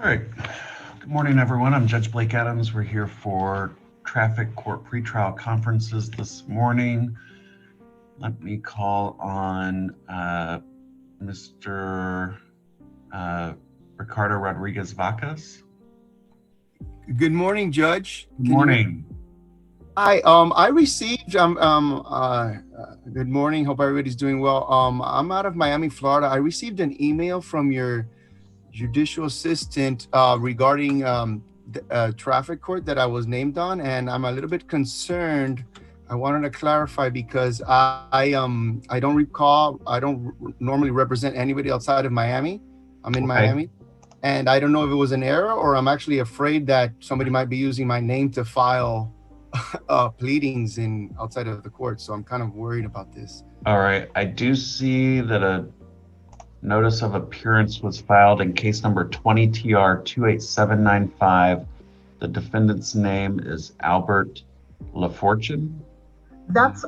All right. Good morning, everyone. I'm Judge Blake Adams. We're here for traffic court pretrial conferences this morning. Let me call on Mr. Ricardo Rodriguez Vacas. Good morning, Judge. Good morning. Hi. I received. Good morning. Hope everybody's doing well. I'm out of Miami, Florida. I received an email from your judicial assistant regarding the traffic court that I was named on, and I'm a little bit concerned. I wanted to clarify because I don't recall. I don't normally represent anybody outside of Miami. I'm in Miami. And I don't know if it was an error or I'm actually afraid that somebody might be using my name to file pleadings outside of the court. So I'm kind of worried about this. All right. I do see that a notice of appearance was filed in case number 20 TR 28795. The defendant's name is Albert LaFortune. That's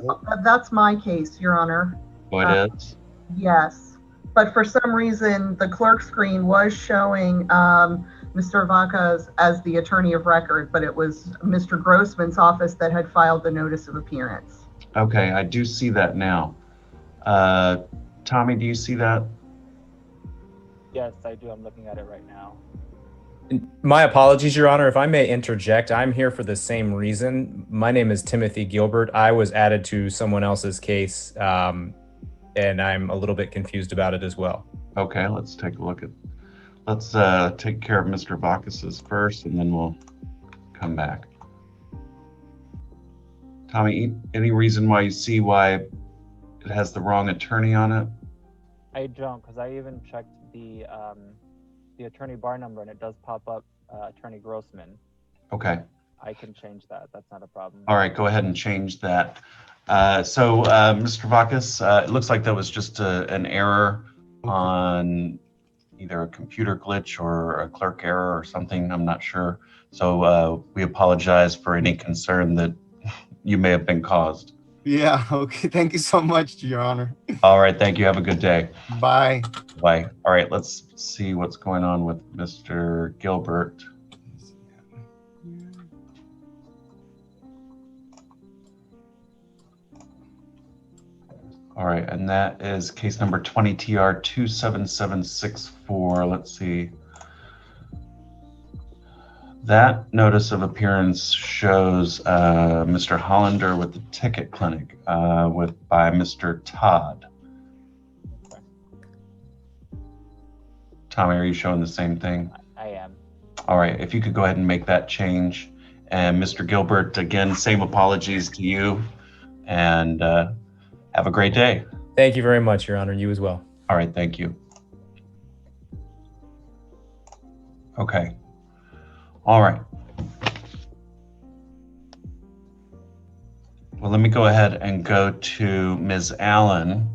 my case, Your Honor. Oh, it is? Yes. But for some reason, the clerk screen was showing Mr. Vacas as the attorney of record, but it was Mr. Grossman's office that had filed the notice of appearance. Okay, I do see that now. Tommy, do you see that? Yes, I do. I'm looking at it right now. My apologies, Your Honor. If I may interject, I'm here for the same reason. My name is Timothy Gilbert. I was added to someone else's case, and I'm a little bit confused about it as well. Okay, let's take a look at, let's take care of Mr. Vacas's first, and then we'll come back. Tommy, any reason why you see why it has the wrong attorney on it? I don't, because I even checked the attorney bar number, and it does pop up Attorney Grossman. Okay. I can change that. That's not a problem. All right, go ahead and change that. Mr. Vacas, it looks like that was just an error on either a computer glitch or a clerk error or something. I'm not sure. So we apologize for any concern that you may have been caused. Yeah, okay. Thank you so much, Your Honor. All right, thank you. Have a good day. Bye. Bye. All right, let's see what's going on with Mr. Gilbert. All right, and that is case number 20 TR 27764. Let's see. That notice of appearance shows Mr. Hollander with the ticket clinic by Mr. Todd. Tommy, are you showing the same thing? I am. All right, if you could go ahead and make that change. And Mr. Gilbert, again, same apologies to you, and have a great day. Thank you very much, Your Honor. You as well. All right, thank you. Okay. All right. Well, let me go ahead and go to Ms. Allen.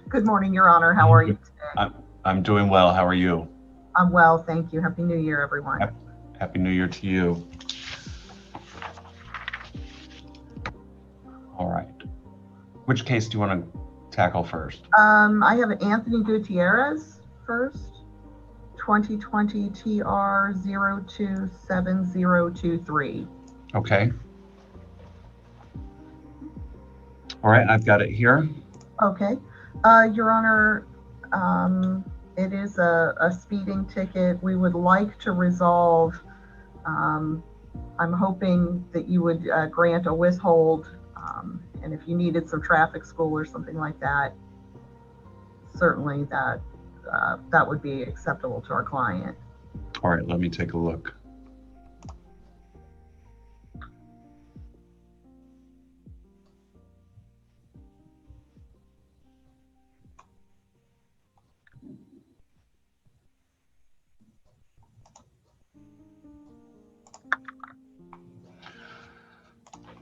Good morning, Your Honor. How are you today? I'm doing well. How are you? I'm well, thank you. Happy New Year, everyone. Happy New Year to you. All right. Which case do you want to tackle first? I have Anthony Gutierrez first, 2020 TR 027023. Okay. All right, I've got it here. Okay. Your Honor, it is a speeding ticket. We would like to resolve. I'm hoping that you would grant a withhold, and if you needed some traffic school or something like that, certainly that would be acceptable to our client. All right, let me take a look.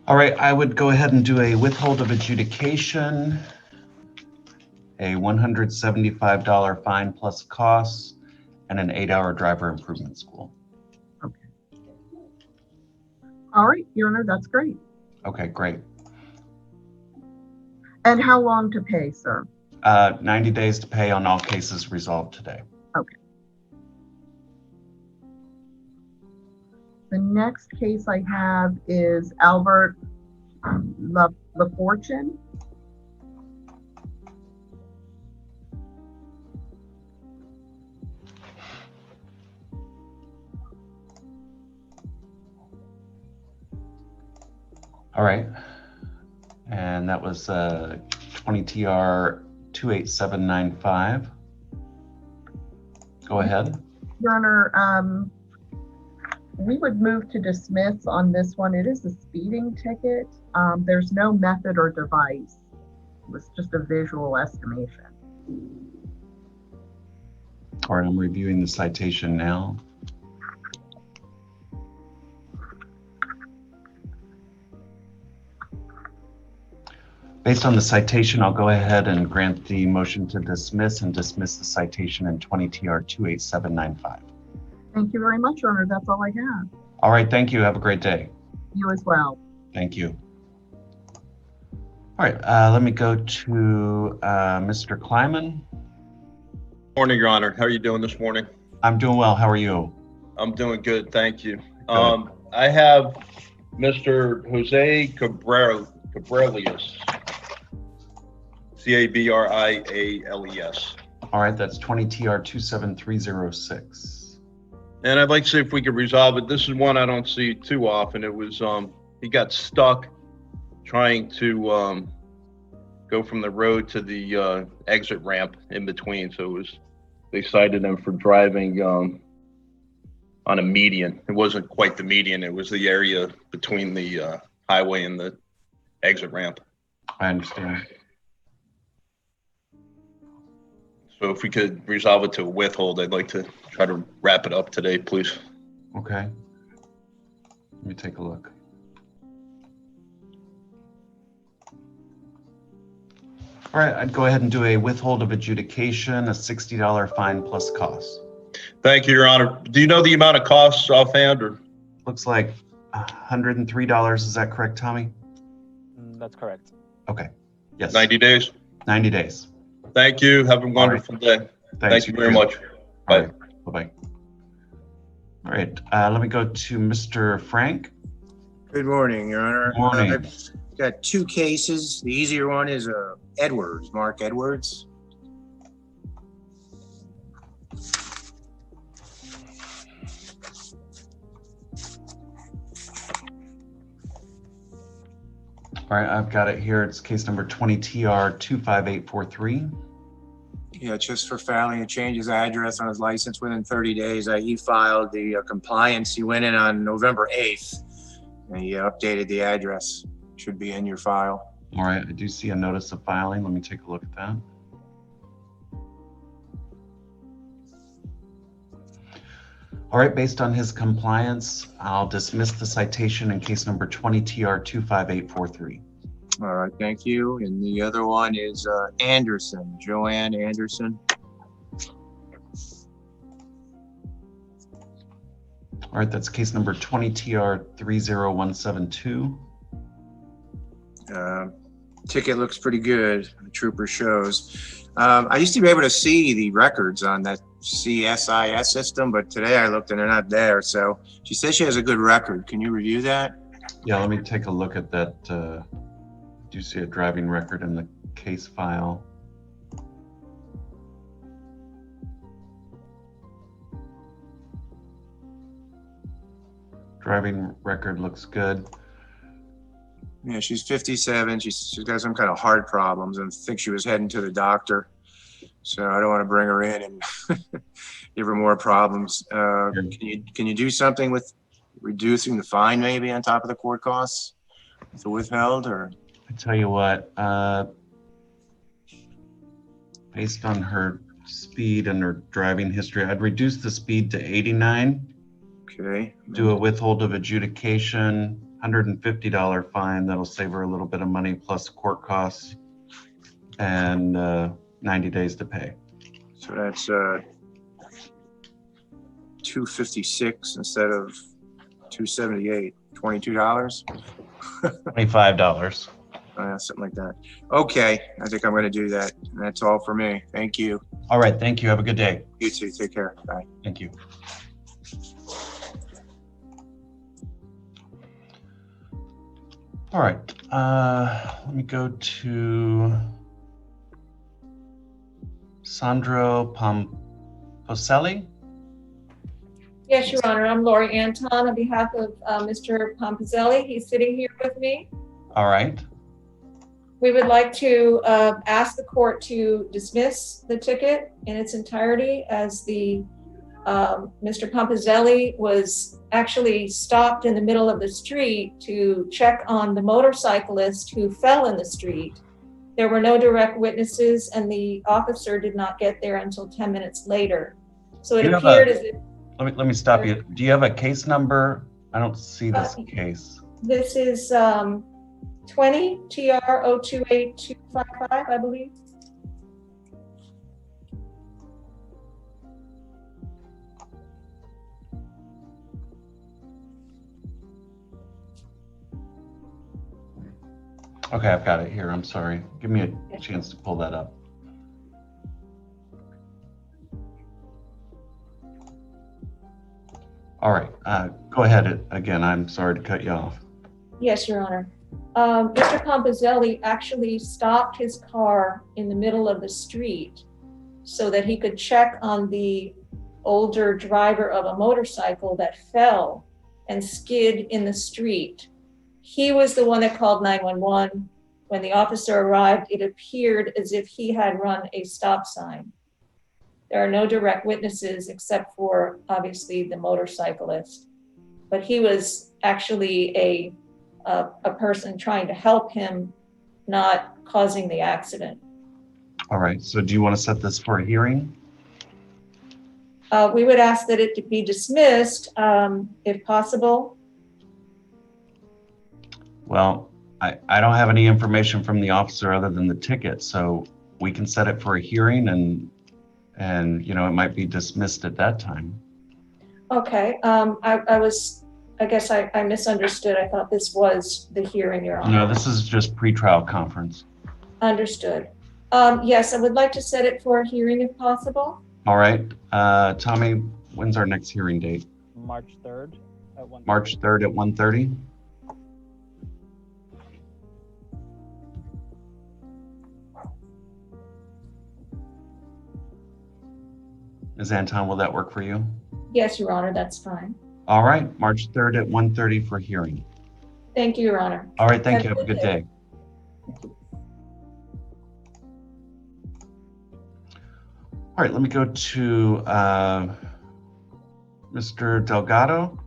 All right, I would go ahead and do a withhold of adjudication, a $175 fine plus costs, and an 8-hour driver improvement school. Okay. All right, Your Honor, that's great. Okay, great. And how long to pay, sir? 90 days to pay on all cases resolved today. Okay. The next case I have is Albert LaFortune. All right. And that was 20 TR 28795. Go ahead. Your Honor, we would move to dismiss on this one. It is a speeding ticket. There's no method or device. It was just a visual estimation. All right, I'm reviewing the citation now. Based on the citation, I'll go ahead and grant the motion to dismiss and dismiss the citation in 20 TR 28795. Thank you very much, Your Honor. That's all I have. All right, thank you. Have a great day. You as well. Thank you. All right, let me go to Mr. Kleiman. Morning, Your Honor. How are you doing this morning? I'm doing well. How are you? I'm doing good, thank you. I have Mr. Jose Cabrales, Cabriales. All right, that's 20 TR 27306. And I'd like to see if we could resolve it. This is one I don't see too often. It was, he got stuck trying to go from the road to the exit ramp in between. So it was, they cited him for driving on a median. It wasn't quite the median. It was the area between the highway and the exit ramp. I understand. So if we could resolve it to a withhold, I'd like to try to wrap it up today, please. Okay. Let me take a look. All right, I'd go ahead and do a withhold of adjudication, a $60 fine plus costs. Thank you, Your Honor. Do you know the amount of costs offhand, or? Looks like $103. Is that correct, Tommy? That's correct. Okay. Yes. 90 days? 90 days. Thank you. Have a wonderful day. Thanks. Thank you very much. All Bye. right. Bye-bye. All right, let me go to Mr. Frank. Good morning, Your Honor. Good morning. I've got two cases. The easier one is Edwards, Mark Edwards. All right, I've got it here. It's case number 20 TR 25843. Yeah, just for failing to change his address on his license within 30 days. He filed the compliance. He went in on November 8th and he updated the address. Should be in your file. All right, I do see a notice of filing. Let me take a look at that. All right, based on his compliance, I'll dismiss the citation in case number 20 TR 25843. All right, thank you. And the other one is Anderson, Joanne Anderson. All right, that's case number 20 TR 30172. Ticket looks pretty good. The trooper shows. I used to be able to see the records on that CSIS system, but today I looked and they're not there. So she says she has a good record. Can you review that? Yeah, let me take a look at that. I do see a driving record in the case file. Driving record looks good. Yeah, she's 57. She's got some kind of heart problems and thinks she was heading to the doctor. So I don't want to bring her in and give her more problems. Can you do something with reducing the fine maybe on top of the court costs? With the withheld, or? I tell you what, based on her speed and her driving history, I'd reduce the speed to 89. Okay. Do a withhold of adjudication, $150 fine. That'll save her a little bit of money plus court costs, and 90 days to pay. So that's $256 instead of $278. $22. $25. Something like that. Okay, I think I'm going to do that. That's all for me. Thank you. All right, thank you. Have a good day. You too. Take care. Bye. Thank you. All right, let me go to Sandro Pomposelli. Yes, Your Honor. I'm Lori Anton on behalf of Mr. Pomposelli. He's sitting here with me. All right. We would like to ask the court to dismiss the ticket in its entirety, as the Mr. Pomposelli was actually stopped in the middle of the street to check on the motorcyclist who fell in the street. There were no direct witnesses, and the officer did not get there until 10 minutes later. So it appeared as if... Let me stop you. Do you have a case number? I don't see this case. This is 20 TR 028255, I believe. Okay, I've got it here. I'm sorry. Give me a chance to pull that up. All right, go ahead again. I'm sorry to cut you off. Yes, Your Honor. Mr. Pomposelli actually stopped his car in the middle of the street so that he could check on the older driver of a motorcycle that fell and skid in the street. He was the one that called 911. When the officer arrived, it appeared as if he had run a stop sign. There are no direct witnesses except for obviously the motorcyclist, but he was actually a person trying to help him, not causing the accident. All right, so do you want to set this for a hearing? We would ask that it be dismissed if possible. Well, I don't have any information from the officer other than the ticket, so we can set it for a hearing, and you know, it might be dismissed at that time. Okay, I guess I misunderstood. I thought this was the hearing, Your Honor. No, this is just pretrial conference. Understood. Yes, I would like to set it for a hearing if possible. All right, Tommy, when's our next hearing date? March 3rd at 1:30. March 3rd at 1:30? Ms. Anton, will that work for you? Yes, Your Honor, that's fine. All right, March 3rd at 1:30 for hearing. Thank you, Your Honor. All right, thank you. Have a good day. All right, let me go to Mr. Delgado.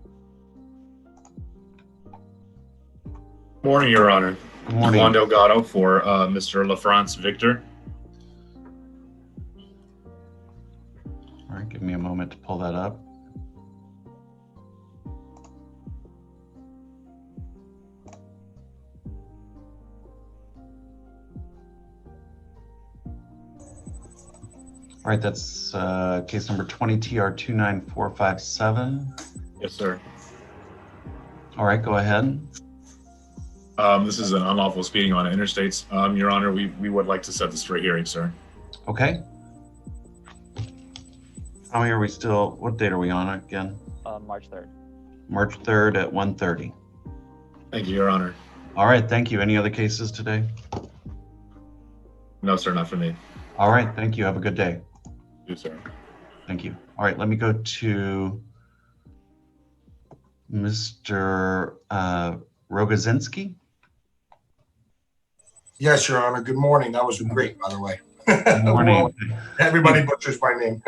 Morning, Your Honor. Good morning. Juan Delgado for Mr. LaFrance Victor. All right, give me a moment to pull that up. All right, that's case number 20 TR 29457. Yes, sir. All right, go ahead. This is an unlawful speeding on interstates. Your Honor, we would like to set this for a hearing, sir. Okay. How many are we still, what date are we on again? March 3rd. March 3rd at 1:30. Thank you, Your Honor. All right, thank you. Any other cases today? No, sir, not for me. All right, thank you. Have a good day. You, sir. Thank you. All right, let me go to Mr. Rogozinski. Yes, Your Honor. Good morning. That was great, by the way. Good morning. Everybody butchers my name.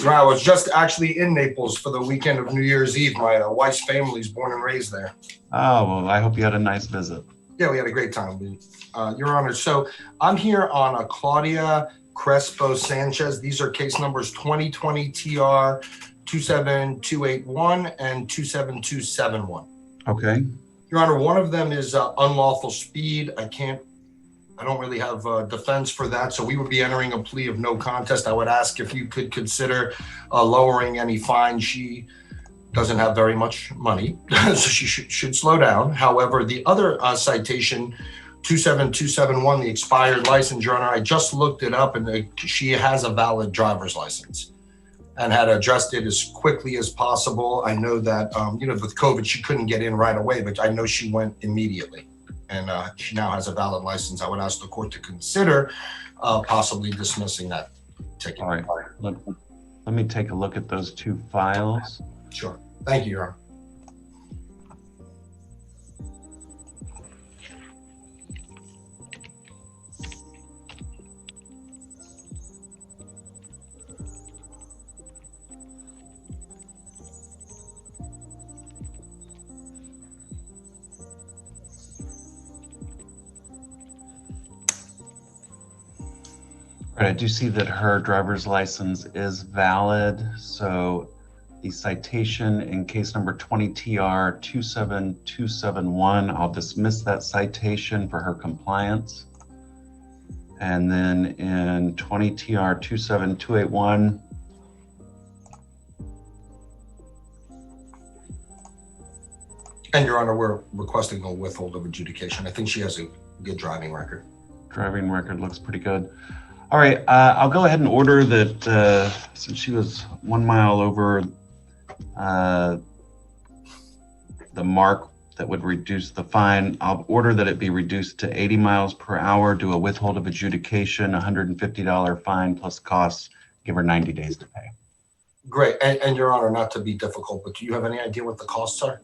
I was just actually in Naples for the weekend of New Year's Eve. My wife's family is born and raised there. Oh, well, I hope you had a nice visit. Yeah, we had a great time, Your Honor. So I'm here on Claudia Crespo Sanchez. These are case numbers 2020 TR 27281 and 27271. Okay. Your Honor, one of them is unlawful speed. I don't really have defense for that. So we would be entering a plea of no contest. I would ask if you could consider lowering any fine she doesn't have very much money, so she should slow down. However, the other citation, 27271, the expired license, Your Honor, I just looked it up, and she has a valid driver's license and had addressed it as quickly as possible. I know that, with COVID, she couldn't get in right away, but I know she went immediately, and she now has a valid license. I would ask the court to consider possibly dismissing that ticket. All right. Let me take a look at those two files. Sure. Thank you, Your Honor. All right, I do see that her driver's license is valid. So the citation in case number 20 TR 27271, I'll dismiss that citation for her compliance. And then in 20 TR 27281, And Your Honor, we're requesting a withhold of adjudication. I think she has a good driving record. driving record looks pretty good. All right, I'll go ahead and order that since she was 1 mile over the mark that would reduce the fine, I'll order that it be reduced to 80 miles per hour, do a withhold of adjudication, $150 fine plus costs, give her 90 days to pay. Great. And Your Honor, not to be difficult, but do you have any idea what the costs are?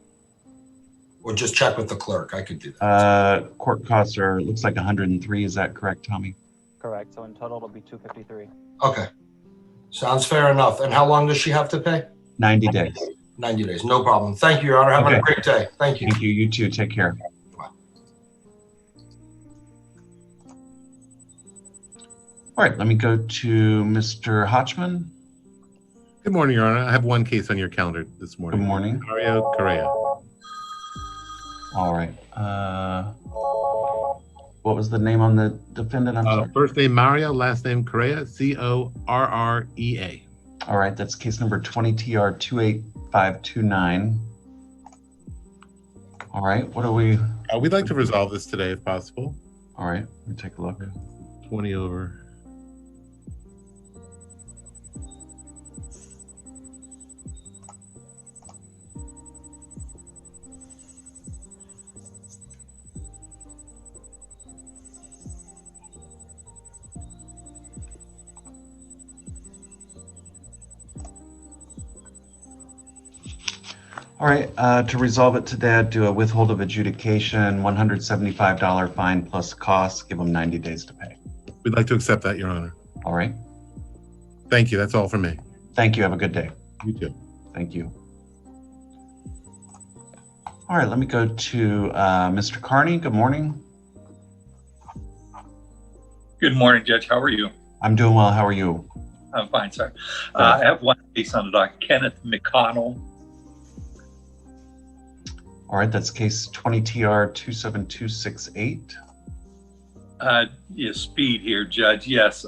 Or just check with the clerk? I could do that. Court costs are, looks like 103. Is that correct, Tommy? Correct. So in total, it'll be 253. Okay. Sounds fair enough. And how long does she have to pay? 90 days. 90 days. No problem. Thank you, Your Honor. Have a great day. Thank you. Thank you. You too. Take care. Bye. All right, let me go to Mr. Hotchman. Good morning, Your Honor. I have one case on your calendar this morning. Good morning. Mario Correa. All right. What was the name on the defendant? I'm sorry. First name Mario, last name Correa, C-O-R-R-E-A. All right, that's case number 20 TR 28529. All right, what are we? We'd like to resolve this today if possible. All right, let me take a look. 20 over. All right, to resolve it today, I'd do a withhold of adjudication, $175 fine plus costs, give them 90 days to pay. We'd like to accept that, Your Honor. All right. Thank you. That's all for me. Thank you. Have a good day. You too. Thank you. All right, let me go to Mr. Carney. Good morning. Good morning, Judge. How are you? I'm doing well. How are you? I'm fine, sir. I have one case on the docket, Kenneth McConnell. All right, that's case 20 TR 27268. Yes, speed here, Judge. Yes.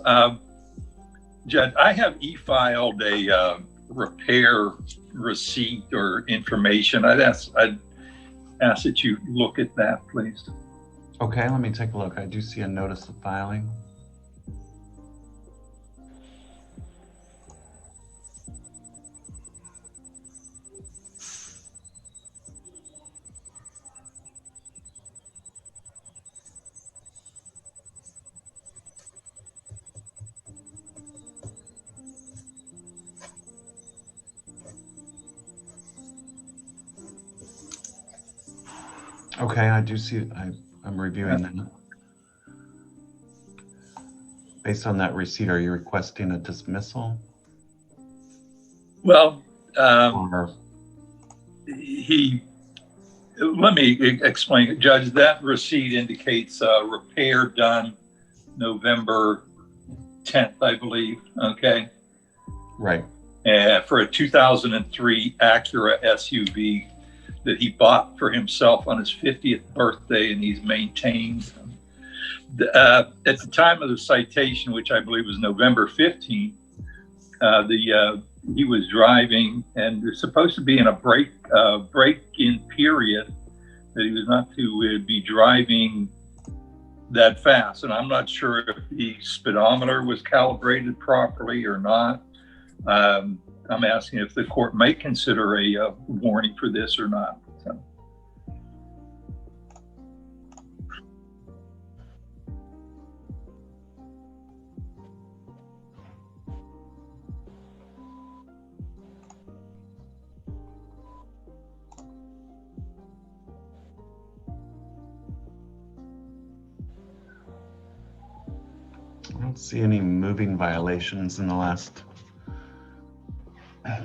Judge, I have e-filed a repair receipt or information. I'd ask that you look at that, please. Okay, let me take a look. I do see a notice of filing. Okay, I do see, I'm reviewing that. Based on that receipt, are you requesting a dismissal? Well, Or, let me explain it, Judge. That receipt indicates repair done November 10th, I believe, okay? right. For a 2003 Acura SUV that he bought for himself on his 50th birthday, and he's maintained. At the time of the citation, which I believe was November 15th, the he was driving, and there's supposed to be in a break-in period that he was not to be driving that fast. And I'm not sure if the speedometer was calibrated properly or not. I'm asking if the court may consider a warning for this or not. So. I don't see any moving violations in the last,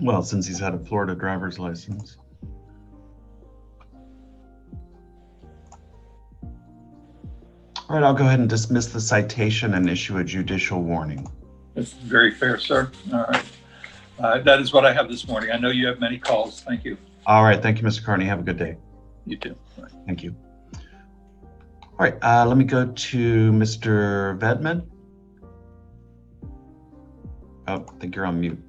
well, since he's had a Florida driver's license. All right, I'll go ahead and dismiss the citation and issue a judicial warning. That's very fair, sir. All right. That is what I have this morning. I know you have many calls. Thank you. All right, thank you, Mr. Carney. Have a good day. You too. Bye. Thank you. All right, let me go to Mr. Vedman. Oh, I think you're on mute.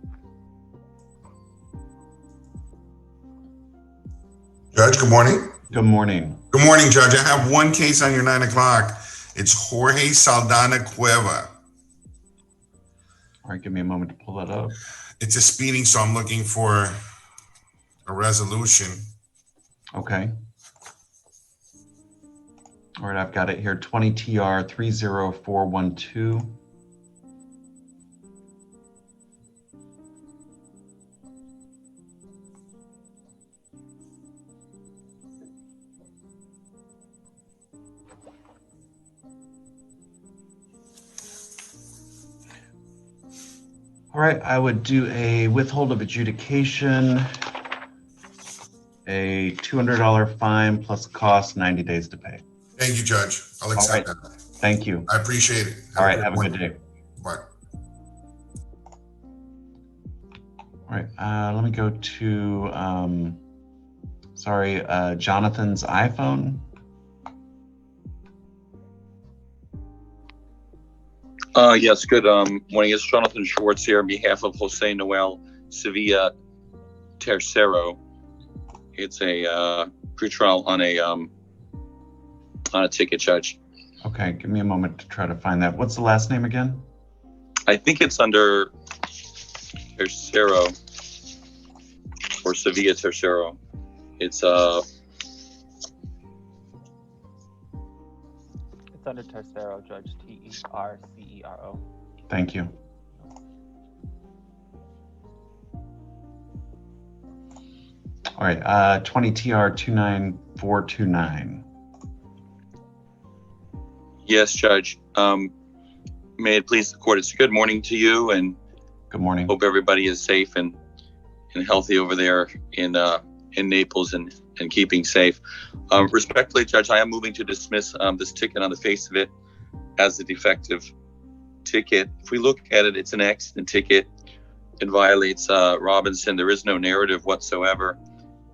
Judge, good morning. Good morning. Good morning, Judge. I have one case on your 9 o'clock. It's Jorge Saldana Cueva. All right, give me a moment to pull that up. It's a speeding, so I'm looking for a resolution. Okay. All right, I've got it here, 20 TR 30412. All right, I would do a withhold of adjudication, a $200 fine plus cost, 90 days to pay. Thank you, Judge. I'll accept that. Thank you. I appreciate it. All right, have a good day. Bye. All right, let me go to, Jonathan's iPhone. Yes, good morning. It's Jonathan Schwartz here on behalf of Jose Noel Sevilla Tercero. It's a pretrial on a ticket, Judge. Okay, give me a moment to try to find that. What's the last name again? I think it's under Tercero or Sevilla Tercero. It's under Tercero, Judge. Tercero. Thank you. All right, 20 TR 29429. Yes, Judge. May it please the court. It's a good morning to you, and good morning. Hope everybody is safe and healthy over there in Naples and keeping safe. Respectfully, Judge, I am moving to dismiss this ticket on the face of it as a defective ticket. If we look at it, it's an accident ticket. It violates Robinson. There is no narrative whatsoever.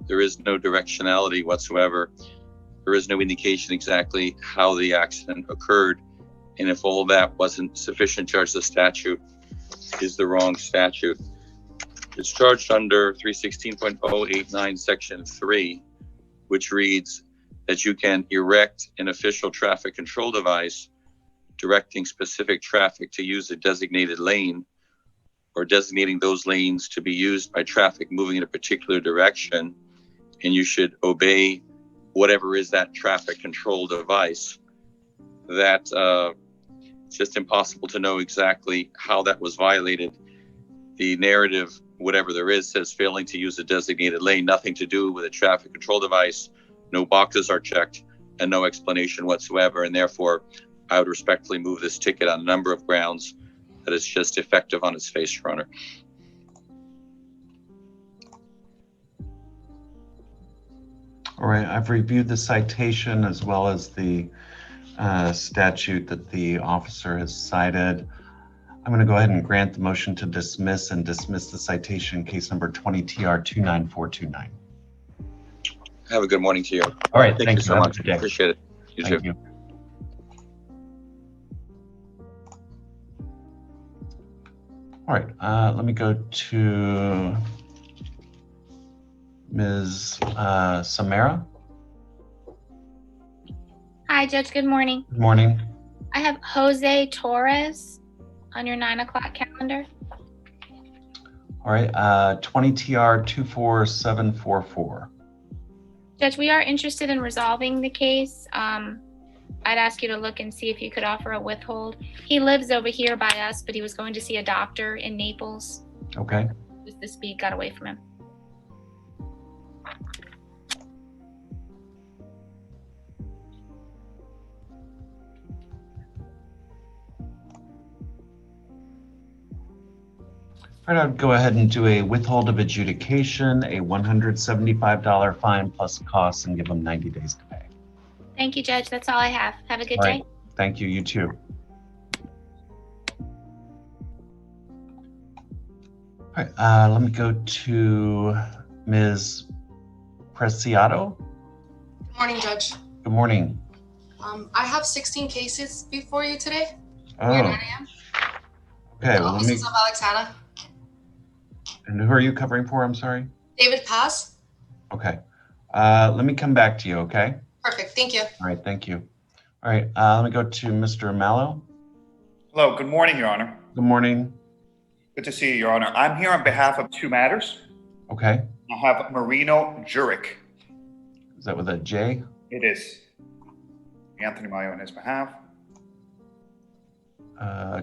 There is no directionality whatsoever. There is no indication exactly how the accident occurred. And if all that wasn't sufficient, Judge, the statute is the wrong statute. It's charged under 316.089 section 3, which reads that you can erect an official traffic control device directing specific traffic to use a designated lane or designating those lanes to be used by traffic moving in a particular direction, and you should obey whatever is that traffic control device. That it's just impossible to know exactly how that was violated. The narrative, whatever there is, says failing to use a designated lane, nothing to do with a traffic control device. No boxes are checked and no explanation whatsoever. And therefore, I would respectfully move this ticket on a number of grounds that is just effective on its face, Your Honor. All right, I've reviewed the citation as well as the statute that the officer has cited. I'm going to go ahead and grant the motion to dismiss and dismiss the citation, case number 20 TR 29429. Have a good morning to you. All right, Thank you so Have a much. good day. Appreciate it. You Thank too. you. All All right, let me go to Ms. Samara. Hi, Judge. Good morning. Good morning. I have Jose Torres on your 9 o'clock calendar. All right, 20 TR 24744. Judge, we are interested in resolving the case. I'd ask you to look and see if you could offer a withhold. He lives over here by us, but he was going to see a doctor in Naples. Okay. Just the speed got away from him. All right, I'd go ahead and do a withhold of adjudication, a $175 fine plus costs, and give them 90 days to pay. Thank you, Judge. That's all I have. Have a good All day. right. Thank you. You too. All right, let me go to Ms. Preciado. Good morning, Judge. Good morning. I have 16 cases before you today. Oh. Here at 9 a.m. Okay, well, let me. Offices of Alexana. And who are you covering for? I'm sorry. David Paz. Okay. Let me come back to you, okay? Perfect. Thank you. All right, thank you. All right, let me go to Mr. Mallow. Hello, good morning, Your Honor. Good morning. Good to see you, Your Honor. I'm here on behalf of two matters. Okay. I have Marino Jurek. Is that with a J? It is. Anthony Mayo on his behalf.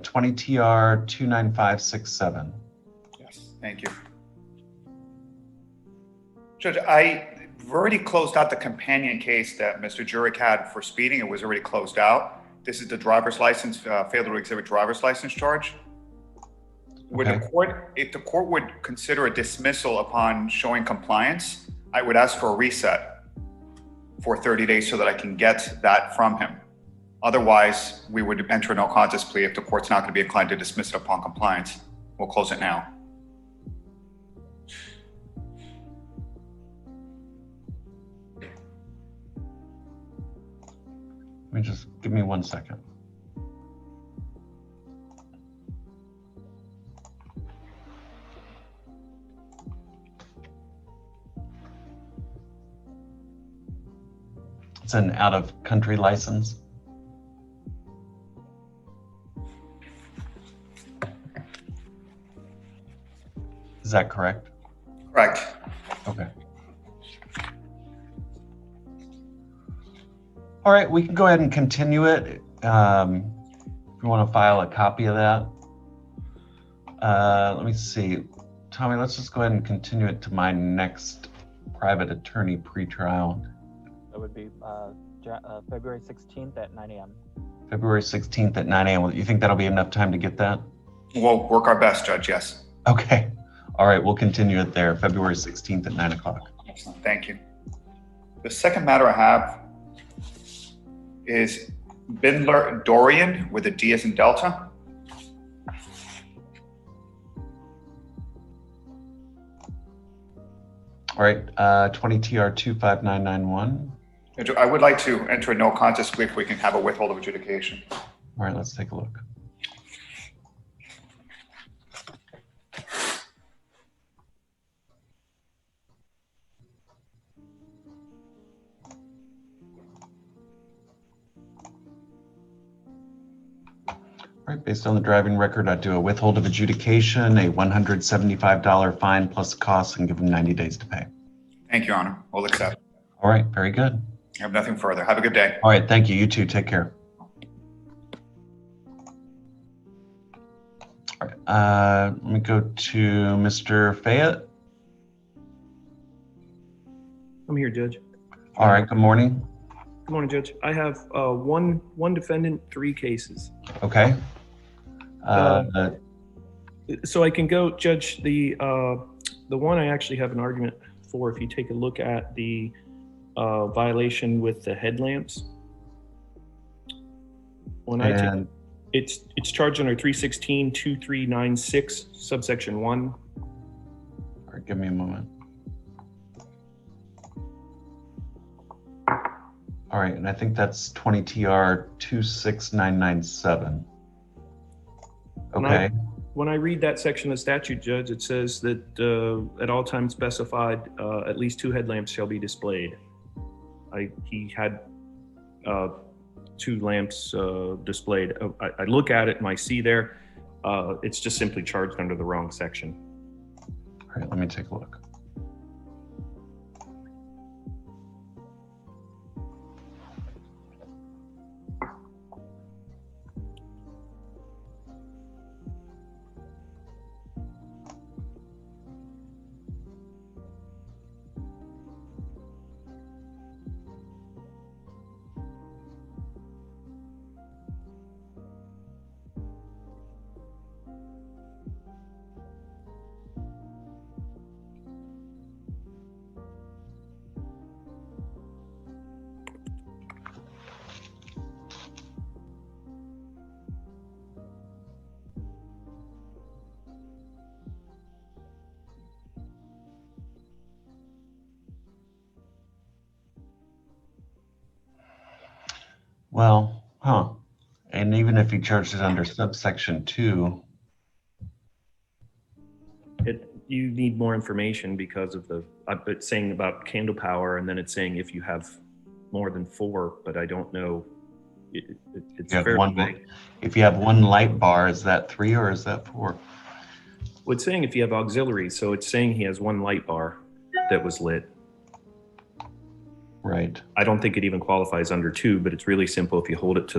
20 TR 29567. Yes, thank you. Judge, I've already closed out the companion case that Mr. Jurek had for speeding. It was already closed out. This is the driver's license, failure to exhibit driver's license charge. Would the court, if the court would consider a dismissal upon showing compliance, I would ask for a reset for 30 days so that I can get that from him. Otherwise, we would enter a no contest plea if the court's not going to be inclined to dismiss it upon compliance. We'll close it now. Let me just give me 1 second. It's an out-of-country license. Is that correct? Correct. Okay. All right, we can go ahead and continue it. If you want to file a copy of that. Let me see. Tommy, let's just go ahead and continue it to my next private attorney pretrial. That would be February 16th at 9 a.m. February 16th at 9 a.m. You think that'll be enough time to get that? We'll work our best, Judge, yes. Okay. All right, we'll continue it there, February 16th at 9 o'clock. Excellent, thank you. The second matter I have is Bindler Dorian with a D as in Delta. All right, 20 TR 25991. I would like to enter a no contest plea if we can have a withhold of adjudication. All right, let's take a look. All right, based on the driving record, I'd do a withhold of adjudication, a $175 fine plus costs, and give them 90 days to pay. Thank you, Your Honor. We'll accept. All right, very good. I have nothing further. Have a good day. All right, thank you. You too. Take care. All right, let me go to Mr. Fayette. I'm here, Judge. All right, good morning. Good morning, Judge. I have one defendant, 3 cases. Okay. So I can go, Judge, the one I actually have an argument for, if you take a look at the violation with the headlamps. When it's charged under 316-2396, subsection 1. All right, give me a moment. All right, and I think that's 20 TR 26997. Okay. when I read that section of statute, Judge, it says that at all times specified, at least 2 headlamps shall be displayed. He had 2 lamps displayed. I look at it and I see there, it's just simply charged under the wrong section. All right, let me take a look. Well, and even if he charged it under subsection 2, You need more information because of it's saying about candle power, and then it's saying if you have more than 4, but I don't know. It's fair to say. if you have 1 light bar, is that 3 or is that 4? Well, it's saying if you have auxiliaries, so it's saying he has 1 light bar that was lit. Right. I don't think it even qualifies under 2, but it's really simple. If you hold it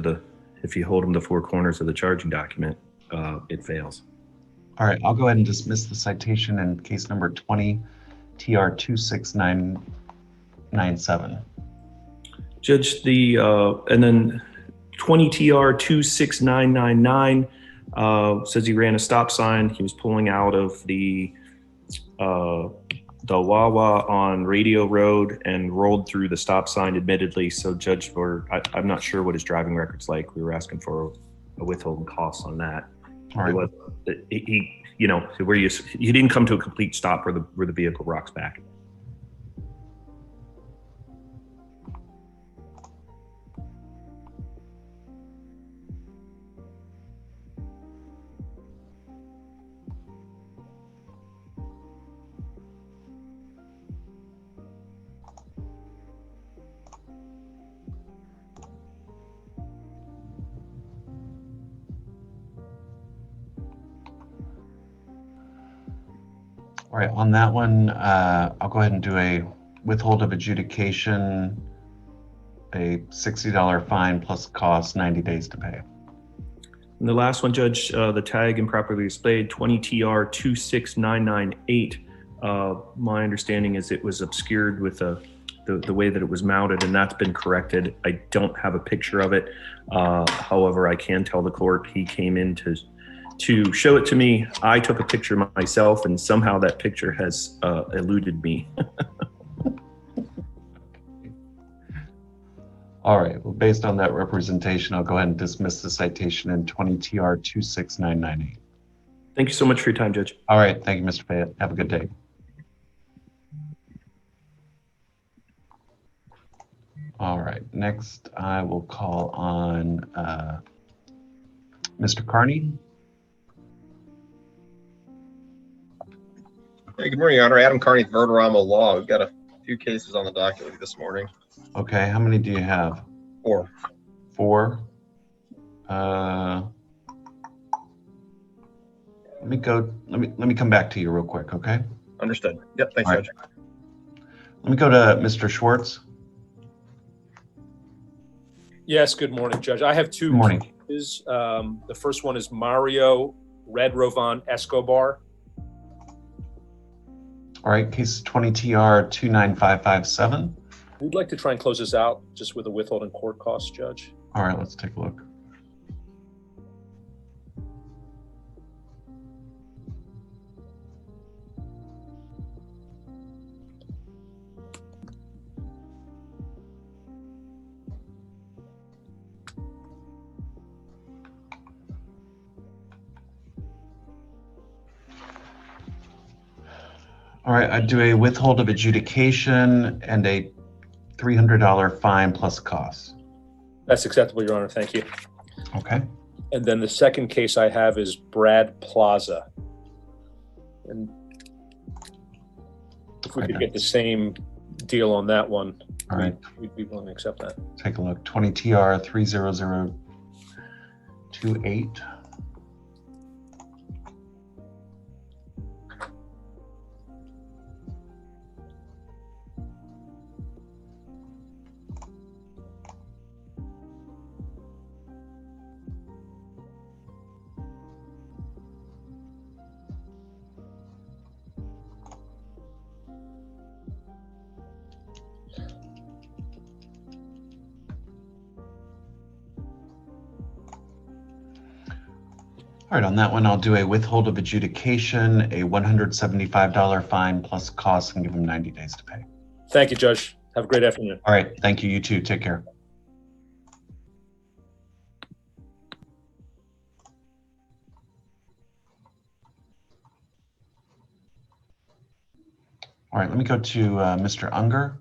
if you hold them to 4 corners of the charging document, it fails. All right, I'll go ahead and dismiss the citation in case number 20 TR 26997. Judge, and then 20 TR 26999 says he ran a stop sign. He was pulling out of the Wawa on Radio Road and rolled through the stop sign, admittedly. So, Judge, I'm not sure what his driving record's like. We were asking for a withholding costs on that. All right. He didn't come to a complete stop where the vehicle rocks back. All right, on that one, I'll go ahead and do a withhold of adjudication, a $60 fine plus cost, 90 days to pay. And the last one, Judge, the tag improperly displayed, 20 TR 26998. My understanding is it was obscured with the way that it was mounted, and that's been corrected. I don't have a picture of it. However, I can tell the court he came in to show it to me. I took a picture myself, and somehow that picture has eluded me. All right, well, based on that representation, I'll go ahead and dismiss the citation in 20 TR 26998. Thank you so much for your time, Judge. All right, thank you, Mr. Fayette. Have a good day. All right, next I will call on Mr. Carney. Hey, good morning, Your Honor. Adam Carney, Verderama Law. We've got a few cases on the docket this morning. Okay, how many do you have? 4. 4. Let me come back to you real quick, okay? Understood. Yep, thanks, All Judge. right. Let me go to Mr. Schwartz. Yes, good morning, Judge. I have 2 Good morning. cases. The first one is Mario Red Rovan Escobar. All right, case 20 TR 29557. We'd like to try and close this out just with a withholding court cost, Judge. All right, let's take a look. All right, I'd do a withhold of adjudication and a $300 fine plus costs. That's acceptable, Your Honor. Thank you. Okay. And then the second case I have is Brad Plaza. And if we could get the same deal on that one, All right. we'd be willing to accept that. Take a look. 20 TR 30028. All right, on that one, I'll do a withhold of adjudication, a $175 fine plus costs, and give him 90 days to pay. Thank you, Judge. Have a great afternoon. All right, thank you. You too. Take care. All right, let me go to Mr. Unger.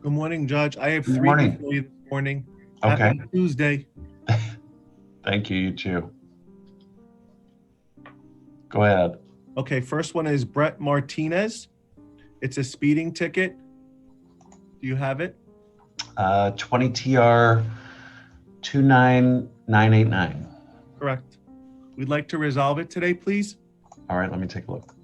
Good morning, Judge. I have Good three morning. before you this morning. Okay. Happy Tuesday. Thank you. You too. Go ahead. Okay, first one is Brett Martinez. It's a speeding ticket. Do you have it? 20 TR 29989. Correct. We'd like to resolve it today, please. All right, let me take a look.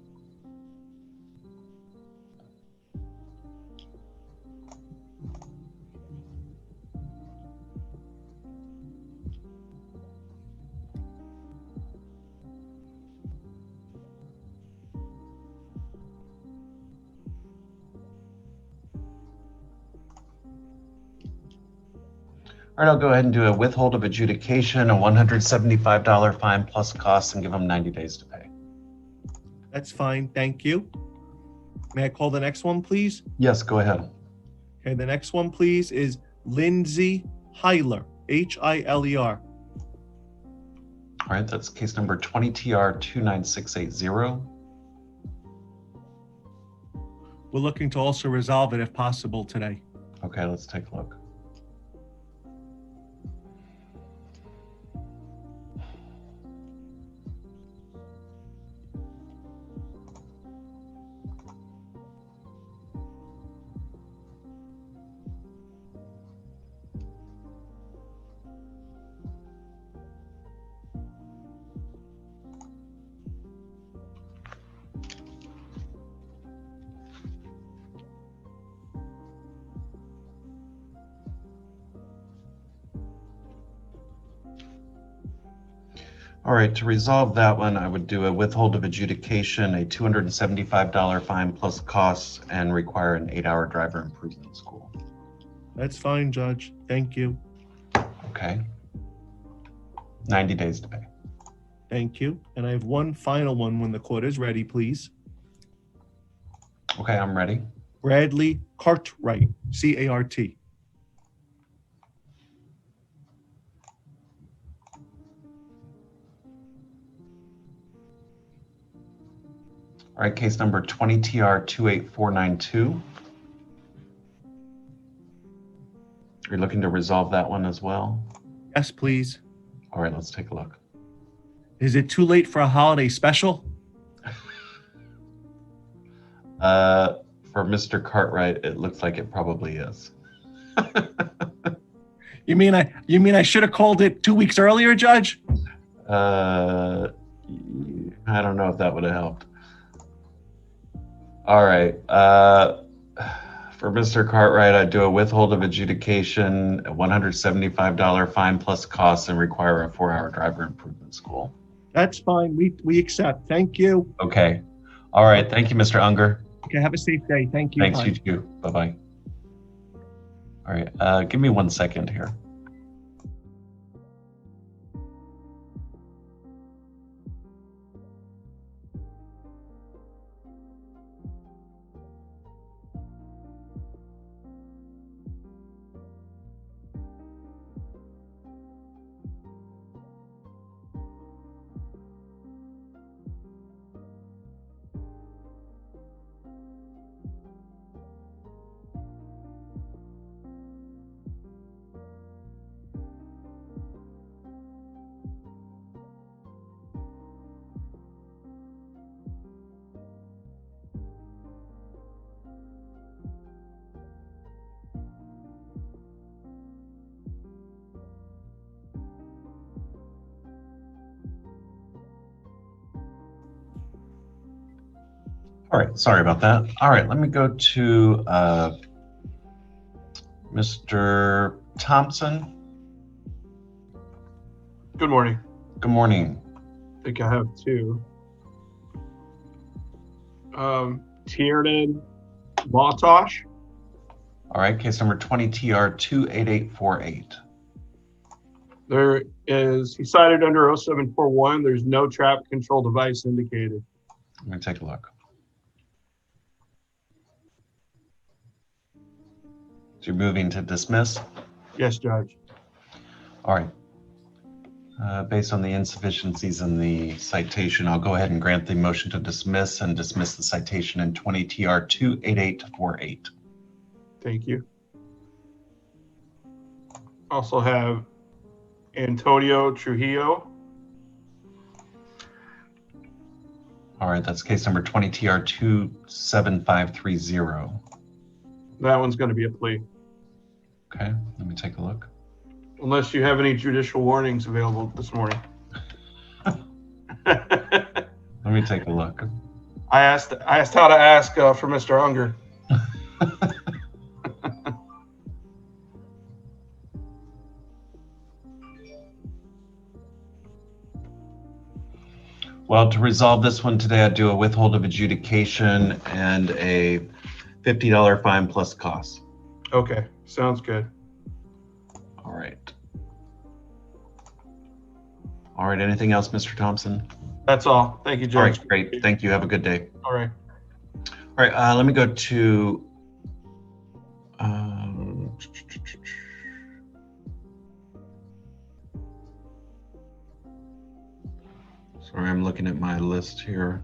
All right, I'll go ahead and do a withhold of adjudication, a $175 fine plus costs, and give them 90 days to pay. That's fine. Thank you. May I call the next one, please? Yes, go ahead. Okay, the next one, please, is Lindsay Heiler, Hiler. All right, that's case number 20 TR 29680. We're looking to also resolve it if possible today. Okay, let's take a look. All right, to resolve that one, I would do a withhold of adjudication, a $275 fine plus costs, and require an 8-hour driver improvement school. That's fine, Judge. Thank you. Okay. 90 days to pay. Thank you. And I have one final one when the court is ready, please. Okay, I'm ready. Bradley Cartwright, C-A-R-T. All right, case number 20 TR 28492. You're looking to resolve that one as well? Yes, please. All right, let's take a look. Is it too late for a holiday special? For Mr. Cartwright, it looks like it probably is. You mean I should have called it 2 weeks earlier, Judge? I don't know if that would have helped. All right. For Mr. Cartwright, I'd do a withhold of adjudication, a $175 fine plus costs, and require a 4-hour driver improvement school. That's fine. We accept. Thank you. Okay. All right. Thank you, Mr. Unger. Okay, have a safe day. Thank you. Thanks, Bye. you too. Bye-bye. All right. Give me 1 second here. All right, sorry about that. All right, let me go to Mr. Thompson. Good morning. Good morning. I think I have two. Tiernan Matosh. All right, case number 20 TR 28848. He cited under 0741. There's no trap control device indicated. Let me take a look. So you're moving to dismiss? Yes, Judge. All right. Based on the insufficiencies in the citation, I'll go ahead and grant the motion to dismiss and dismiss the citation in 20 TR 28848. Thank you. Also have Antonio Trujillo. All right, that's case number 20 TR 27530. That one's going to be a plea. Okay, let me take a look. Unless you have any judicial warnings available this morning. Let me take a look. I asked how to ask for Mr. Unger. Well, to resolve this one today, I'd do a withhold of adjudication and a $50 fine plus costs. Okay, sounds good. All right. All right, anything else, Mr. Thompson? That's all. Thank you, Judge. All right, great. Thank you. Have a good day. All right. All right, let me go to sorry, I'm looking at my list here.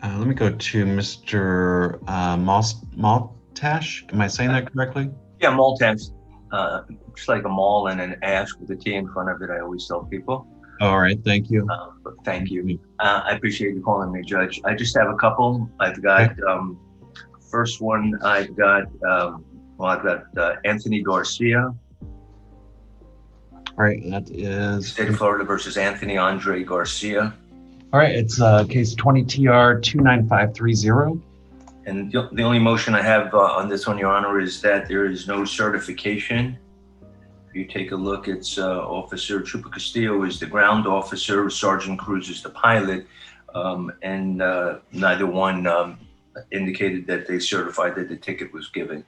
Let me go to Mr. Maltash. Am I saying that correctly? Yeah, Maltash. Just like a mall and an ash with a T in front of it, I always tell people. All right, thank you. Thank you. I appreciate you calling me, Judge. I just have a couple. I've got, first one, I've got Anthony Garcia. All right, that is State of Florida versus Anthony Andre Garcia. All right, it's case 20 TR 29530. And the only motion I have on this one, Your Honor, is that there is no certification. If you take a look, it's Officer Chupa Castillo is the ground officer, Sergeant Cruz is the pilot, and neither one indicated that they certified that the ticket was given.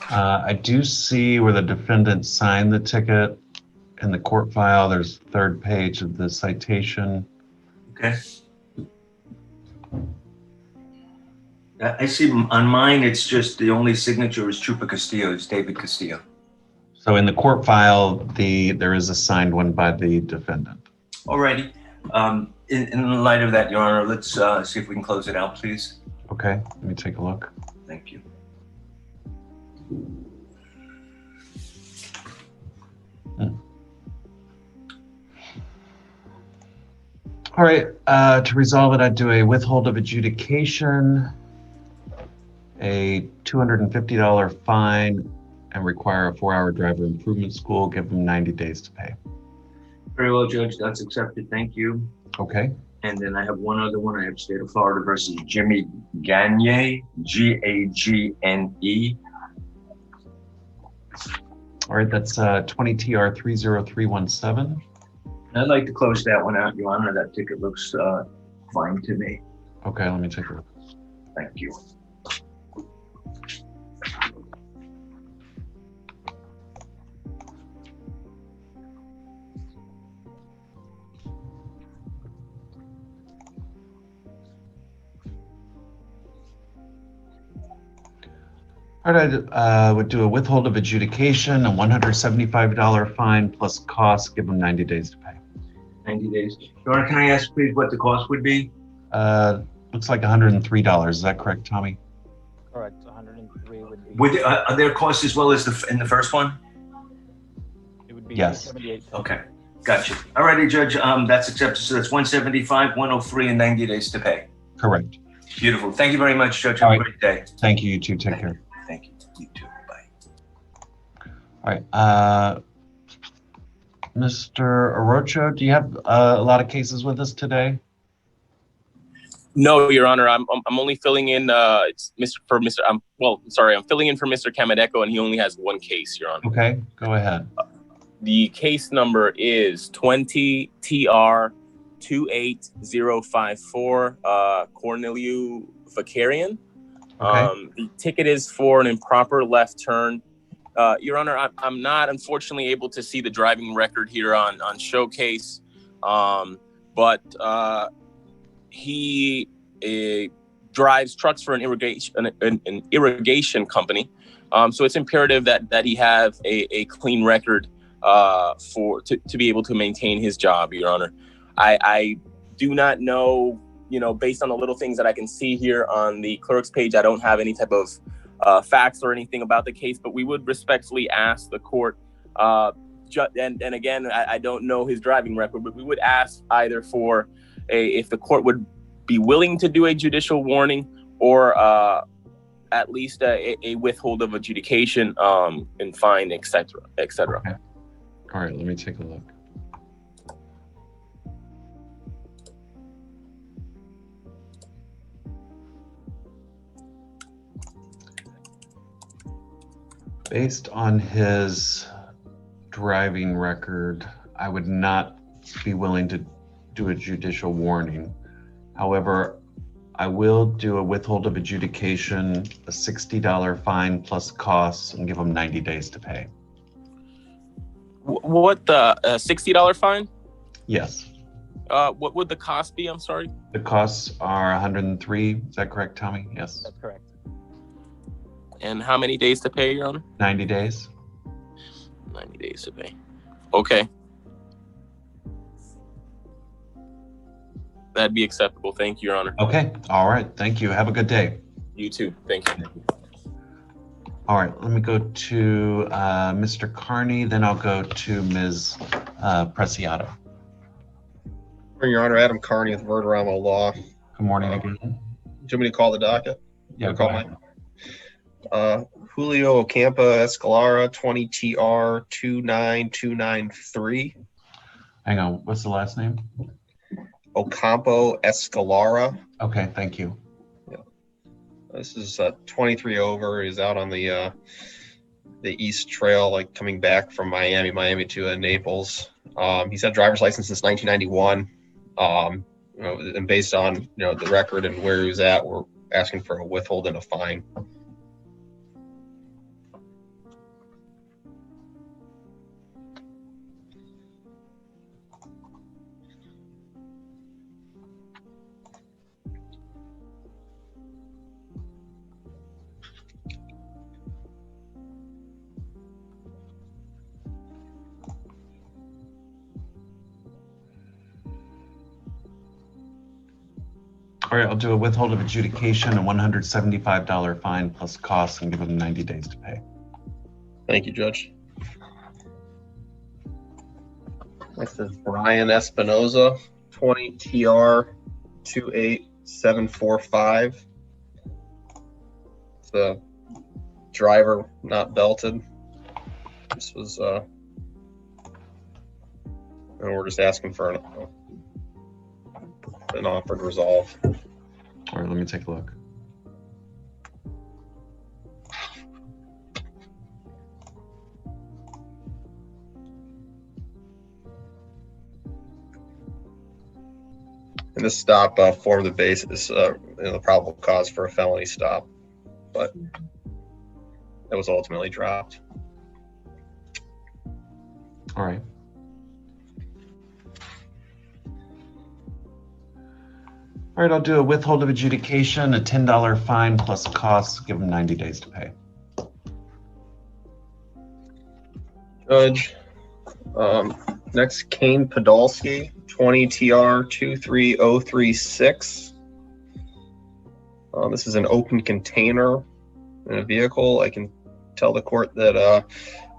I do see where the defendant signed the ticket in the court file. There's third page of the citation. Okay. I see on mine, it's just the only signature is Chupa Castillo, it's David Castillo. So in the court file, there is a signed one by the defendant. Alrighty. In light of that, Your Honor, let's see if we can close it out, please. Okay, let me take a look. Thank you. All right, to resolve it, I'd do a withhold of adjudication, a $250 fine, and require a 4-hour driver improvement school, give them 90 days to pay. Very well, Judge, that's accepted, thank you. Okay. And then I have one other one. I have State of Florida versus Jimmy Gagne, Gagne. All right, that's 20 TR 30317. I'd like to close that one out, Your Honor. That ticket looks fine to me. Okay, let me take a look. Thank you. All right, I would do a withhold of adjudication, a $175 fine plus costs, give them 90 days to pay. 90 days. Your Honor, can I ask please what the cost would be? Looks like $103. Is that correct, Tommy? Correct. 103 would be. Are there costs as well as in the first one? It would be yes. 78. Okay. Gotcha. All righty, Judge, that's accepted. So that's 175, 103, and 90 days to pay. Correct. Beautiful. Thank you very much, Judge. Have a great day. Thank you. You too. Take care. Thank you. You too. Bye. All right. Mr. Orocho, do you have a lot of cases with us today? No, Your Honor. I'm only filling in. It's I'm filling in for Mr. Kamadeko, and he only has one case, Your Honor. Okay, go ahead. The case number is 20 TR 28054. Corneliu Vakarian. Okay. The ticket is for an improper left turn. Your Honor, I'm not unfortunately able to see the driving record here on Showcase, but he drives trucks for an irrigation company. So it's imperative that he have a clean record to be able to maintain his job, Your Honor. I do not know, based on the little things that I can see here on the clerk's page, I don't have any type of facts or anything about the case, but we would respectfully ask the court, and again, I don't know his driving record, but we would ask either for if the court would be willing to do a judicial warning or at least a withhold of adjudication and fine, etc. Okay. All right, let me take a look. Based on his driving record, I would not be willing to do a judicial warning. However, I will do a withhold of adjudication, a $60 fine plus costs, and give him 90 days to pay. What, the $60 fine? Yes. What would the cost be? I'm sorry. The costs are 103. Is that correct, Tommy? Yes. That's correct. And how many days to pay, Your Honor? 90 days. 90 days to pay. Okay. That'd be acceptable. Thank you, Your Honor. Okay. All right. Thank you. Have a good day. You too. Thank you. All right. Let me go to Mr. Carney, then I'll go to Ms. Preciado. Your Honor, Adam Carney with Verderamo Law. Good morning again. Do you want me to call the docket? Yeah, go ahead. Julio Ocampo Escalara, 20 TR 29293. Hang on. What's the last name? Ocampo Escalara. Okay, thank you. Yeah. This is 23 over. He's out on the East Trail, like coming back from Miami to Naples. He's had a driver's license since 1991. And based on the record and where he was at, we're asking for a withhold and a fine. All right, I'll do a withhold of adjudication, a $175 fine plus costs, and give him 90 days to pay. Thank you, Judge. Next is Brian Espinoza, 20 TR 28745. It's a driver not belted. This was, and we're just asking for an offered resolve. All right, let me take a look. And this stop formed the basis, the probable cause for a felony stop, but that was ultimately dropped. All right. All right, I'll do a withhold of adjudication, a $10 fine plus costs, give him 90 days to pay. Judge, next Kane Podolsky, 20 TR 23036. This is an open container in a vehicle. I can tell the court that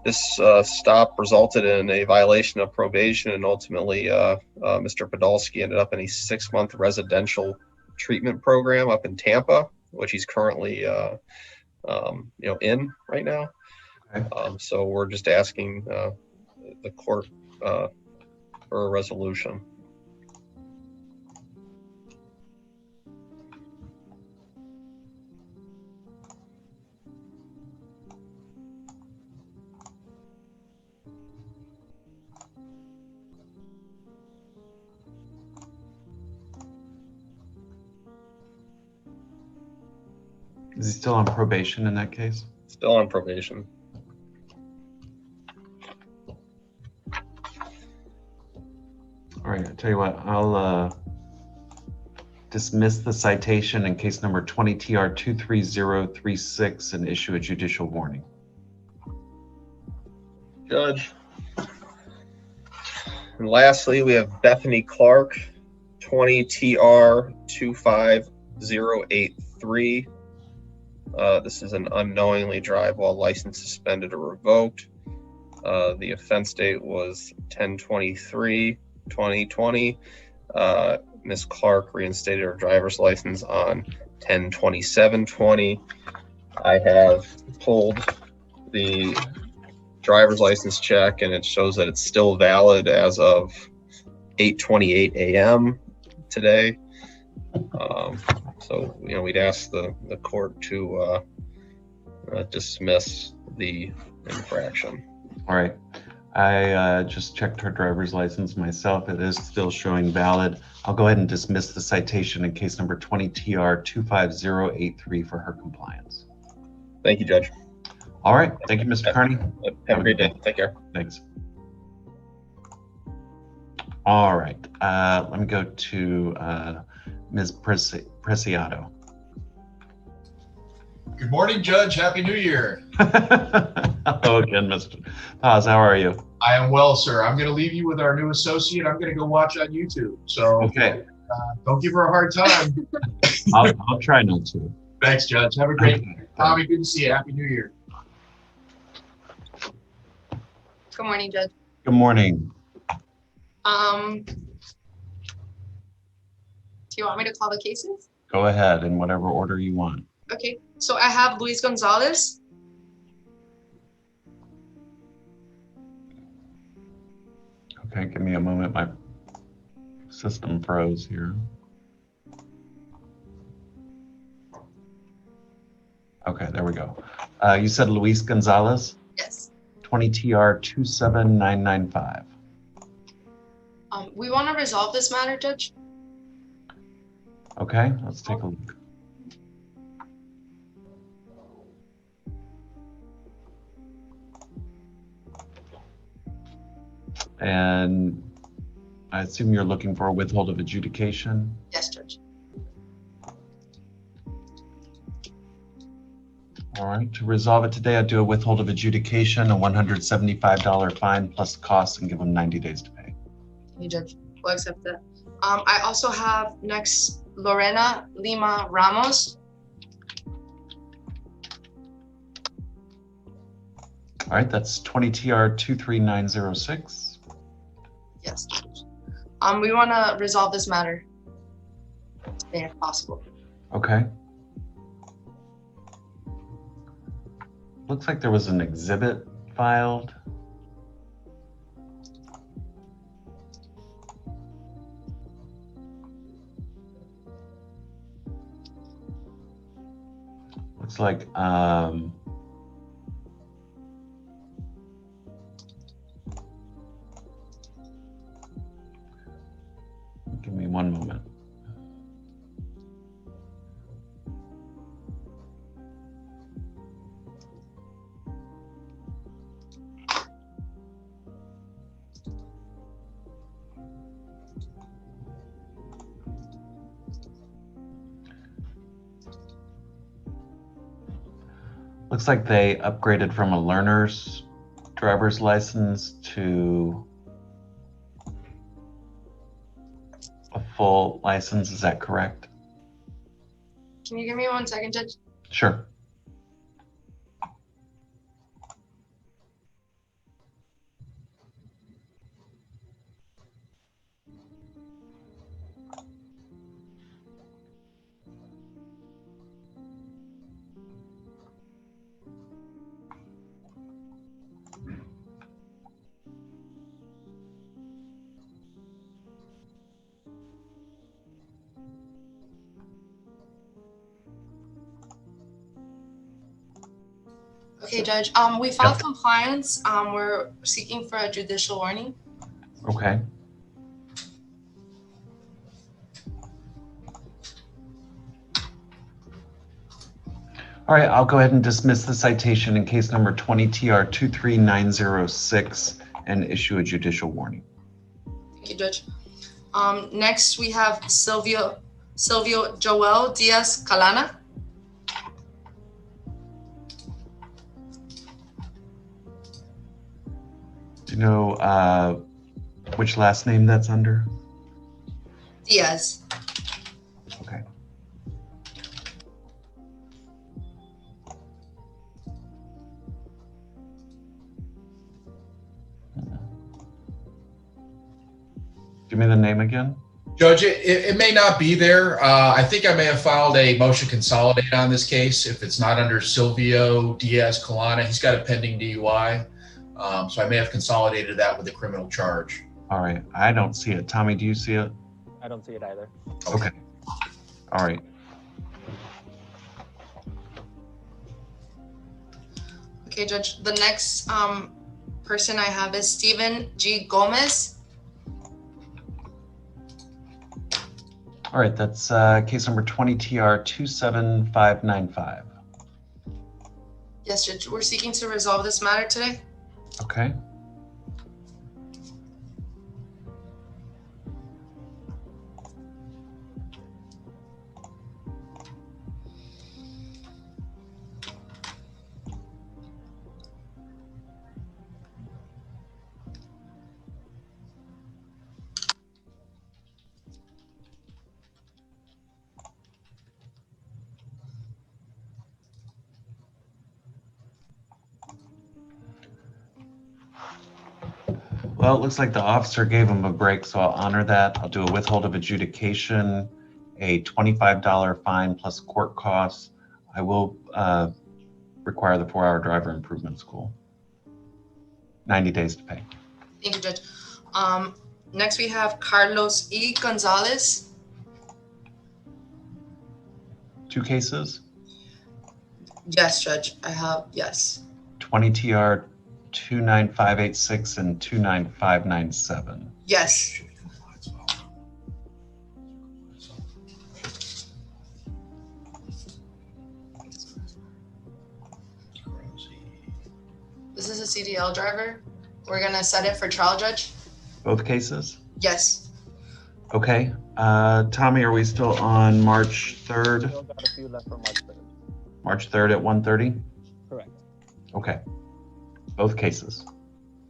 This stop resulted in a violation of probation, and ultimately Mr. Podolsky ended up in a 6-month residential treatment program up in Tampa, which he's currently in right now. Okay. So we're just asking the court for a resolution. Is he still on probation in that case? Still on probation. All right, I'll tell you what, I'll dismiss the citation in case number 20 TR 23036 and issue a judicial warning. Judge. And lastly, we have Bethany Clark, 20 TR 25083. This is an unknowingly drive while license suspended or revoked. The offense date was 10/23/2020. Ms. Clark reinstated her driver's license on 10/27/20. I have pulled the driver's license check, and it shows that it's still valid as of 8:28 a.m. today. So, we'd ask the court to dismiss the infraction. All right. I just checked her driver's license myself. It is still showing valid. I'll go ahead and dismiss the citation in case number 20 TR 25083 for her compliance. Thank you, Judge. All right. Thank you, Mr. Carney. Have a great day. Take care. Thanks. All right. Let me go to Ms. Preciado. Good morning, Judge. Happy New Year. Hello again, Mr. Paz. How are you? I am well, sir. I'm going to leave you with our new associate. I'm going to go watch on YouTube. So okay. Don't give her a hard time. I'll try not to. Thanks, Judge. Have a great day. Tommy, good to see you. Happy New Year. Good morning, Judge. Good morning. Do you want me to call the cases? Go ahead in whatever order you want. Okay, so I have Luis Gonzalez. Okay, give me a moment. My system froze here. Okay, there we go. You said Luis Gonzalez? Yes. 20 TR 27995. We want to resolve this matter, Judge. Okay, let's take a look. And I assume you're looking for a withhold of adjudication? Yes, Judge. All right, to resolve it today, I'd do a withhold of adjudication, a $175 fine plus costs, and give them 90 days to pay. You, Judge. We'll accept that. I also have next Lorena Lima Ramos. All right, that's 20 TR 23906. Yes, Judge. We want to resolve this matter today if possible. Okay. Looks like there was an exhibit filed. Looks like give me one moment. Looks like they upgraded from a learner's driver's license to a full license. Is that correct? Can you give me 1 second, Judge? Sure. Okay, Judge. We filed compliance. We're seeking for a judicial warning. Okay. All right, I'll go ahead and dismiss the citation in case number 20 TR 23906 and issue a judicial warning. Thank you, Judge. Next, we have Silvio Joel Diaz Calana. Do you know which last name that's under? Diaz. Okay. Give me the name again. Judge, it may not be there. I think I may have filed a motion consolidate on this case. If it's not under Silvio Diaz Calana, he's got a pending DUI. So I may have consolidated that with a criminal charge. All right, I don't see it. Tommy, do you see it? I don't see it either. Okay. All right. Okay, Judge. The next person I have is Stephen G. Gomez. All right, that's case number 20 TR 27595. Yes, Judge. We're seeking to resolve this matter today. Okay. Well, it looks like the officer gave him a break, so I'll honor that. I'll do a withhold of adjudication, a $25 fine plus court costs. I will require the 4-hour driver improvement school. 90 days to pay. Thank you, Judge. Next, we have Carlos E. Gonzalez. 2 cases, Yes, Judge. I have, yes. 20 TR 29586 and 29597. Yes. This is a CDL driver. We're gonna set it for trial, Judge. Both cases? Yes. Okay. Tommy, are we still on March 3rd? Still got a few left for March 3rd. March 3rd at 1:30? Correct. Okay. Both cases.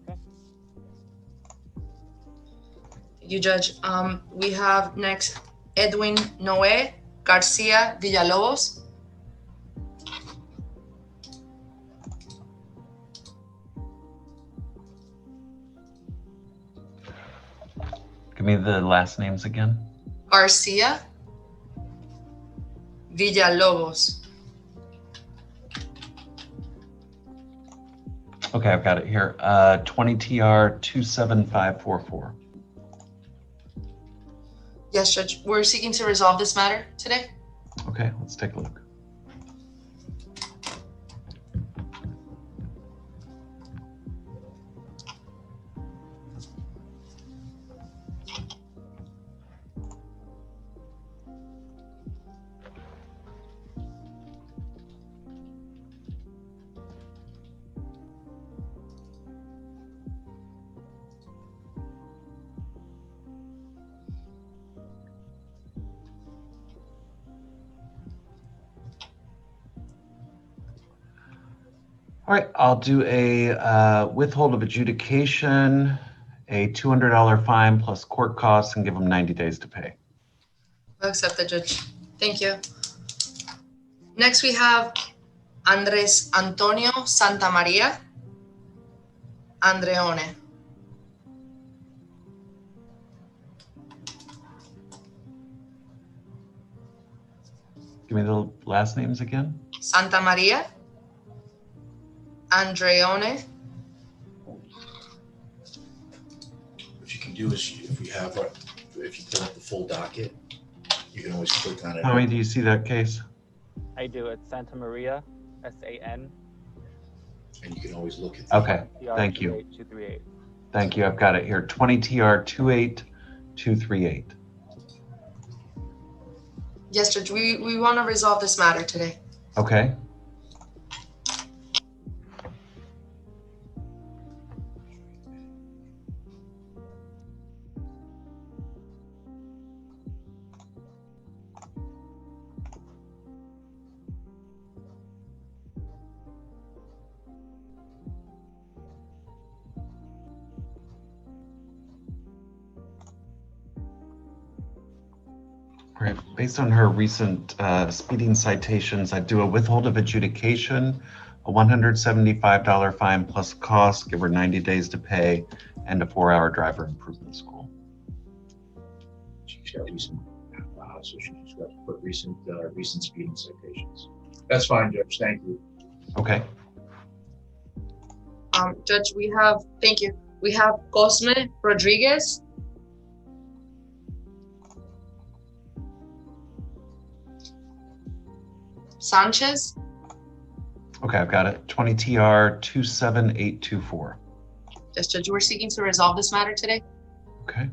Thank you, Judge. We have next Edwin Noé Garcia Villalobos. Give me the last names again. Garcia Villalobos. Okay, I've got it here. 20 TR 27544. Yes, Judge. We're seeking to resolve this matter today. Okay, let's take a look. All right, I'll do a withhold of adjudication, a $200 fine plus court costs, and give them 90 days to pay. I'll accept that, Judge. Thank you. Next, we have Andres Antonio Santamaria Andreone. Give me the last names again. Santamaria Andreone. What you can do is, if we have, if you pull up the full docket, you can always click on it. Tommy, do you see that case? I do. It's Santa Maria, S-A-N, and you can always look at. Okay, thank you. 238. Thank you. I've got it here. 20 TR 28238. Yes, Judge, we want to resolve this matter today. Okay. Right. Based on her recent speeding citations, I'd do a withhold of adjudication, a $175 fine plus cost, give her 90 days to pay, and a 4-hour driver improvement school. She's got recent, so she's got to put recent speeding citations. That's fine, Judge. Thank you. Okay. Judge, thank you. We have Cosme Rodriguez. Sanchez. Okay, I've got it. 20 TR 27824. Yes, Judge, we're seeking to resolve this matter today. Okay.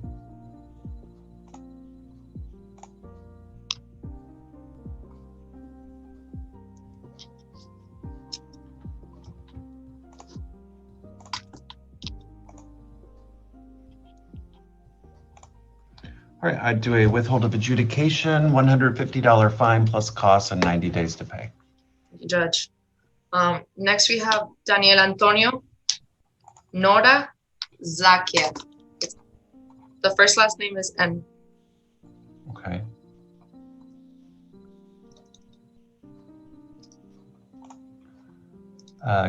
All right, I'd do a withhold of adjudication, $150 fine plus costs, and 90 days to pay. Thank you, Judge. Next, we have Daniel Antonio Nora Zakia. The first last name is N. Okay.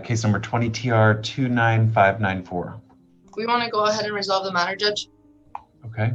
Case number 20 TR 29594. We want to go ahead and resolve the matter, Judge. Okay.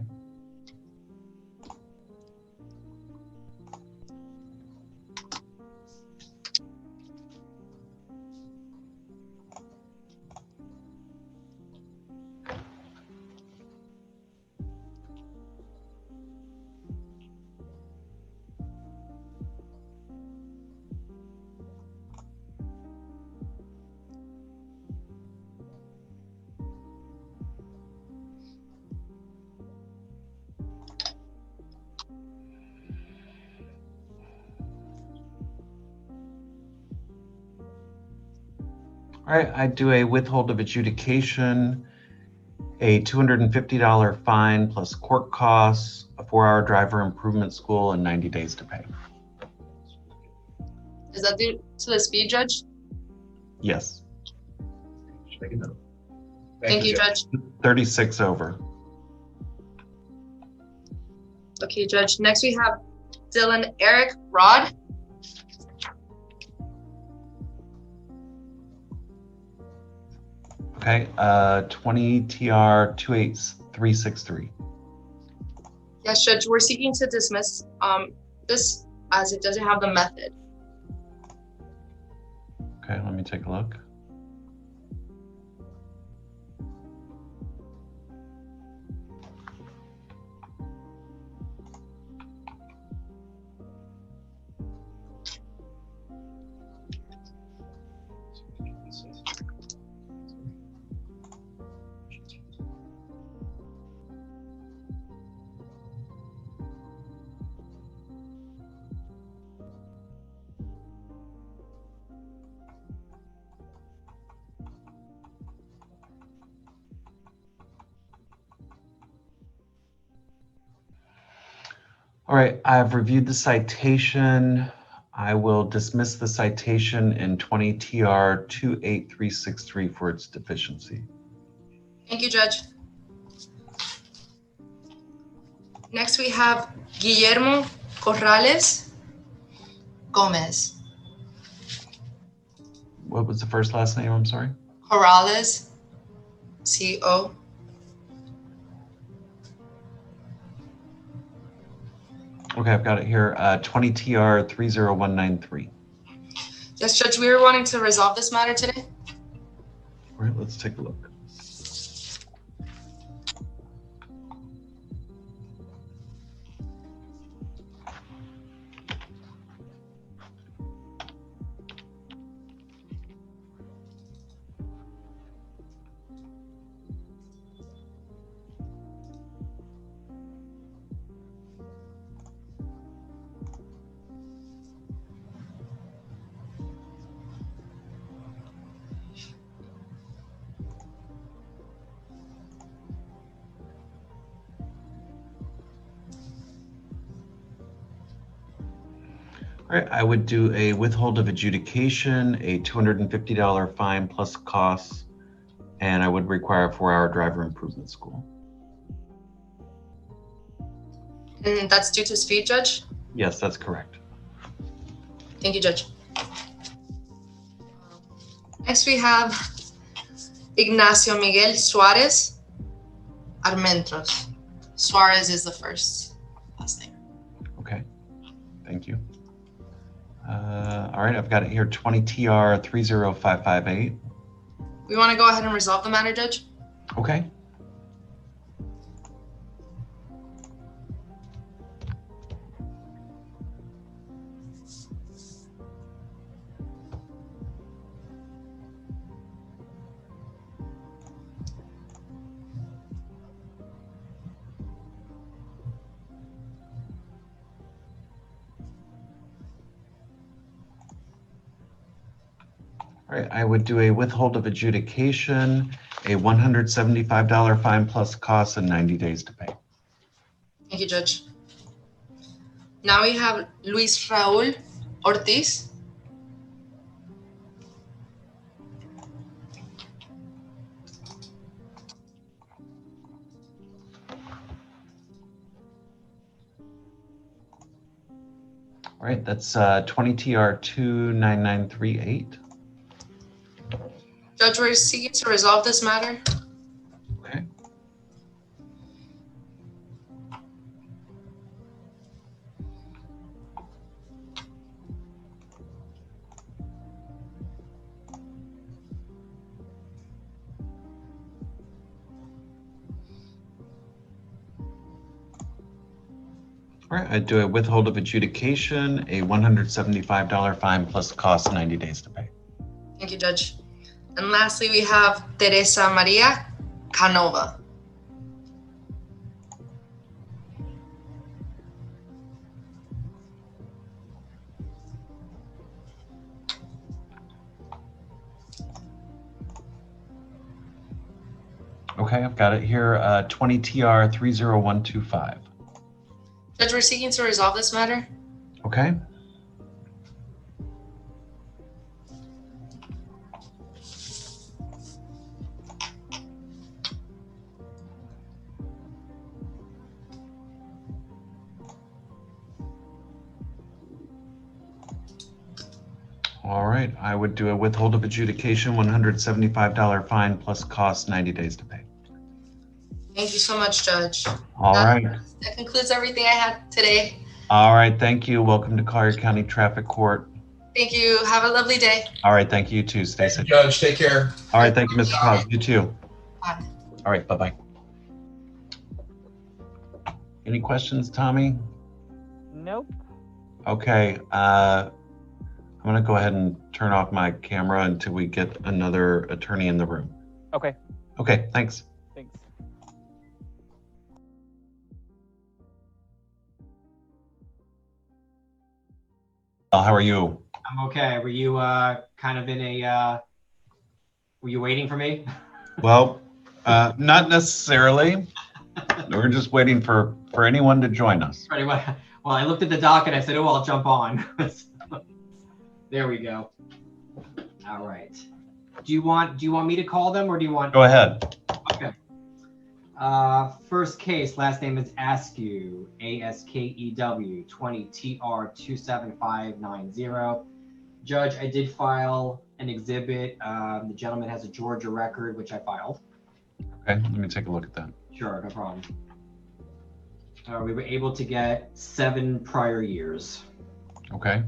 All right, I do a withhold of adjudication, a $250 fine plus court costs, a 4-hour driver improvement school, and 90 days to pay. Is that due to the speed, Judge? Yes. Just make a note. Thank you, Judge. 36 over. Okay, Judge. Next, we have Dylan Eric Rod. Okay, 20 TR 28363. Yes, Judge, we're seeking to dismiss this as it doesn't have the method. Okay, let me take a look. All right, I've reviewed the citation. I will dismiss the citation in 20 TR 28363 for its deficiency. Thank you, Judge. Next, we have Guillermo Corrales Gomez. What was the first last name? I'm sorry. Corrales, C-O. Okay, I've got it here. 20 TR 30193. Yes, Judge, we were wanting to resolve this matter today. All right, let's take a look. All right, I would do a withhold of adjudication, a $250 fine plus costs, and I would require a 4-hour driver improvement school. And that's due to speed, Judge? Yes, that's correct. Thank you, Judge. Next, we have Ignacio Miguel Suarez Armentros. Suarez is the first last name. Okay, thank you. All right, I've got it here, 20 TR 30558. We want to go ahead and resolve the matter, Judge? Okay. All right, I would do a withhold of adjudication, a $175 fine plus costs, and 90 days to pay. Thank you, Judge. Now we have Luis Raul Ortiz. All right, that's 20 TR 29938. Judge, we're seeking to resolve this matter. Okay. All right, I'd do a withhold of adjudication, a $175 fine plus costs, 90 days to pay. Thank you, Judge. And lastly, we have Teresa Maria Canova. Okay, I've got it here, 20 TR 30125. Judge, we're seeking to resolve this matter. Okay. All right, I would do a withhold of adjudication, $175 fine plus costs, 90 days to pay. Thank you so much, Judge. All right. That concludes everything I had today. All right, thank you. Welcome to Collier County Traffic Court. Thank you. Have a lovely day. All right, thank you too. Stay safe. Judge, take care. All right, thank you, Mr. Paz. You too. Bye. All right, bye-bye. Any questions, Tommy? Nope. Okay, I'm gonna go ahead and turn off my camera until we get another attorney in the room. Okay. Okay, thanks. Thanks. Well, how are you? I'm okay. Were you kind of in a, were you waiting for me? Well, not necessarily. We're just waiting for anyone to join us. Right, well, I looked at the dock and I said, oh, I'll jump on. There we go. All right. Do you want me to call them or do you want? Go ahead. Okay. First case, last name is Askew, ASKEW, 20 TR 27590. Judge, I did file an exhibit. The gentleman has a Georgia record, which I filed. Okay, let me take a look at that. Sure, no problem. We were able to get 7 prior years. Okay.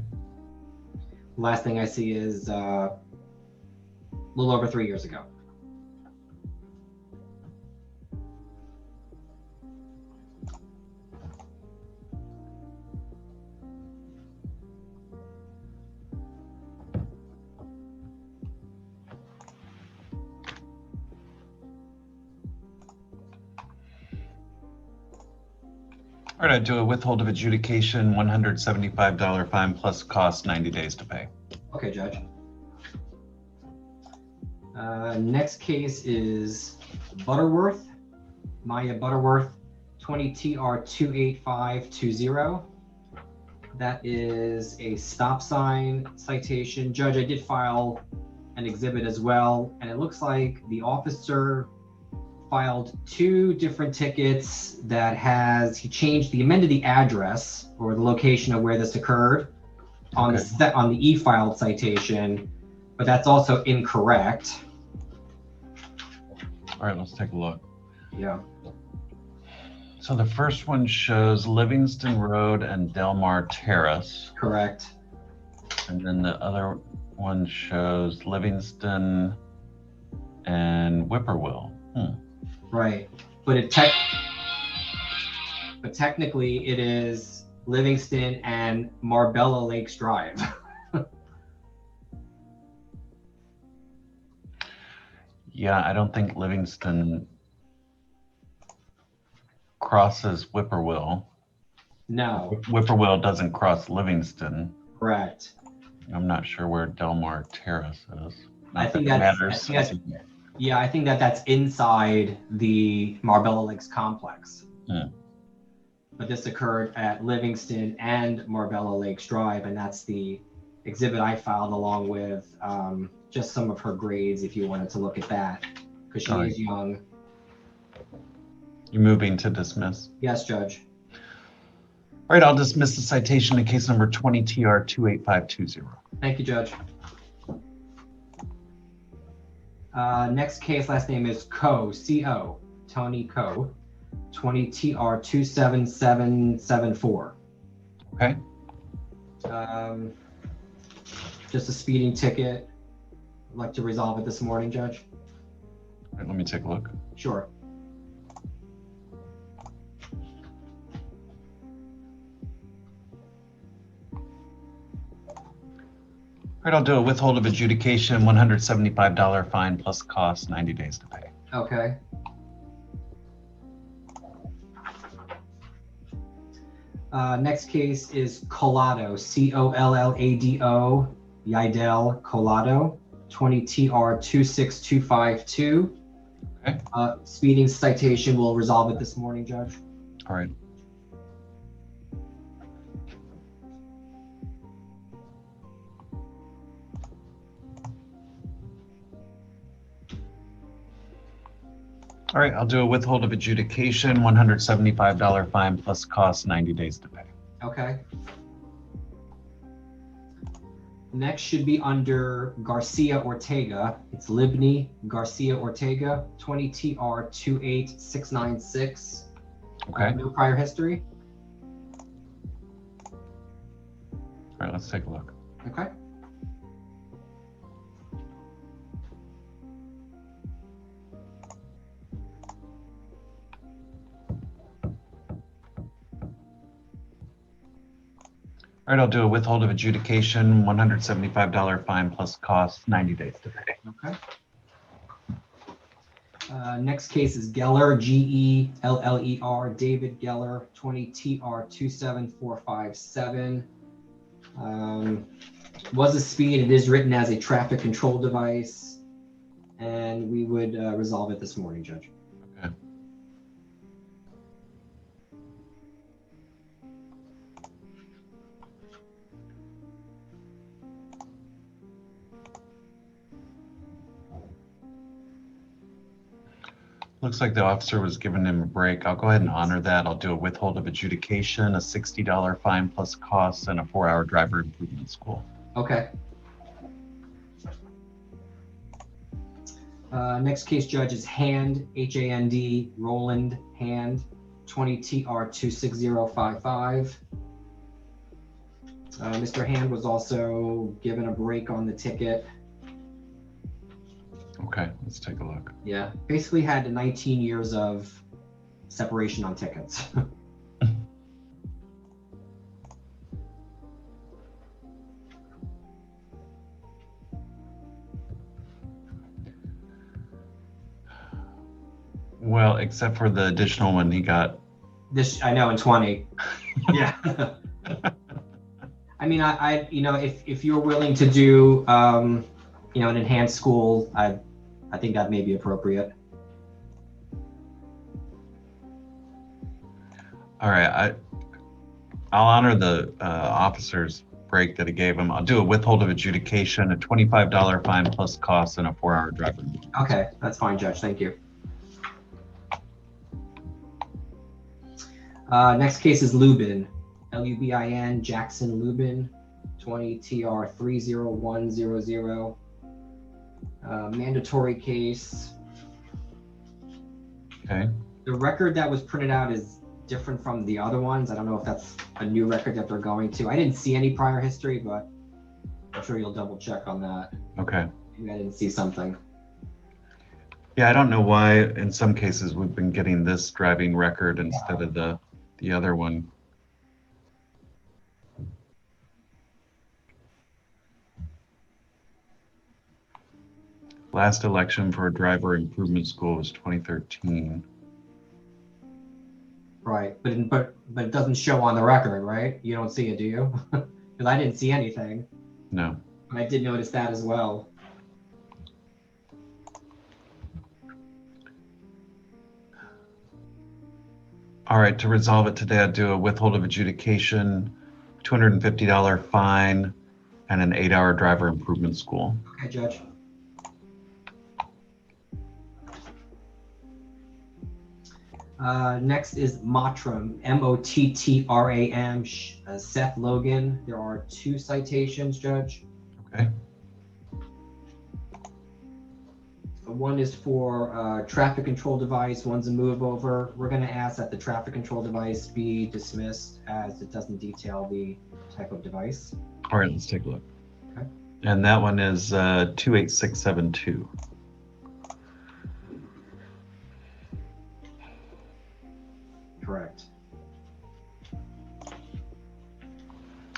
Last thing I see is a little over 3 years ago. All right, I'd do a withhold of adjudication, $175 fine plus cost, 90 days to pay. Okay, Judge. Next case is Butterworth, Maya Butterworth, 20 TR 28520. That is a stop sign citation. Judge, I did file an exhibit as well, and it looks like the officer filed 2 different tickets that he amended the address or the location of where this occurred on the e-filed citation, but that's also incorrect. All right, let's take a look. Yeah. So the first one shows Livingston Road and Delmar Terrace. Correct. And then the other one shows Livingston and Whippoorwill. Right, but technically it is Livingston and Marbella Lakes Drive. Yeah, I don't think Livingston crosses Whippoorwill. No. Whippoorwill doesn't cross Livingston. Correct. I'm not sure where Delmar Terrace is. I think that that's, matters. I think that's inside the Marbella Lakes complex. But this occurred at Livingston and Marbella Lakes Drive, and that's the exhibit I filed along with just some of her grades if you wanted to look at that, because she is young. You're moving to dismiss? Yes, Judge. All right, I'll dismiss the citation in case number 20 TR 28520. Thank you, Judge. Next case, last name is C-O, Tony Coe, 20 TR 27774. Okay. Just a speeding ticket. I'd like to resolve it this morning, Judge. All right, let me take a look. Sure. All right, I'll do a withhold of adjudication, $175 fine plus cost, 90 days to pay. Okay. Next case is Collado, C-O-L-L-A-D-O, Yidel Collado, 20 TR 26252. Okay. Speeding citation will resolve it this morning, Judge. All right. All right, I'll do a withhold of adjudication, $175 fine plus cost, 90 days to pay. Okay. Next should be under Garcia Ortega. It's Libni Garcia Ortega, 20 TR 28696. Okay. No prior history. All right, let's take a look. Okay. All right, I'll do a withhold of adjudication, $175 fine plus cost, 90 days to pay. Okay. Next case is Geller, G-E-L-L-E-R, David Geller, 20 TR 27457. Was a speed. It is written as a traffic control device, and we would resolve it this morning, Judge. Okay. Looks like the officer was giving him a break. I'll go ahead and honor that. I'll do a withhold of adjudication, a $60 fine plus costs, and a 4-hour driver improvement school. Okay. Next case, Judge, is Hand, H-A-N-D, Roland Hand, 20 TR 26055. Mr. Hand was also given a break on the ticket. Okay, let's take a look. Yeah, basically had 19 years of separation on tickets. Well, except for the additional one he got. This, I know, in 20. Yeah. I mean, I you know, if you're willing to do, you know, an enhanced school, I think that may be appropriate. All right, I'll honor the officer's break that he gave him. I'll do a withhold of adjudication, a $25 fine plus costs, and a 4-hour driver. Okay, that's fine, Judge. Thank you. Next case is Lubin, Lubin, Jackson Lubin, 20 TR 30100. Mandatory case. Okay. The record that was printed out is different from the other ones. I don't know if that's a new record that they're going to. I didn't see any prior history, but I'm sure you'll double check on that. Okay. Maybe I didn't see something. Yeah, I don't know why in some cases we've been getting this driving record instead of the other one. Last election for a driver improvement school was 2013. Right, but it doesn't show on the record, right? You don't see it, do you? Because I didn't see anything. No. And I did notice that as well. All right, to resolve it today, I'd do a withhold of adjudication, $250 fine, and an 8-hour driver improvement school. Okay, Judge. Next is Mottram, M-O-T-T-R-A-M, Seth Logan. There are 2 citations, Judge. Okay. One is for traffic control device, one's a move over. We're gonna ask that the traffic control device be dismissed as it doesn't detail the type of device. All right, let's take a look. Okay. And that one is 28672. Correct.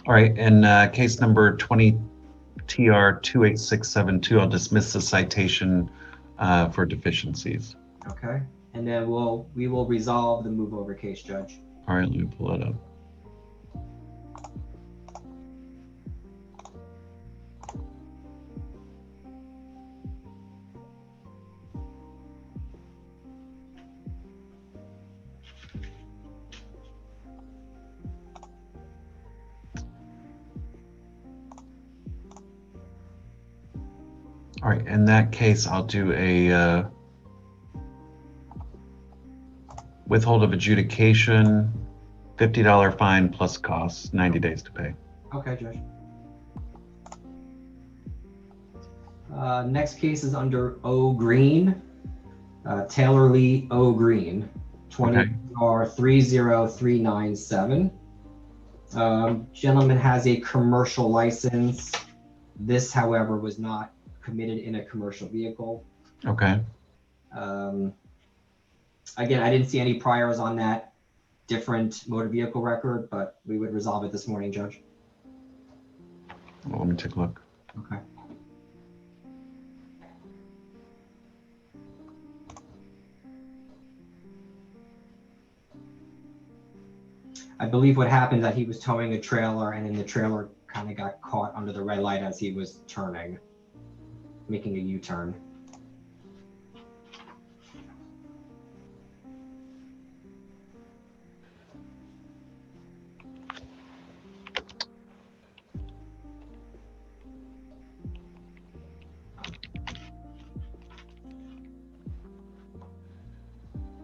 All right, in case number 20 TR 28672, I'll dismiss the citation for deficiencies. Okay, and then we will resolve the move over case, Judge. All right, let me pull it up. All right, in that case, I'll do a withhold of adjudication, $50 fine plus costs, 90 days to pay. Okay, Judge. Next case is under O Green, Taylor Lee O Green, 20 R 30397. Gentleman has a commercial license. This, however, was not committed in a commercial vehicle. Okay. Again, I didn't see any priors on that different motor vehicle record, but we would resolve it this morning, Judge. Well, let me take a look. Okay. I believe what happened that he was towing a trailer and then the trailer kind of got caught under the red light as he was turning, making a U-turn.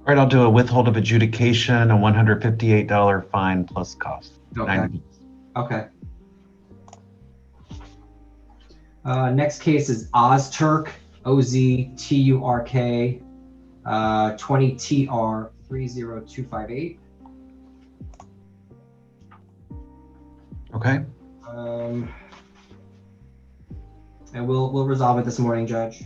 All right, I'll do a withhold of adjudication, a $158 fine plus cost. Okay. 90 days. Okay. Next case is Ozturk, O-Z-T-U-R-K, 20 TR 30258. Okay. And we'll resolve it this morning, Judge.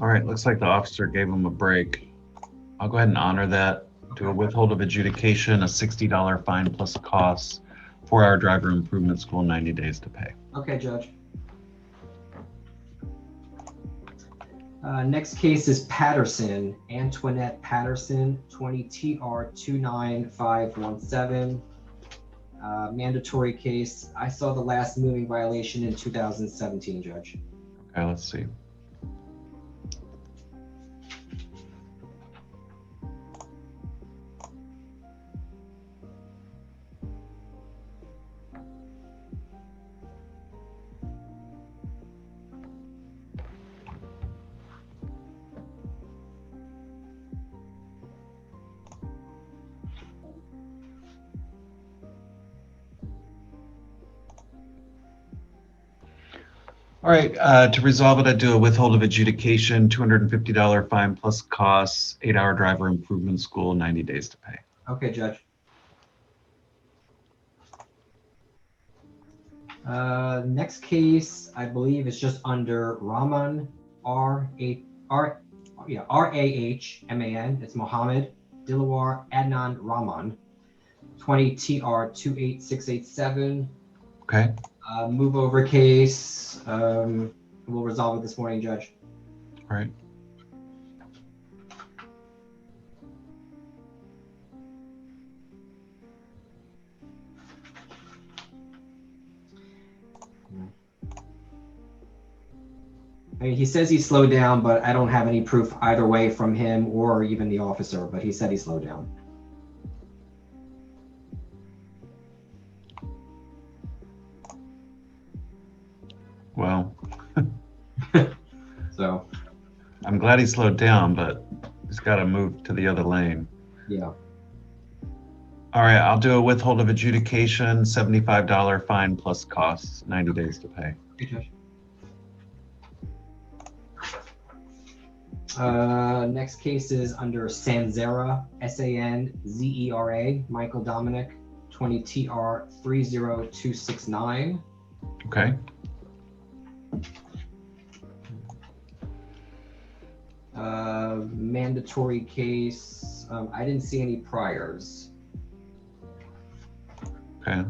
All right, looks like the officer gave him a break. I'll go ahead and honor that. Do a withhold of adjudication, a $60 fine plus costs, 4-hour driver improvement school, 90 days to pay. Okay, Judge. Next case is Patterson, Antoinette Patterson, 20 TR 29517. Mandatory case. I saw the last moving violation in 2017, Judge. Okay, let's see. All right, to resolve it, I do a withhold of adjudication, $250 fine plus costs, 8-hour driver improvement school, 90 days to pay. Okay, Judge. Next case, I believe is just under Rahman, R-A-H-M-A-N. It's Mohammed Dilawar Adnan Rahman, 20 TR 28687. Okay. Move over case. We'll resolve it this morning, Judge. All right. I mean, he says he slowed down, but I don't have any proof either way from him or even the officer, but he said he slowed down. Well, so I'm glad he slowed down, but he's got to move to the other lane. Yeah. All right, I'll do a withhold of adjudication, $75 fine plus costs, 90 days to pay. Okay, Judge. Next case is under Sanzera, S-A-N-Z-E-R-A, Michael Dominic, 20 TR 30269. Okay. Mandatory case. I didn't see any priors. Okay.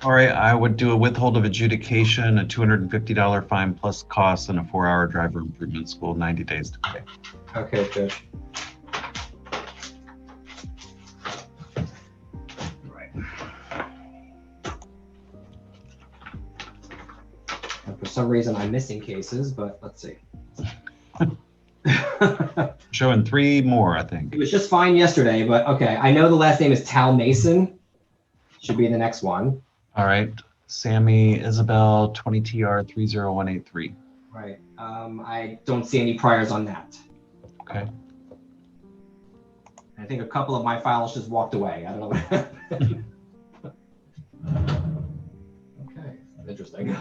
All right, I would do a withhold of adjudication, a $250 fine plus costs, and a 4-hour driver improvement school, 90 days to pay. Okay, Judge. And for some reason, I'm missing cases, but let's see. Showing 3 more, I think. It was just fine yesterday, but okay. I know the last name is Tal Mason. Should be the next one. All right, Sammy Isabel, 20 TR 30183. Right. I don't see any priors on that. Okay. I think a couple of my files just walked away. I don't know what happened. Okay, interesting.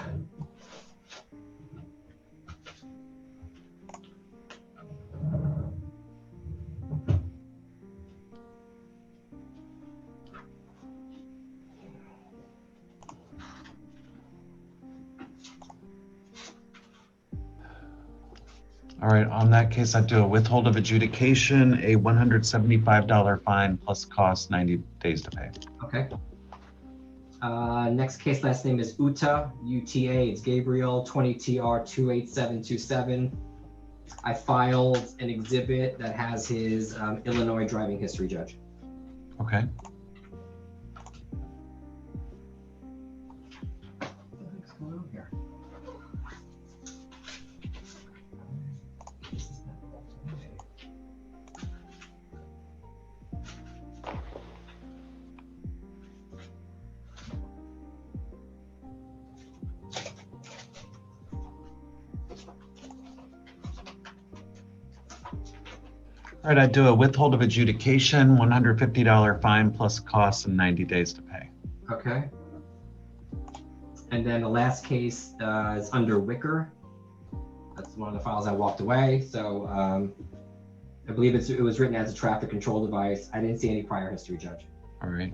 All right, on that case, I'd do a withhold of adjudication, a $175 fine plus costs, 90 days to pay. Okay. Next case, last name is Uta, U-T-A, it's Gabriel, 20 TR 28727. I filed an exhibit that has his Illinois driving history, Judge. Okay. What's going on here? All right, I'd do a withhold of adjudication, $150 fine plus costs, and 90 days to pay. Okay. And then the last case is under Wicker. That's one of the files I walked away. So I believe it was written as a traffic control device. I didn't see any prior history, Judge. All right,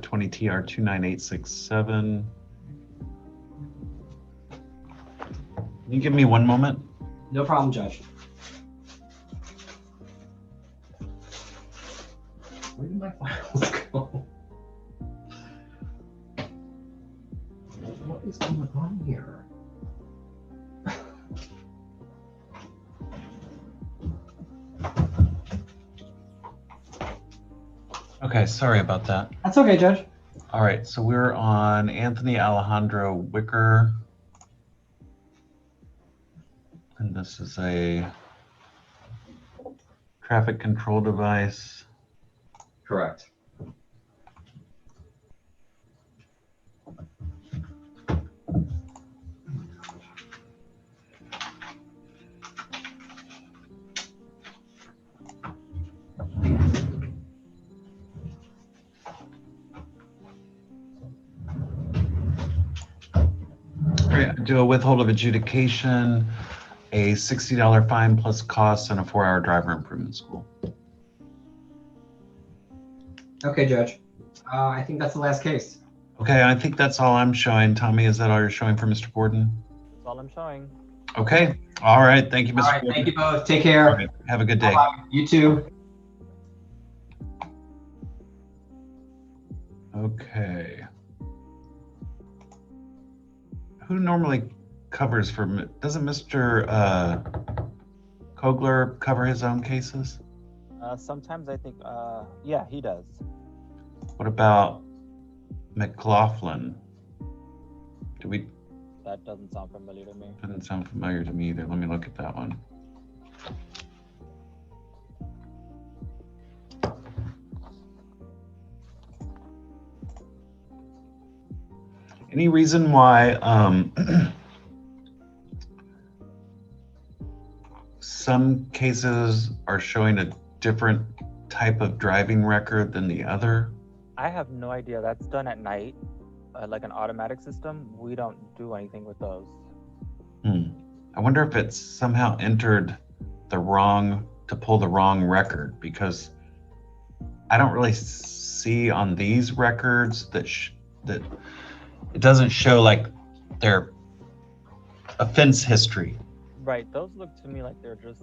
20 TR 29867. Can you give me one moment? No problem, Judge. Where did my files go? What is going on here? Okay, sorry about that. That's okay, Judge. All right, so we're on Anthony Alejandro Wicker. And this is a traffic control device. Correct. Do a withhold of adjudication, a $60 fine plus costs, and a 4-hour driver improvement school. Okay, Judge. I think that's the last case. Okay, I think that's all I'm showing. Tommy, is that all you're showing for Mr. Borden? That's all I'm showing. Okay. All right. Thank you, Mr. All right, Borden. thank you both. Take care. All right, have a good day. Bye-bye. You too. Okay. Who normally covers for, doesn't Mr. Kogler cover his own cases? Sometimes I think, yeah, he does. What about McLaughlin? That doesn't sound familiar to me. Doesn't sound familiar to me either. Let me look at that one. Any reason why some cases are showing a different type of driving record than the other? I have no idea. That's done at night, like an automatic system. We don't do anything with those. I wonder if it's somehow entered the wrong, to pull the wrong record, because I don't really see on these records that that it doesn't show like their offense history. Right. Those look to me like they're just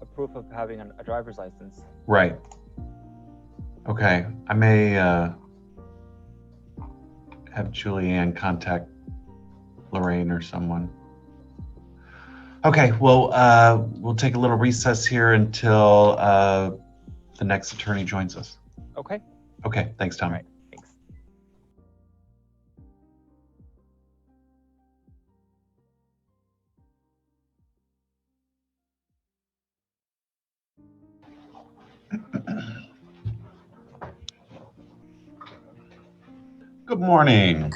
a proof of having a driver's license. Right. Okay. I may have Julianne contact Lorraine or someone. Okay. Well, we'll take a little recess here until the next attorney joins us. Okay. Okay. Thanks, Tom. All right. Thanks. Good morning.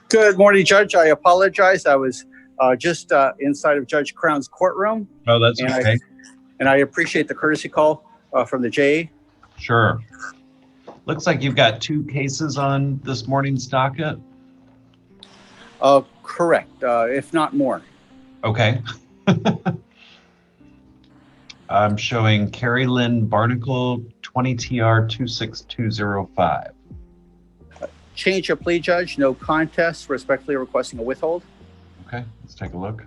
Good morning, Judge. I apologize. I was just inside of Judge Crown's courtroom. Oh, that's and okay. I appreciate the courtesy call from the JA. Sure. Looks like you've got 2 cases on this morning's docket. Correct, if not more. Okay. I'm showing Carrie Lynn Barnacle, 20 TR 26205. Change of plea, Judge. No contest. Respectfully requesting a withhold. Okay, let's take a look.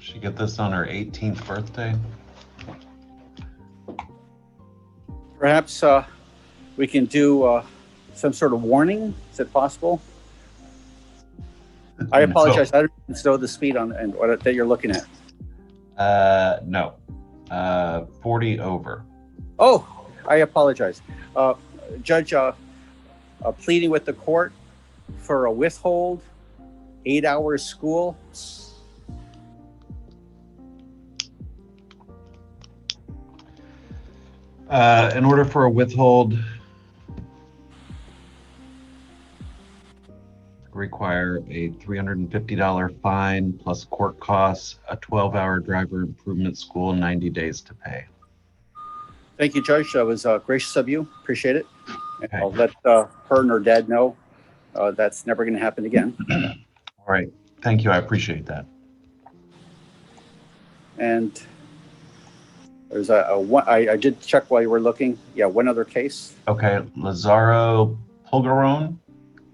She get this on her 18th birthday? Perhaps we can do some sort of warning. Is it possible? I apologize. I don't know the speed on and what that you're looking at. No. 40 over. Oh, I apologize. Judge, pleading with the court for a withhold, 8 hours school. In order for a withhold, require a $350 fine plus court costs, a 12-hour driver improvement school, 90 days to pay. Thank you, Judge. That was gracious of you. Appreciate it. Okay. I'll let her and her dad know that's never going to happen again. All right. Thank you. I appreciate that. And There's I did check while you were looking. Yeah, one other case. Okay, Lazaro Pulgaron,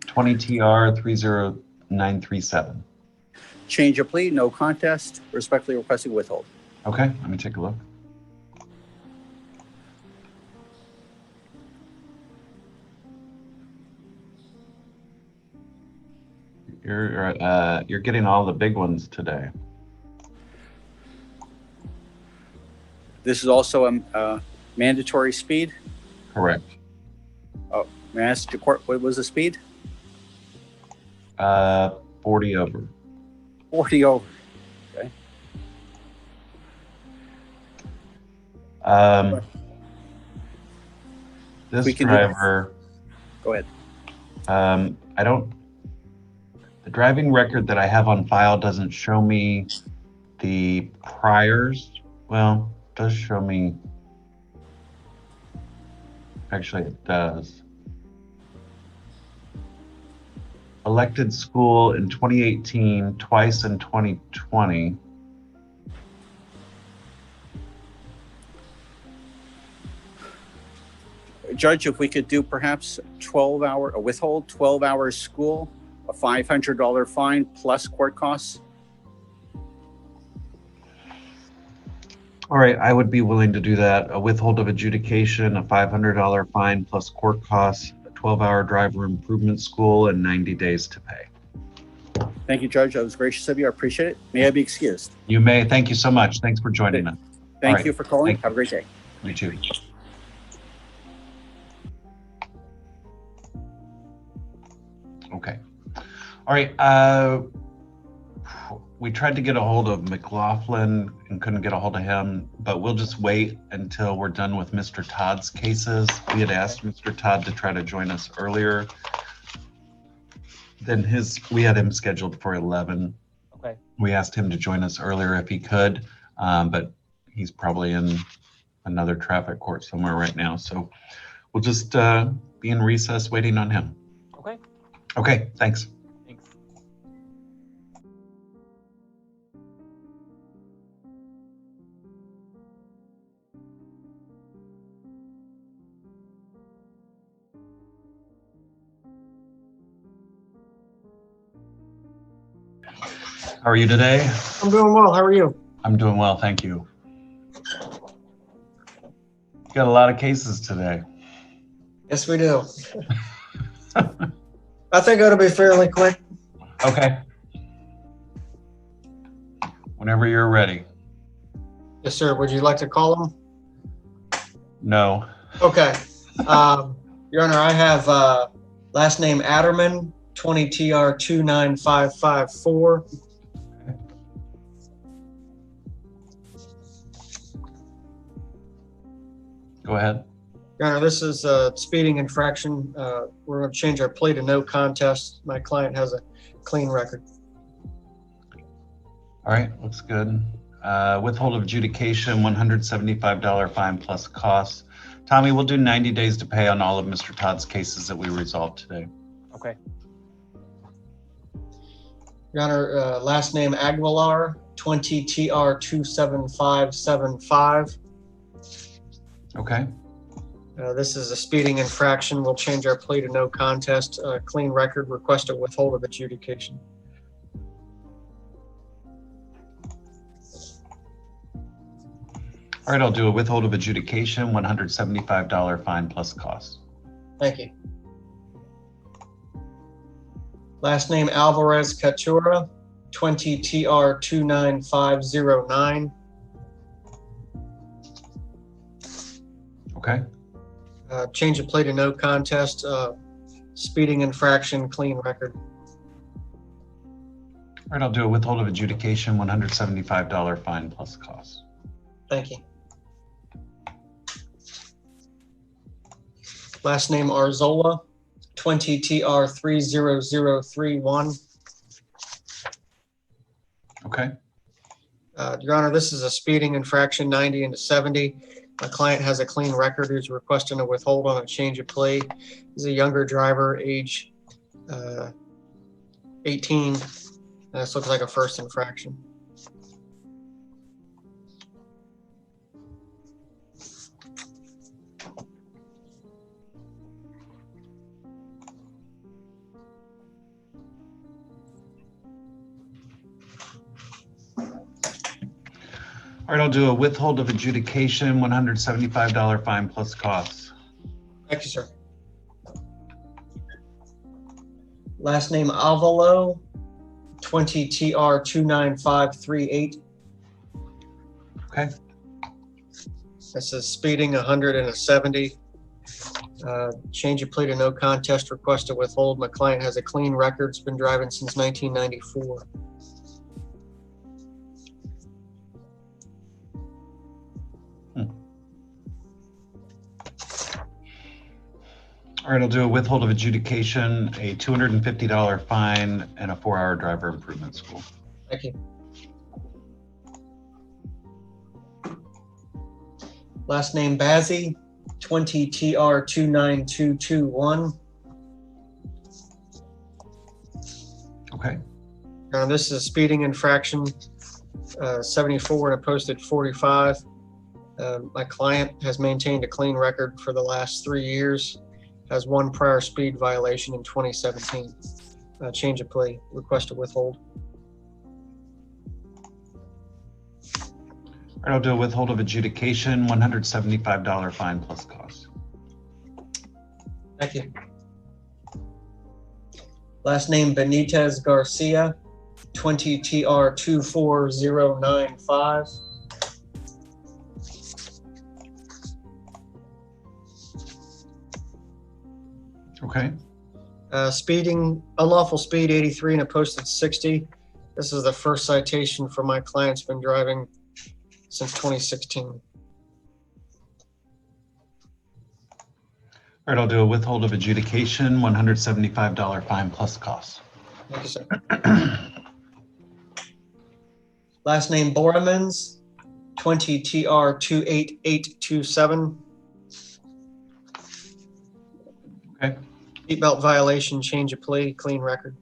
20 TR 30937. Change of plea, no contest. Respectfully requesting withhold. Okay, let me take a look. You're getting all the big ones today. This is also a mandatory speed. Correct. Oh, may I ask the court what was the speed? 40 over. 40 over. Okay. This driver. Go ahead. The driving record that I have on file doesn't show me the priors. Well, it does show me. Actually, it does. Elected school in 2018, twice in 2020. Judge, if we could do perhaps 12-hour, a withhold, 12 hours school, a $500 fine plus court costs. All right, I would be willing to do that. A withhold of adjudication, a $500 fine plus court costs, a 12-hour driver improvement school, and 90 days to pay. Thank you, Judge. That was gracious of you. I appreciate it. May I be excused? You may. Thank you so much. Thanks for joining us. Thank you for calling. Have a great day. You too. Okay. All right. We tried to get a hold of McLaughlin and couldn't get a hold of him, but we'll just wait until we're done with Mr. Todd's cases. We had asked Mr. Todd to try to join us earlier than we had him scheduled for 11. Okay. We asked him to join us earlier if he could, but he's probably in another traffic court somewhere right now. So we'll just be in recess waiting on him. Okay. Okay, thanks. Thanks. How are you today? I'm doing well. How are you? I'm doing well, thank you. Got a lot of cases today. Yes, we do. I think it'll be fairly quick. Okay. Whenever you're ready. Yes, sir. Would you like to call them? No. Okay. Your Honor, I have last name Adderman, 20 TR 29554. Go ahead. Your Honor, this is a speeding infraction. We're going to change our plea to no contest. My client has a clean record. All right, looks good. Withhold of adjudication, $175 fine plus costs. Tommy, we'll do 90 days to pay on all of Mr. Todd's cases that we resolved today. Okay. Your Honor, last name Aguilar, 20 TR 27575. Okay. This is a speeding infraction. We'll change our plea to no contest. Clean record. Request a withhold of adjudication. All right, I'll do a withhold of adjudication, $175 fine plus costs. Thank you. Last name Alvarez Catura, 20 TR 29509. Okay. Change of plea to no contest. Speeding infraction, clean record. All right, I'll do a withhold of adjudication, $175 fine plus costs. Thank you. Last name Arzola, 20 TR 30031. Okay. Your Honor, this is a speeding infraction, 90 into 70. My client has a clean record who's requesting a withhold on a change of plea. He's a younger driver, age 18. This looks like a first infraction. All right, I'll do a withhold of adjudication, $175 fine plus costs. Thank you, sir. Last name Avalo, 20 TR 29538. Okay. This is speeding 100 and a 70. Change of plea to no contest, request to withhold. My client has a clean record. It's been driving since 1994. All right, I'll do a withhold of adjudication, a $250 fine, and a 4-hour driver improvement school. Thank you. Last name Bazzi, 20 TR 29221. Okay. This is a speeding infraction, 74 and a posted 45. My client has maintained a clean record for the last 3 years, has one prior speed violation in 2017. Change of plea, request to withhold. All right, I'll do a withhold of adjudication, $175 fine plus costs. Thank you. Last name Benitez Garcia, 20 TR 24095. Okay. Speeding, unlawful speed 83 and a posted 60. This is the first citation for my client's been driving since 2016. All right, I'll do a withhold of adjudication, $175 fine plus costs. Thank you, sir. Last name Boremans, 20 TR 28827. Okay. Seatbelt violation, change of plea, clean record.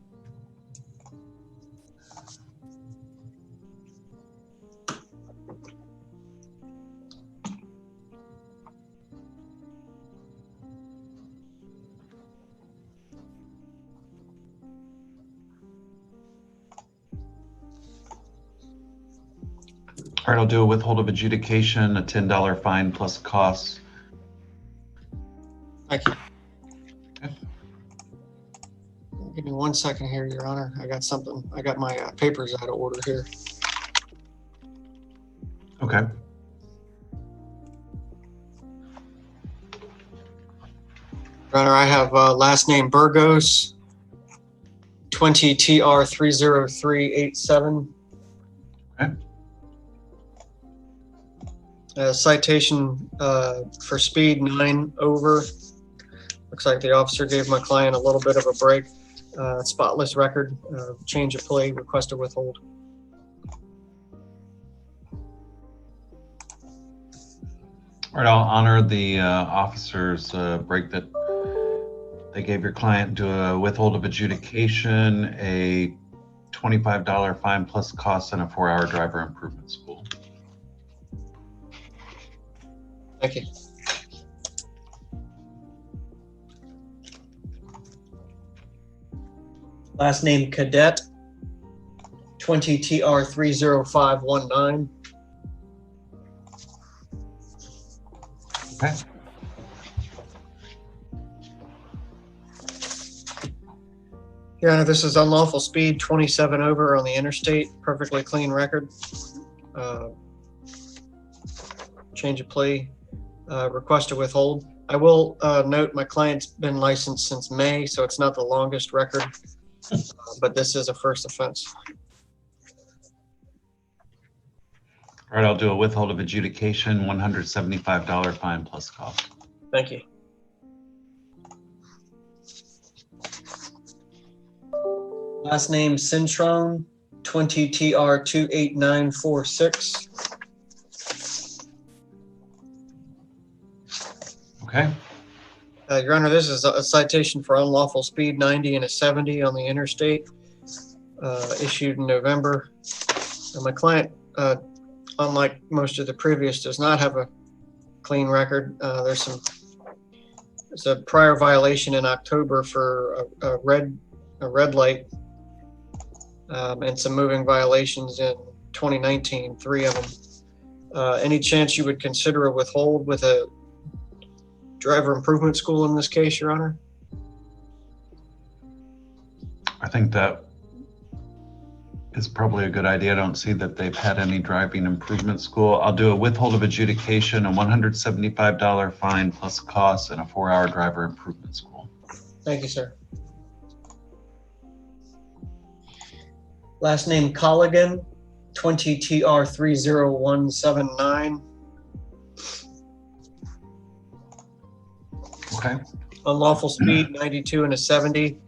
All right, I'll do a withhold of adjudication, a $10 fine plus costs. Thank you. Give me 1 second here, Your Honor. I got something. I got my papers out of order here. Okay. Your Honor, I have last name Burgos, 20 TR 30387. Okay. Citation for speed 9 over. Looks like the officer gave my client a little bit of a break. Spotless record, change of plea, request to withhold. All right, I'll honor the officer's break that they gave your client. Do a withhold of adjudication, a $25 fine plus costs, and a 4-hour driver improvement school. Thank you. Last name Cadet, 20 TR 30519. Okay. Your Honor, this is unlawful speed 27 over on the interstate, perfectly clean record. Change of plea, request to withhold. I will note my client's been licensed since May, so it's not the longest record, but this is a first offense. All right, I'll do a withhold of adjudication, $175 fine plus costs. Thank you. Last name Cintron, 20 TR 28946. Okay. Your Honor, this is a citation for unlawful speed 90 and a 70 on the interstate, issued in November. My client, unlike most of the previous, does not have a clean record. There's a prior violation in October for a red light, and some moving violations in 2019, 3 of them. Any chance you would consider a withhold with a driver improvement school in this case, Your Honor? I think that is probably a good idea. I don't see that they've had any driving improvement school. I'll do a withhold of adjudication, a $175 fine plus costs, and a 4-hour driver improvement school. Thank you, sir. Last name Colligan, 20 TR 30179. Okay. Unlawful speed, 92 and a 70.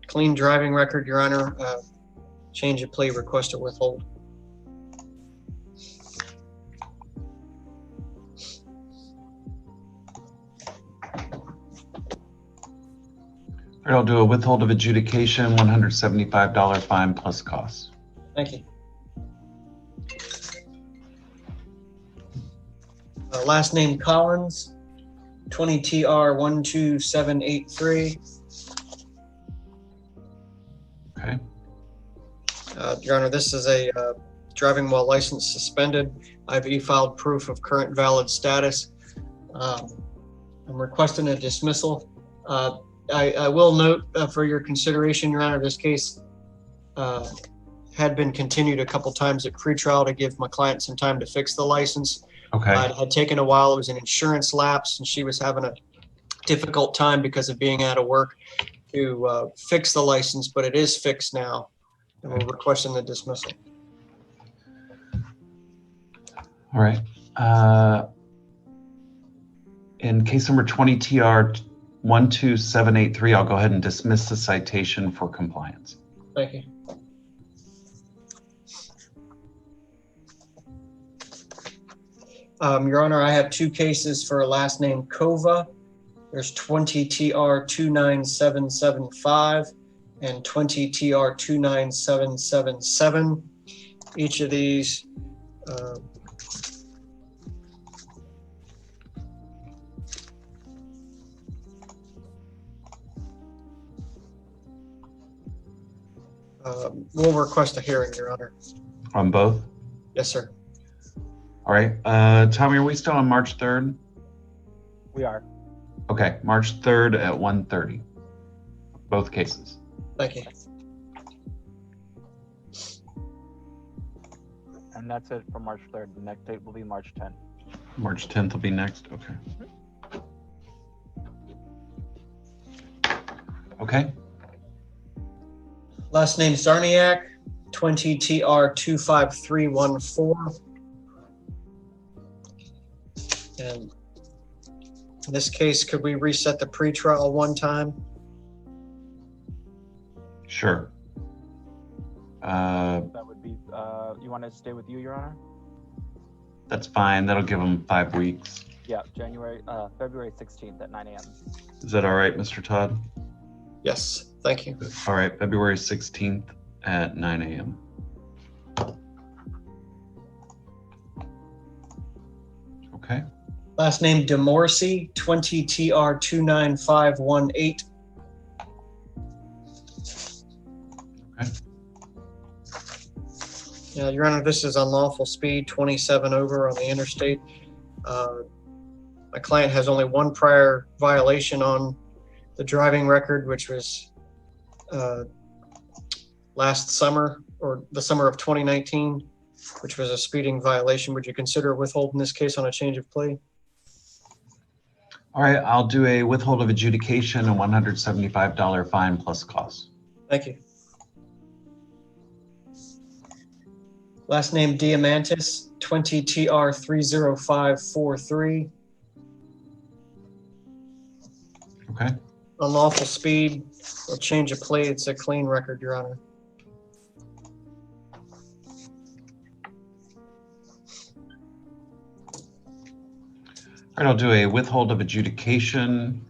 Clean driving record, Your Honor. Change of plea, request a withhold. All right, I'll do a withhold of adjudication, $175 fine plus costs. Thank you. Last name Collins, 20 TR 12783. Okay. Your Honor, this is a driving while license suspended. I've e-filed proof of current valid status. I'm requesting a dismissal. I will note for your consideration, Your Honor, this case had been continued a couple times at pretrial to give my client some time to fix the license. Okay. It had taken a while. It was an insurance lapse, and she was having a difficult time because of being out of work to fix the license, but it is fixed now, and we're requesting the dismissal. All right. In case number 20 TR 12783, I'll go ahead and dismiss the citation for compliance. Thank you. Your Honor, I have two cases for a last name Kova. There's 20 TR 29775 and 20 TR 29777. Each of these will request a hearing, Your Honor. On both? Yes, sir. All right. Tommy, are we still on March 3rd? We are. Okay, March 3rd at 1:30. Both cases. Thank you. And that's it for March 3rd. The next date will be March 10th. March 10th will be next. Okay. Okay. Last name Zarniak, 20 TR 25314. And in this case, could we reset the pretrial one time? Sure. That would be, you want to stay with you, Your Honor? That's fine. That'll give them 5 weeks. Yeah, February 16th at 9 a.m. Is that all right, Mr. Todd? Yes, thank you. All right, February 16th at 9 a.m. Okay. Last name Demorsi, 20 TR 29518. Okay. Your Honor, this is unlawful speed, 27 over on the interstate. My client has only one prior violation on the driving record, which was last summer, or the summer of 2019, which was a speeding violation. Would you consider withholding this case on a change of plea? All right, I'll do a withhold of adjudication, a $175 fine plus costs. Thank you. Last name Diamantis, 20 TR 30543. Okay. Unlawful speed, or change of plea. It's a clean record, Your Honor. All right, I'll do a withhold of adjudication,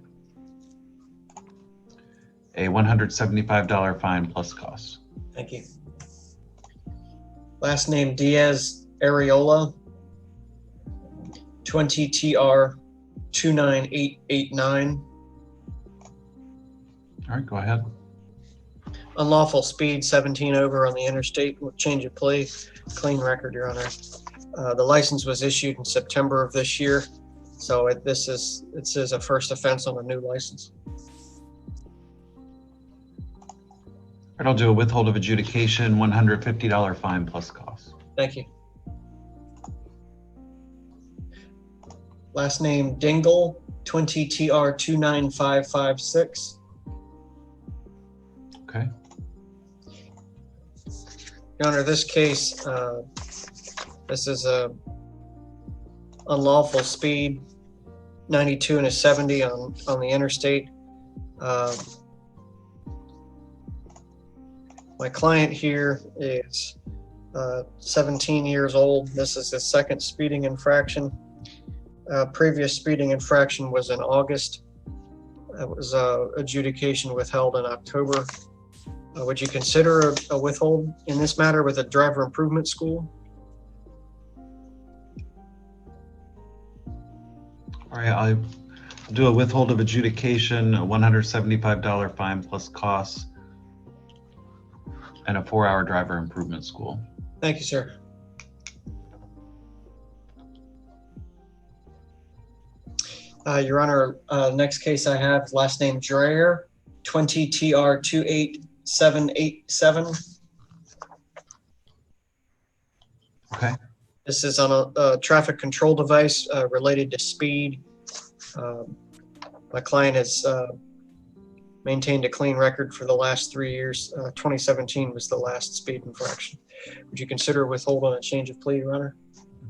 a $175 fine plus costs. Thank you. Last name Diaz Areola, 20 TR 29889. All right, go ahead. Unlawful speed, 17 over on the interstate with change of plea. Clean record, Your Honor. The license was issued in September of this year, so it is a first offense on a new license. I'll do a withhold of adjudication, $150 fine plus costs. Thank you. Last name Dingle, 20 TR 29556. Okay. Your Honor, this case, this is a unlawful speed, 92 and a 70 on the interstate. My client here is 17 years old. This is his second speeding infraction. Previous speeding infraction was in August. It was adjudication withheld in October. Would you consider a withhold in this matter with a driver improvement school? All right, I'll do a withhold of adjudication, a $175 fine plus costs, and a 4-hour driver improvement school. Thank you, sir. Your Honor, next case I have last name Dreyer, 20 TR 28787. Okay. This is on a traffic control device related to speed. My client has maintained a clean record for the last 3 years. 2017 was the last speed infraction. Would you consider withhold on a change of plea, Your Honor?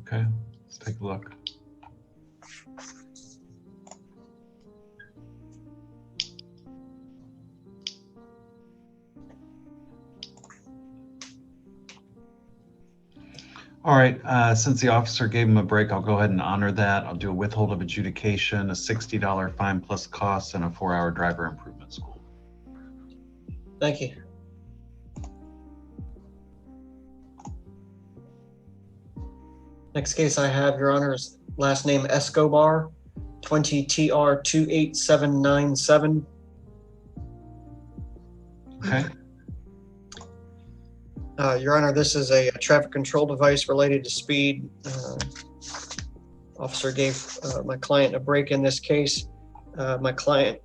Okay, let's take a look. All right, since the officer gave him a break, I'll go ahead and honor that. I'll do a withhold of adjudication, a $60 fine plus costs, and a 4-hour driver improvement school. Thank you. Next case I have, Your Honor, is last name Escobar, 20 TR 28797. Okay. Your Honor, this is a traffic control device related to speed. Officer gave my client a break in this case. My client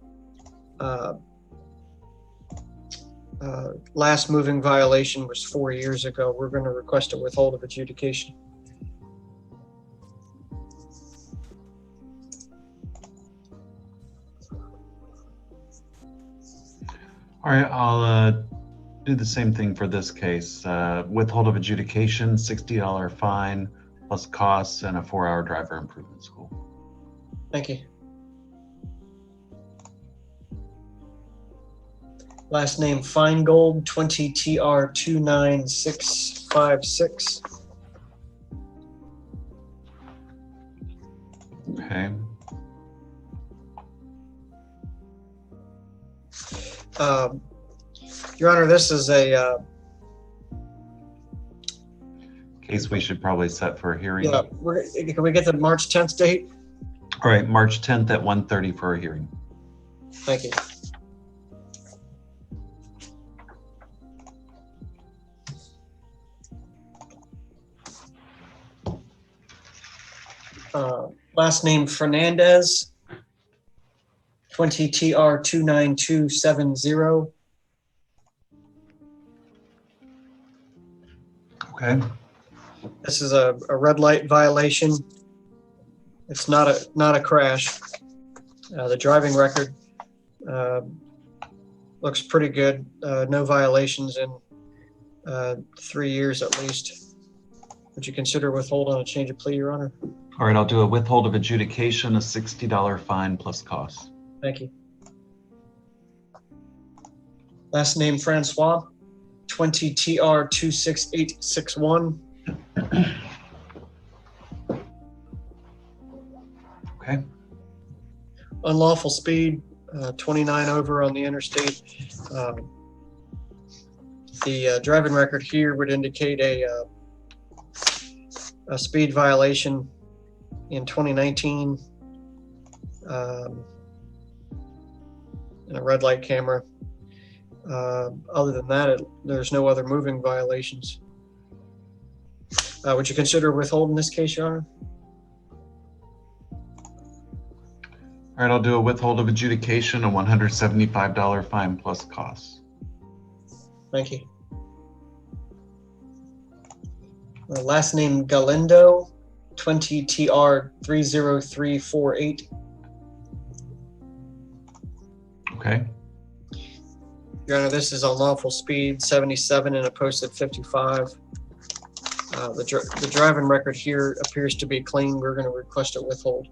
last moving violation was 4 years ago. We're going to request a withhold of adjudication. All right, I'll do the same thing for this case. Withhold of adjudication, $60 fine plus costs, and a 4-hour driver improvement school. Thank you. Last name Feingold, 20 TR 29656. Okay. Your Honor, this is a Case we should probably set for a hearing. yeah. Can we get the March 10th date? All right, March 10th at 1:30 for a hearing. Thank you. Last name Fernandez, 20 TR 29270. Okay. This is a red light violation. It's not a crash. The driving record looks pretty good. No violations in 3 years at least. Would you consider withhold on a change of plea, Your Honor? All right, I'll do a withhold of adjudication, a $60 fine plus costs. Thank you. Last name Francois, 20 TR 26861. Okay. Unlawful speed, 29 over on the interstate. The driving record here would indicate a speed violation in 2019 and a red light camera. Other than that, there's no other moving violations. Would you consider withholding this case, Your Honor? All right, I'll do a withhold of adjudication, a $175 fine plus costs. Thank you. Last name Galindo, 20 TR 30348. Okay. Your Honor, this is unlawful speed 77 and a posted 55. The driving record here appears to be clean. We're going to request a withhold.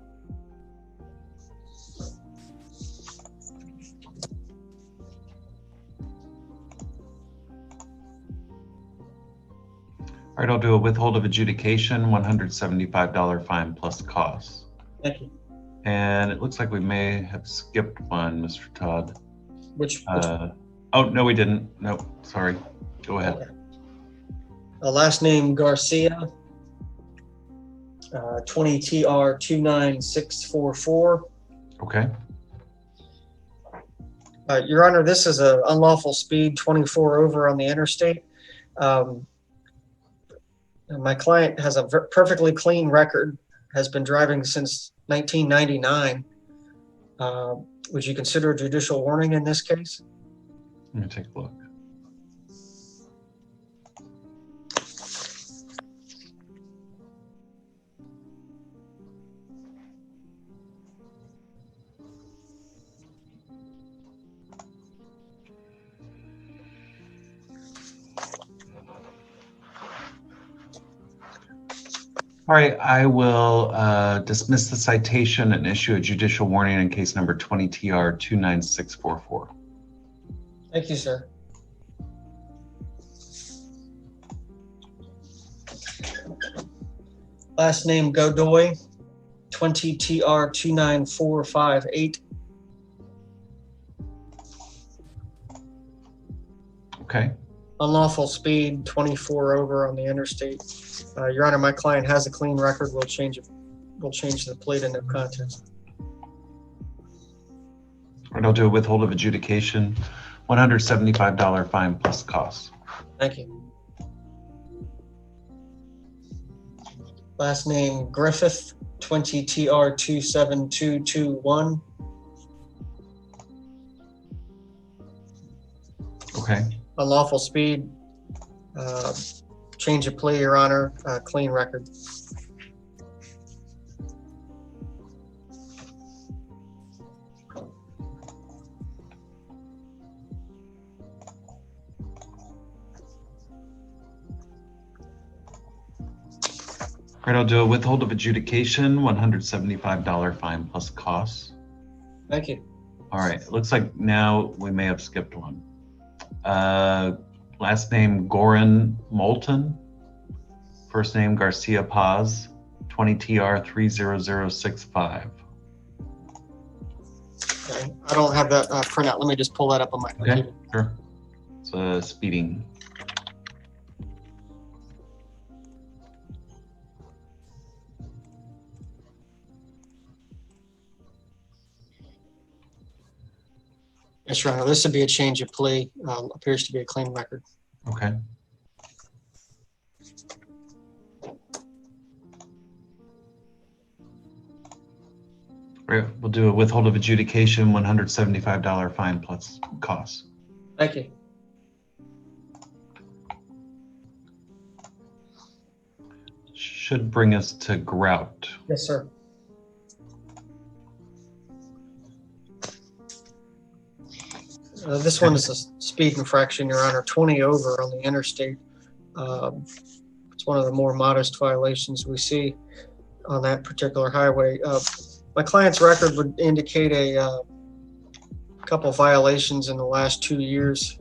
All right, I'll do a withhold of adjudication, $175 fine plus costs. Thank you. And it looks like we may have skipped one, Mr. Todd. Which oh, no, we didn't. Nope, sorry. Go ahead. Okay. Last name Garcia, 20 TR 29644. Okay. Your Honor, this is an unlawful speed 24 over on the interstate. My client has a perfectly clean record, has been driving since 1999. Would you consider a judicial warning in this case? Let me take a look. All right, I will dismiss the citation and issue a judicial warning in case number 20 TR 29644. Thank you, sir. Last name Godoy, 20 TR 29458. Okay. Unlawful speed 24 over on the interstate. Your Honor, my client has a clean record. We'll change it. We'll change the plea to no contest. And I'll do a withhold of adjudication, $175 fine plus costs. Thank you. Last name Griffith, 20 TR 27221. Okay. Unlawful speed. Change of plea, Your Honor. Clean record. All right, I'll do a withhold of adjudication, $175 fine plus costs. Thank you. All right, it looks like now we may have skipped one. Last name Goran Moulton. First name Garcia Paz, 20 TR 30065. Okay. I don't have that printout. Let me just pull that up on my computer. Okay, sure. It's speeding. Yes, Your Honor. This would be a change of plea. Appears to be a clean record. Okay. Right, we'll do a withhold of adjudication, $175 fine plus costs. Thank you. Should bring us to Grout. Yes, sir. This one is a speed infraction, Your Honor, 20 over on the interstate. It's one of the more modest violations we see on that particular highway. My client's record would indicate a couple violations in the last 2 years,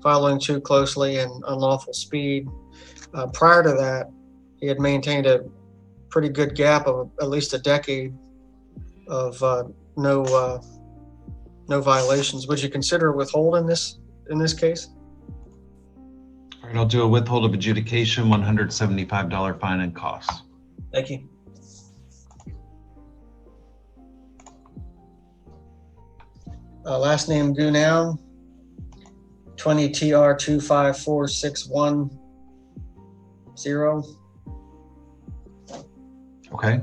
following too closely and unlawful speed. Prior to that, he had maintained a pretty good gap of at least a decade of no violations. Would you consider withholding this in this case? All right, I'll do a withhold of adjudication, $175 fine and costs. Thank you. Last name Gunow, 20 TR 25461. Okay.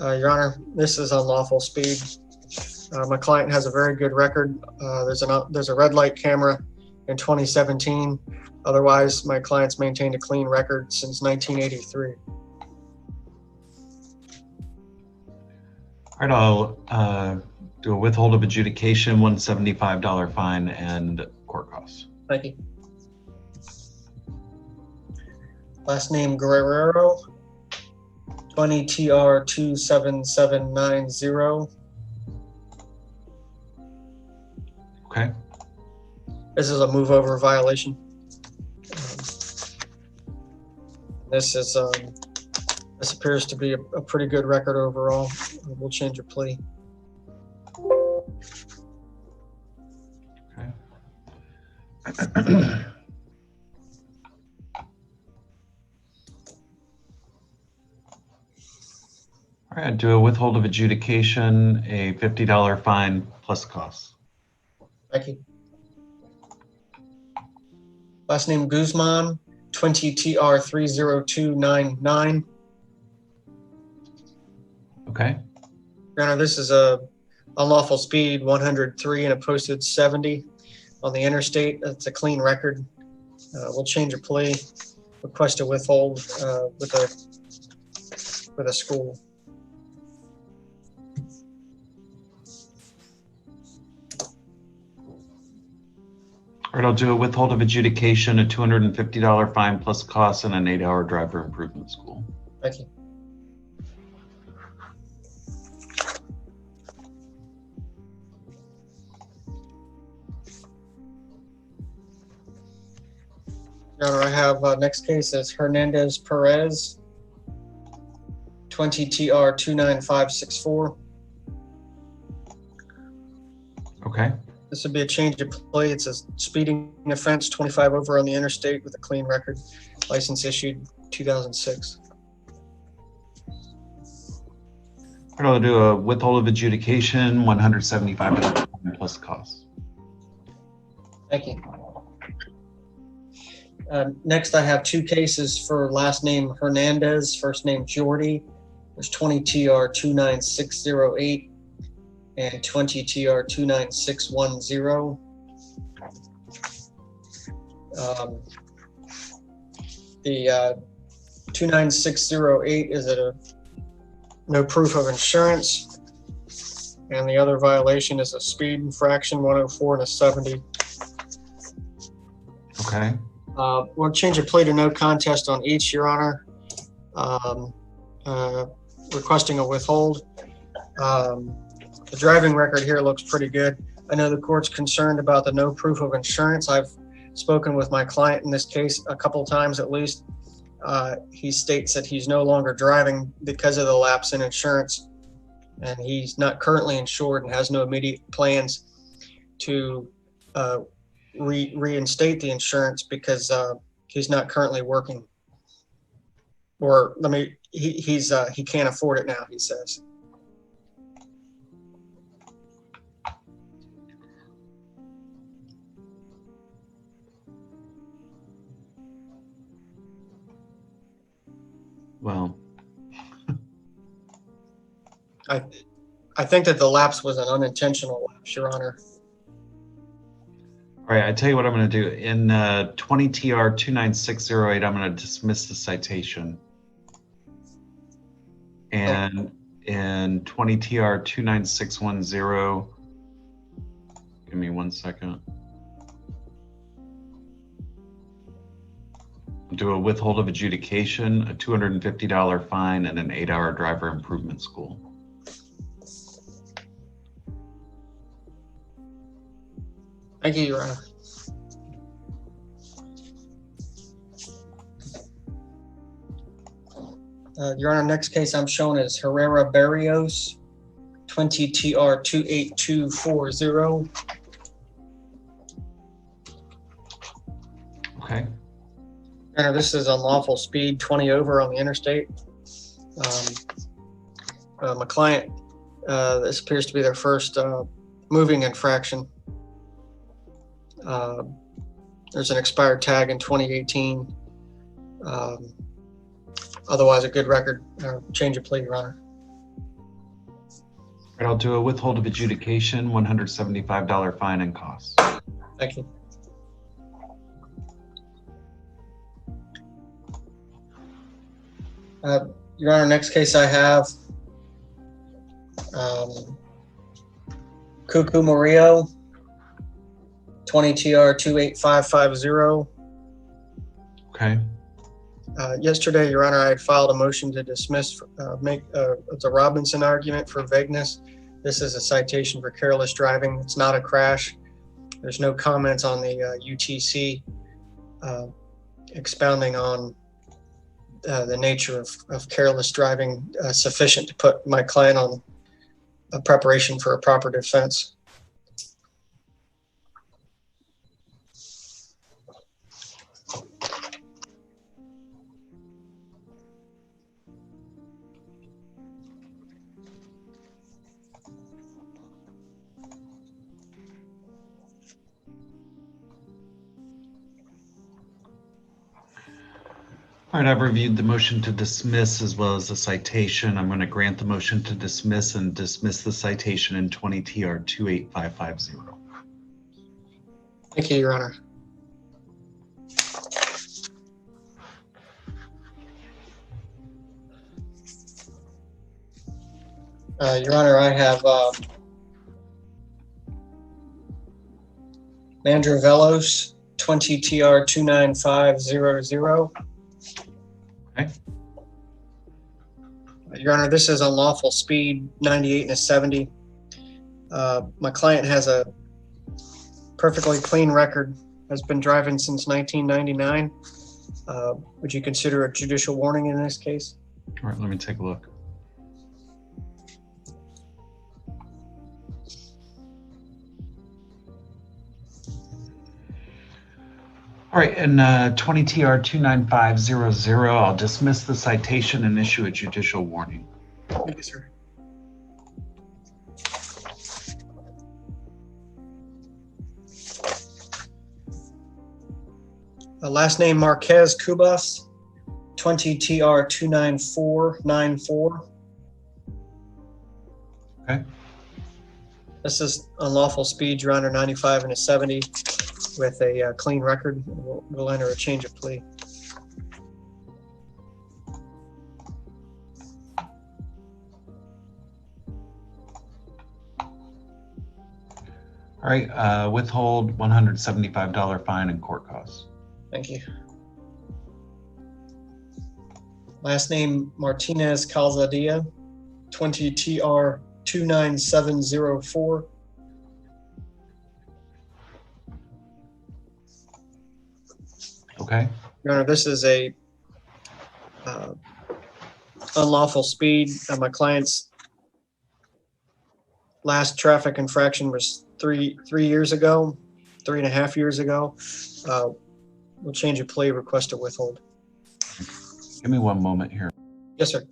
Your Honor, this is unlawful speed. My client has a very good record. There's a red light camera in 2017. Otherwise, my client's maintained a clean record since 1983. All right, I'll do a withhold of adjudication, $175 fine, and court costs. Thank you. Last name Guerrero, 20 TR 27790. Okay. This is a move over violation. This appears to be a pretty good record overall. We'll change your plea. Okay. All right, do a withhold of adjudication, a $50 fine plus costs. Thank you. Last name Guzman, 20 TR 30299. Okay. Your Honor, this is a unlawful speed 103 and a posted 70 on the interstate. That's a clean record. We'll change your plea. Request a withhold with a school. All right, I'll do a withhold of adjudication, a $250 fine plus costs, and an 8-hour driver improvement school. Thank you. Your Honor, I have next case is Hernandez Perez, 20 TR 29564. Okay. This would be a change of plea. It's a speeding offense, 25 over on the interstate with a clean record. License issued 2006. All right, I'll do a withhold of adjudication, $175 plus costs. Thank you. Next, I have two cases for last name Hernandez, first name Jordy. There's 20 TR 29608 and 20 TR 29610. The 29608 is at a no proof of insurance, and the other violation is a speed infraction, 104 and a 70. Okay. We'll change a plea to no contest on each, Your Honor. Requesting a withhold. The driving record here looks pretty good. I know the court's concerned about the no proof of insurance. I've spoken with my client in this case a couple times at least. He states that he's no longer driving because of the lapse in insurance, and he's not currently insured and has no immediate plans to reinstate the insurance because he's not currently working. Or he can't afford it now, he says. Well, I think that the lapse was an unintentional lapse, Your Honor. all right, I tell you what I'm going to do. In 20 TR 29608, I'm going to dismiss the citation. And in 20 TR 29610, give me 1 second. Do a withhold of adjudication, a $250 fine, and an 8-hour driver improvement school. Thank you, Your Honor. Your Honor, next case I'm shown is Herrera Barrios, 20 TR 28240. Okay. Your Honor, this is unlawful speed, 20 over on the interstate. My client, this appears to be their first moving infraction. There's an expired tag in 2018. Otherwise, a good record or change of plea, Your Honor. All right, I'll do a withhold of adjudication, $175 fine and costs. Thank you. Your Honor, next case I have Cuckoo Murillo, 20 TR 28550. Okay. Yesterday, Your Honor, I had filed a motion to dismiss, it's a Robinson argument for vagueness. This is a citation for careless driving. It's not a crash. There's no comments on the UTC expounding on the nature of careless driving sufficient to put my client on a preparation for a proper defense. All right, I've reviewed the motion to dismiss as well as the citation. I'm going to grant the motion to dismiss and dismiss the citation in 20 TR 28550. Thank you, Your Honor. Your Honor, I have Mandrovelos, 20 TR 29500. Okay. Your Honor, this is unlawful speed, 98 and a 70. My client has a perfectly clean record, has been driving since 1999. Would you consider a judicial warning in this case? All right, let me take a look. All right, in 20 TR 29500, I'll dismiss the citation and issue a judicial warning. Thank you, sir. Last name Marquez Cubas, 20 TR 29494. Okay. This is unlawful speed, Your Honor, 95 and a 70 with a clean record. We'll enter a change of plea. All right, withhold $175 fine and court costs. Thank you. Last name Martinez Calzadilla, 20 TR 29704. Okay. Your Honor, this is a unlawful speed. My client's last traffic infraction was 3 years ago, 3.5 years ago. We'll change a plea, request a withhold. Give me one moment here. Yes, sir.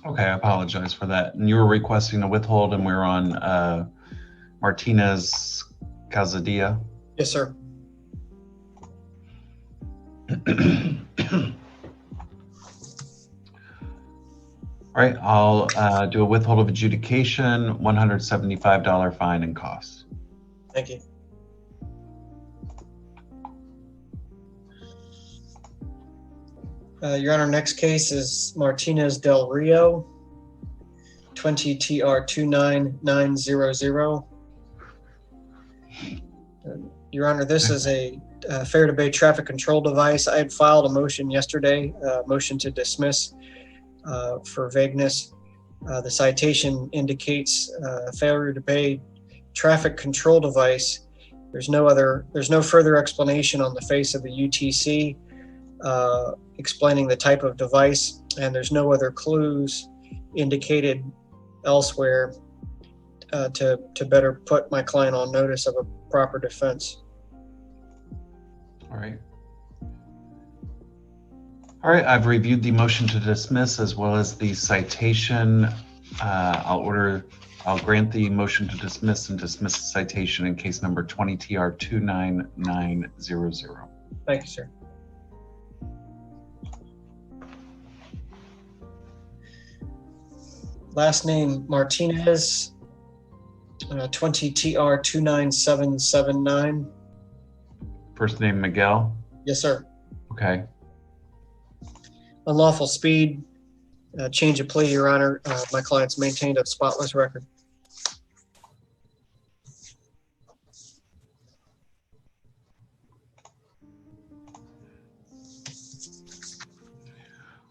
Okay, I apologize for that. And you were requesting a withhold, and we're on Martinez Calzadilla. Yes, sir. All right, I'll do a withhold of adjudication, $175 fine and costs. Thank you. Your Honor, next case is Martinez Del Rio, 20 TR 29900. Your Honor, this is a fair debate traffic control device. I had filed a motion yesterday, motion to dismiss for vagueness. The citation indicates failure to pay traffic control device. There's no further explanation on the face of the UTC explaining the type of device, and there's no other clues indicated elsewhere to better put my client on notice of a proper defense. All right. All right, I've reviewed the motion to dismiss as well as the citation. I'll grant the motion to dismiss and dismiss the citation in case number 20 TR 29900. Thank you, sir. Last name Martinez, 20 TR 29779. First name Miguel. Yes, sir. Okay. Unlawful speed, change of plea, Your Honor. My client's maintained a spotless record.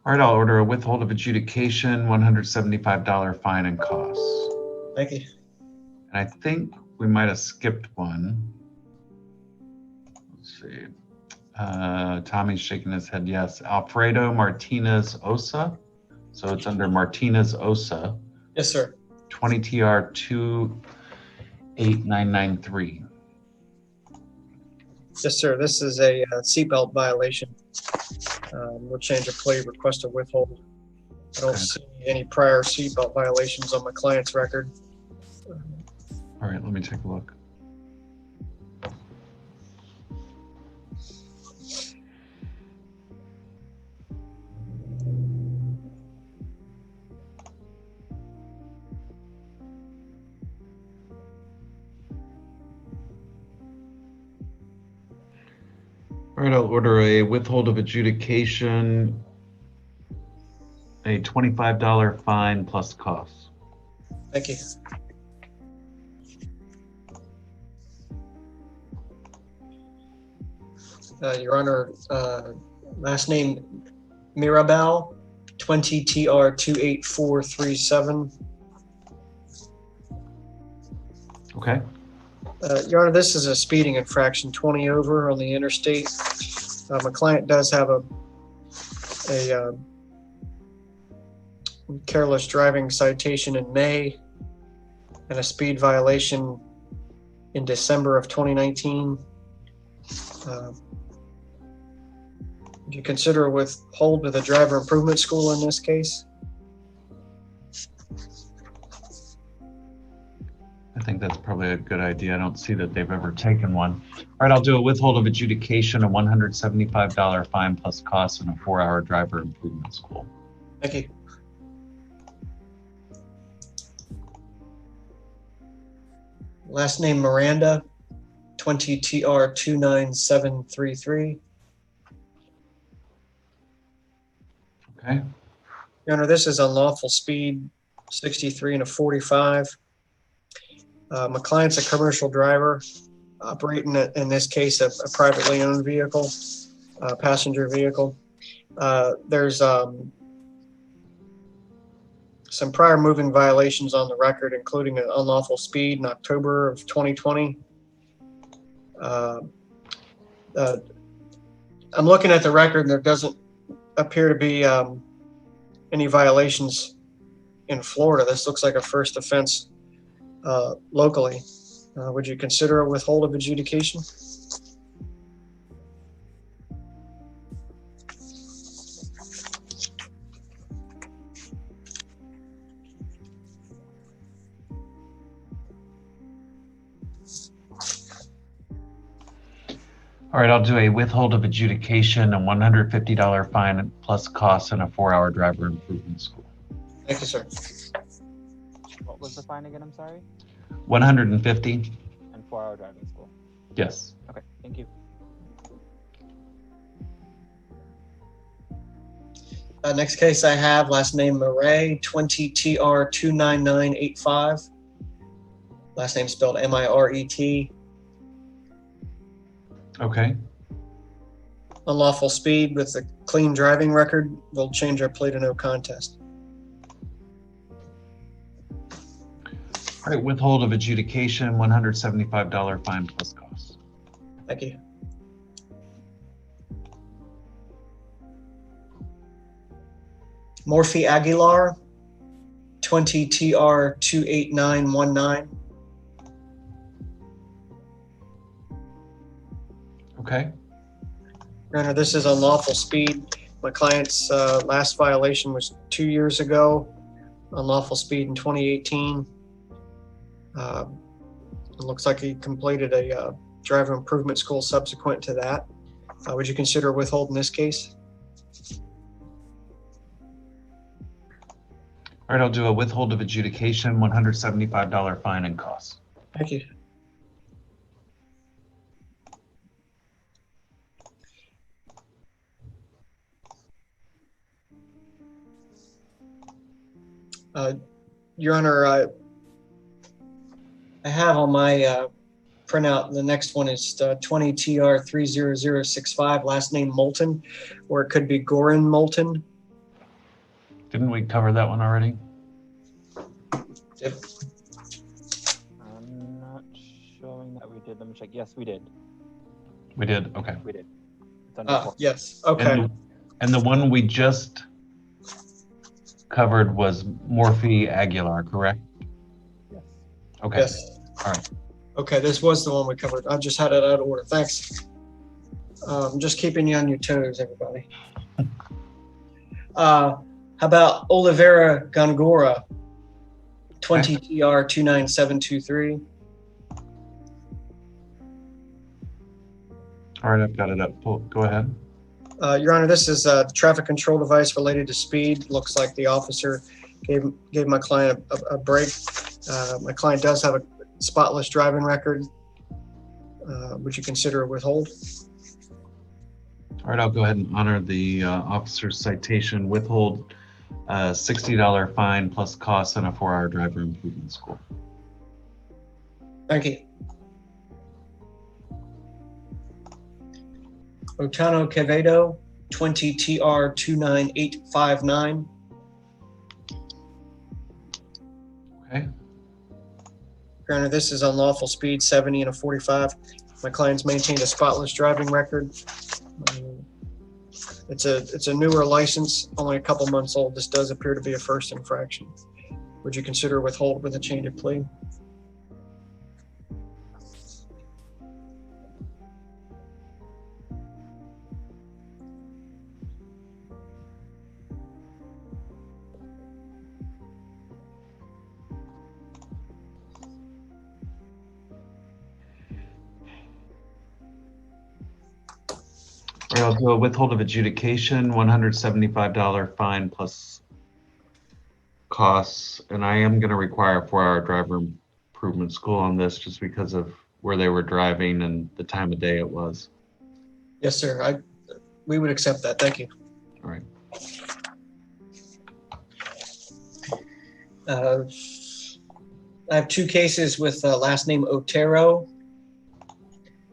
All right, I'll order a withhold of adjudication, $175 fine and costs. Thank you. And I think we might have skipped one. Let's see. Tommy's shaking his head yes. Alfredo Martinez Osa. So it's under Martinez Osa. Yes, sir. 20 TR 28993. Yes, sir. This is a seatbelt violation. We'll change of plea, request a withhold. I don't see any prior seatbelt violations on my client's record. All right, let me take a look. All right, I'll order a withhold of adjudication, a $25 fine plus costs. Thank you. Your Honor, last name Mirabal, 20 TR 28437. Okay. Your Honor, this is a speeding infraction, 20 over on the interstate. My client does have a careless driving citation in May and a speed violation in December of 2019. Would you consider a withhold with a driver improvement school in this case? I think that's probably a good idea. I don't see that they've ever taken one. All right, I'll do a withhold of adjudication, a $175 fine plus costs, and a 4-hour driver improvement school. Thank you. Last name Miranda, 20 TR 29733. Okay. Your Honor, this is unlawful speed, 63 and a 45. My client's a commercial driver operating, in this case, a privately owned vehicle, passenger vehicle. There's some prior moving violations on the record, including an unlawful speed in October of 2020. I'm looking at the record and there doesn't appear to be any violations in Florida. This looks like a first offense locally. Would you consider a withhold of adjudication? All right, I'll do a withhold of adjudication, a $150 fine plus costs, and a 4-hour driver improvement school. Thank you, sir. What was the fine again? I'm sorry. 150. And 4-hour driving school. Yes. Okay, thank you. Next case I have, last name Murray, 20 TR 29985. Last name spelled M-I-R-E-T. Okay. Unlawful speed with a clean driving record. We'll change our plea to no contest. All right, withhold of adjudication, $175 fine plus costs. Thank you. Morphy Aguilar, 20 TR 28919. Okay. Your Honor, this is unlawful speed. My client's last violation was 2 years ago, unlawful speed in 2018. It looks like he completed a driver improvement school subsequent to that. Would you consider withholding this case? All right, I'll do a withhold of adjudication, $175 fine and costs. Thank you. Your Honor, I have on my printout, the next one is 20 TR 30065, last name Moulton, or it could be Goran Moulton. Didn't we cover that one already? Yep. I'm not showing that we did. Let me check. Yes, we did. We did, okay. We did. It's under Yes, okay. And the one we just covered was Morphe Aguilar, correct? Yes. Okay. Yes. All right. Okay, this was the one we covered. I just had it out of order. Thanks. Just keeping you on your toes, everybody. How about Oliveira Gongora, 20 TR 29723? All right, I've got it up. Go ahead. Your Honor, this is a traffic control device related to speed. Looks like the officer gave my client a break. My client does have a spotless driving record. Would you consider a withhold? All right, I'll go ahead and honor the officer's citation, withhold $60 fine plus costs and a 4-hour driver improvement school. Thank you. Otano Quevedo, 20 TR 29859. Okay. Your Honor, this is unlawful speed, 70 and a 45. My client's maintained a spotless driving record. It's a newer license, only a couple months old. This does appear to be a first infraction. Would you consider withhold with a change of plea? All right, I'll do a withhold of adjudication, $175 fine plus costs, and I am going to require a 4-hour driver improvement school on this just because of where they were driving and the time of day it was. Yes, sir. We would accept that. Thank you. All right. I have two cases with last name Otero,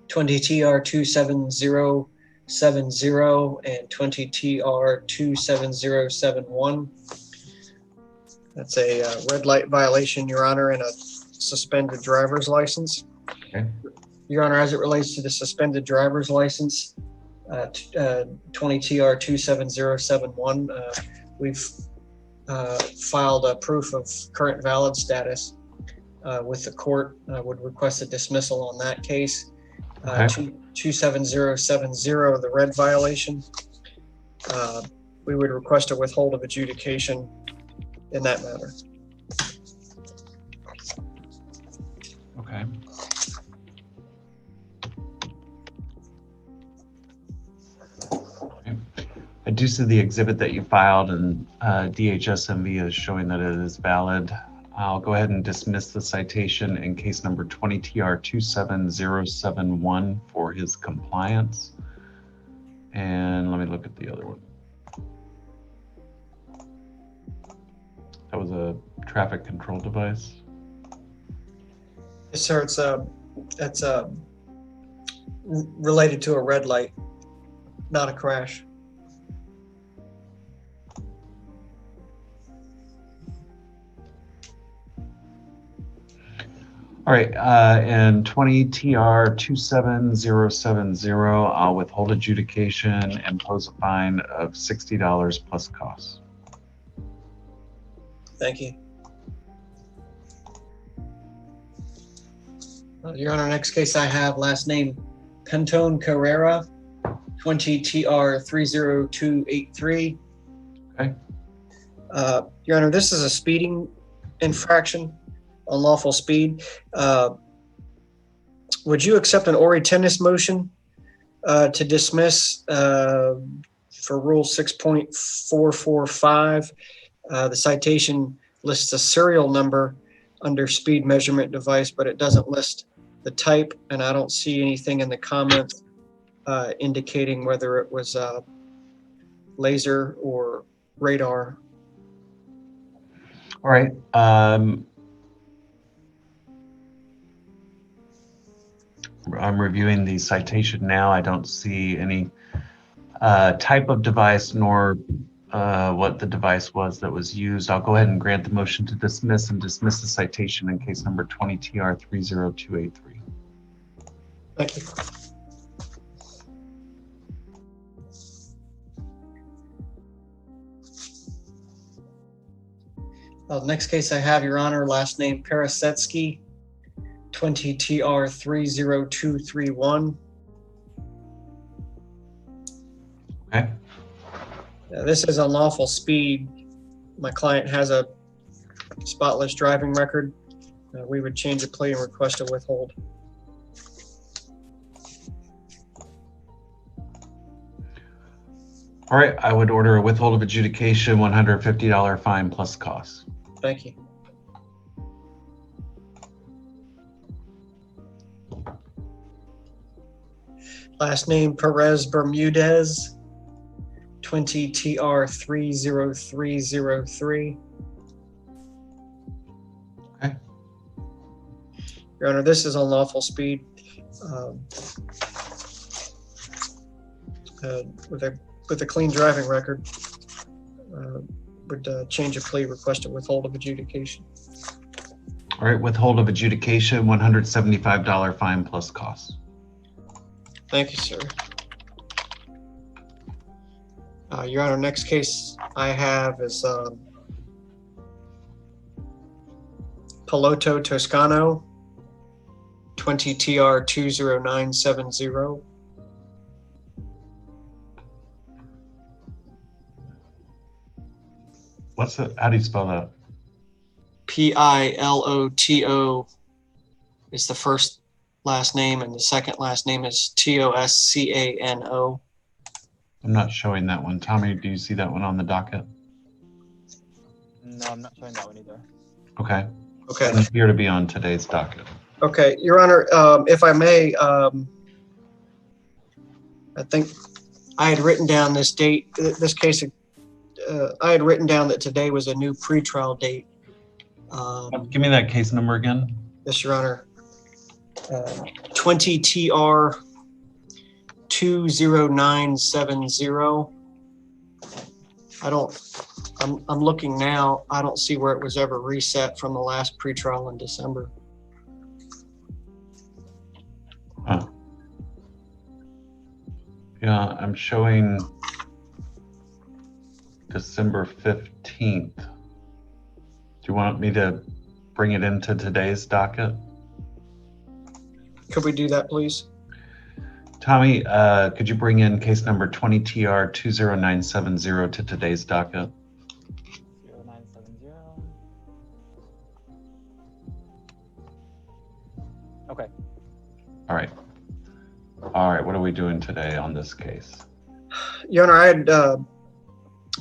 20 TR 27070 and 20 TR 27071. That's a red light violation, Your Honor, and a suspended driver's license. Okay. Your Honor, as it relates to the suspended driver's license, 20 TR 27071, we've filed a proof of current valid status with the court. Would request a dismissal on that case. 27070, the red violation. We would request a withhold of adjudication in that matter. Okay. I do see the exhibit that you filed, and DHSMV is showing that it is valid. I'll go ahead and dismiss the citation in case number 20 TR 27071 for his compliance. And let me look at the other one. That was a traffic control device. Yes, sir. It's related to a red light, not a crash. All right, and 20 TR 27070, I'll withhold adjudication and impose a fine of $60 plus costs. Thank you. Your Honor, next case I have last name Cantone Carrera, 20 TR 30283. Okay. Your Honor, this is a speeding infraction, unlawful speed. Would you accept an ori tennis motion to dismiss for Rule 6.445? The citation lists a serial number under speed measurement device, but it doesn't list the type, and I don't see anything in the comments indicating whether it was laser or radar. All right. I'm reviewing the citation now. I don't see any type of device nor what the device was that was used. I'll go ahead and grant the motion to dismiss and dismiss the citation in case number 20 TR 30283. Thank you. Next case I have, Your Honor, last name Parasetsky, 20 TR 30231. Okay. This is unlawful speed. My client has a spotless driving record. We would change a plea and request a withhold. All right. I would order a withhold of adjudication, $150 fine plus costs. Thank you. Last name Perez Bermudez, 20 TR 30303. Okay. Your Honor, this is unlawful speed with a clean driving record. Would change a plea, request a withhold of adjudication. All right. Withhold of adjudication, $175 fine plus costs. Thank you, sir. Your Honor, next case I have is Piloto Toscano, 20 TR 20970. What's it? How do you spell that? Piloto is the first last name, and the second last name is Toscano. I'm not showing that one. Tommy, do you see that one on the docket? No, I'm not showing that one either. Okay. Okay. Doesn't appear to be on today's docket. Okay, Your Honor, if I may, I think I had written down this date, this case, I had written down that today was a new pretrial date. Give me that case number again. Yes, Your Honor. 20 TR 20970. I'm looking now. I don't see where it was ever reset from the last pretrial in December. Huh. Yeah, I'm showing December 15th. Do you want me to bring it into today's docket? Could we do that, please? Tommy, could you bring in case number 20 TR 20970 to today's docket? 0970. Okay. All right. All right, what are we doing today on this case? Your Honor, I had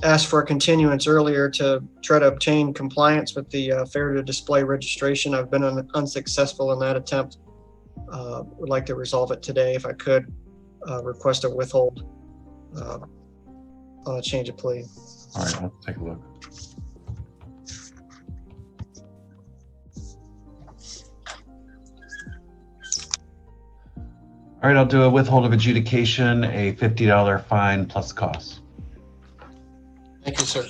asked for a continuance earlier to try to obtain compliance with the failure to display registration. I've been unsuccessful in that attempt. Would like to resolve it today if I could. Request a withhold on a change of plea. All right, let's take a look. All right, I'll do a withhold of adjudication, a $50 fine plus costs. Thank you, sir.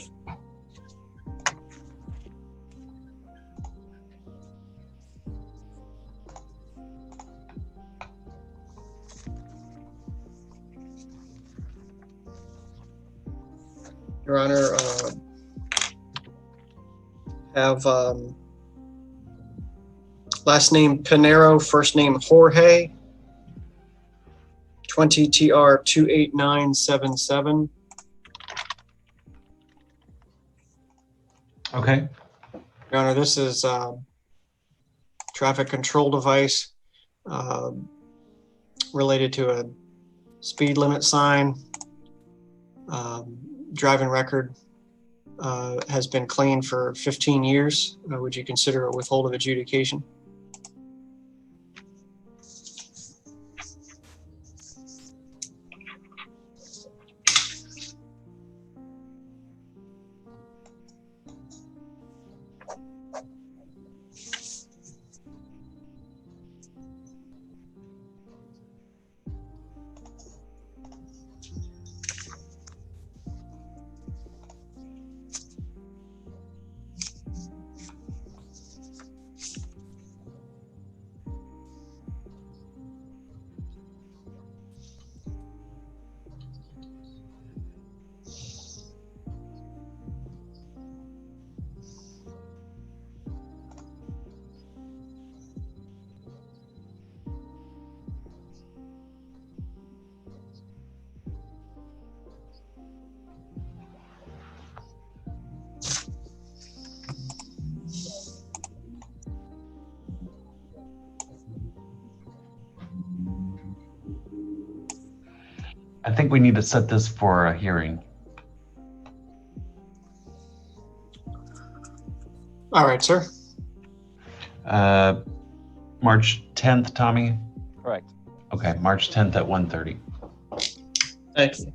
Your Honor, have last name Pinero, first name Jorge, 20 TR 28977. Okay. Your Honor, this is traffic control device related to a speed limit sign. Driving record has been clean for 15 years. Would you consider a withhold of adjudication? I think we need to set this for a hearing. All right, sir. March 10th, Tommy? Correct. Okay, March 10th at 1:30. Thank you.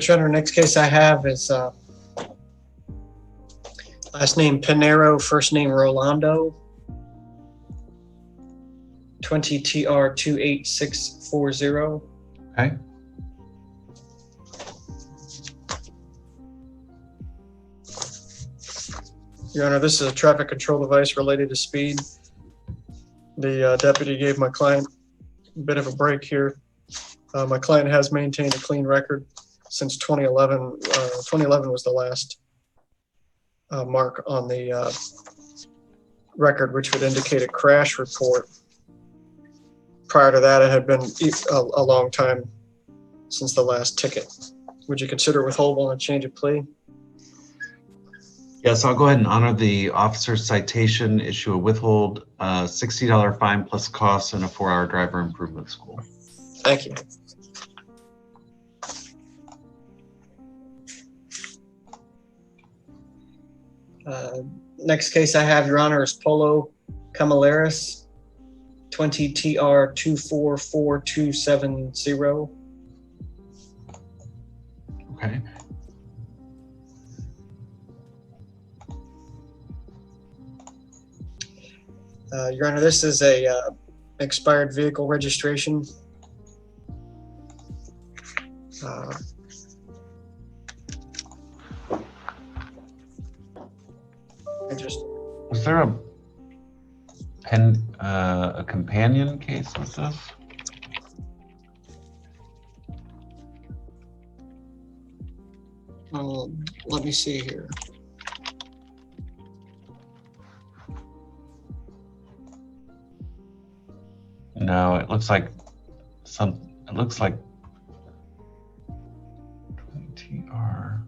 Your Honor, next case I have is last name Pinero, first name Rolando. 20 TR 28640. Okay. Your Honor, this is a traffic control device related to speed. The deputy gave my client a bit of a break here. My client has maintained a clean record since 2011. 2011 was the last mark on the record, which would indicate a crash report. Prior to that, it had been a long time since the last ticket. Would you consider withhold on a change of plea? Yes, I'll go ahead and honor the officer's citation, issue a withhold, $60 fine plus costs, and a 4-hour driver improvement school. Thank you. Next case I have, Your Honor, is Polo Camaleras, 20 TR 244270. Okay. Your Honor, this is a expired vehicle registration. Was there a companion case with this? Let me see here. No, it looks like it looks like 20TR.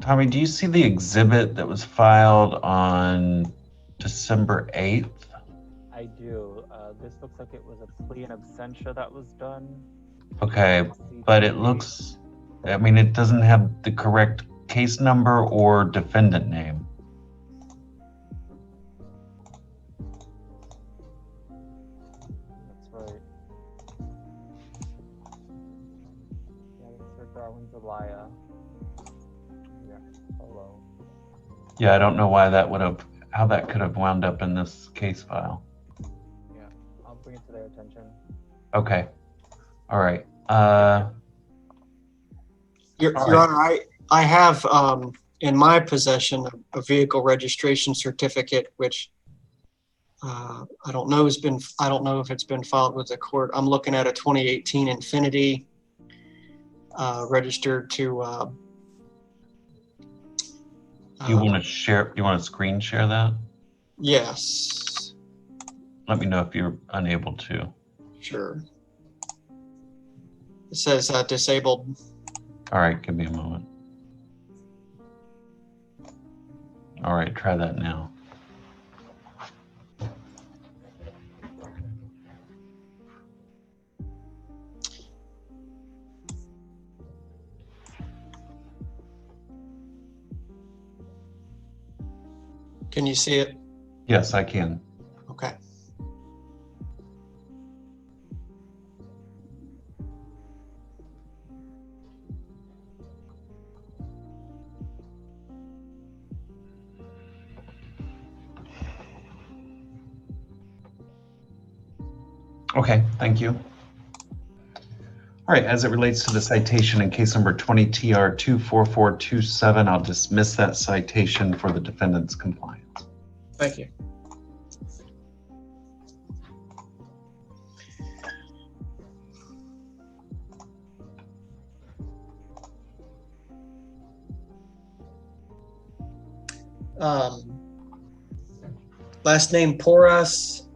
Tommy, do you see the exhibit that was filed on December 8th? I do. This looks like it was a plea in absentia that was done. Okay, but it looks, I mean, it doesn't have the correct case number or defendant name. That's right. Yeah, Mr. Darwin's a liar. Yeah, hello. Yeah, I don't know why that would have, how that could have wound up in this case file. Yeah, I'll bring it to their attention. Okay. All right. Your Honor, I have in my possession a vehicle registration certificate, which I don't know if it's been filed with the court. I'm looking at a 2018 Infinity registered to. Do you want to share? You want to screen share that? Yes. Let me know if you're unable to. Sure. It says disabled. All right, give me a moment. All right, try that now. Can you see it? Yes, I can. Okay. Okay, thank you. All right, as it relates to the citation in case number 20 TR 24427, I'll dismiss that citation for the defendant's compliance. Thank you. Last name Porras,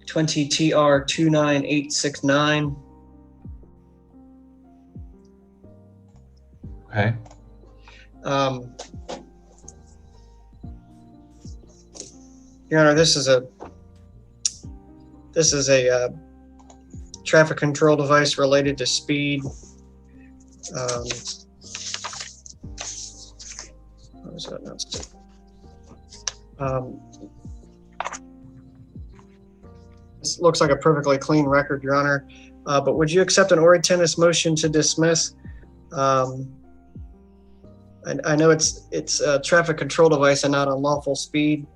20 TR 29869. Okay. Your Honor, this is a traffic control device related to speed. What was that announced? This looks like a perfectly clean record, Your Honor. But would you accept an ori tennis motion to dismiss? I know it's a traffic control device and not unlawful speed.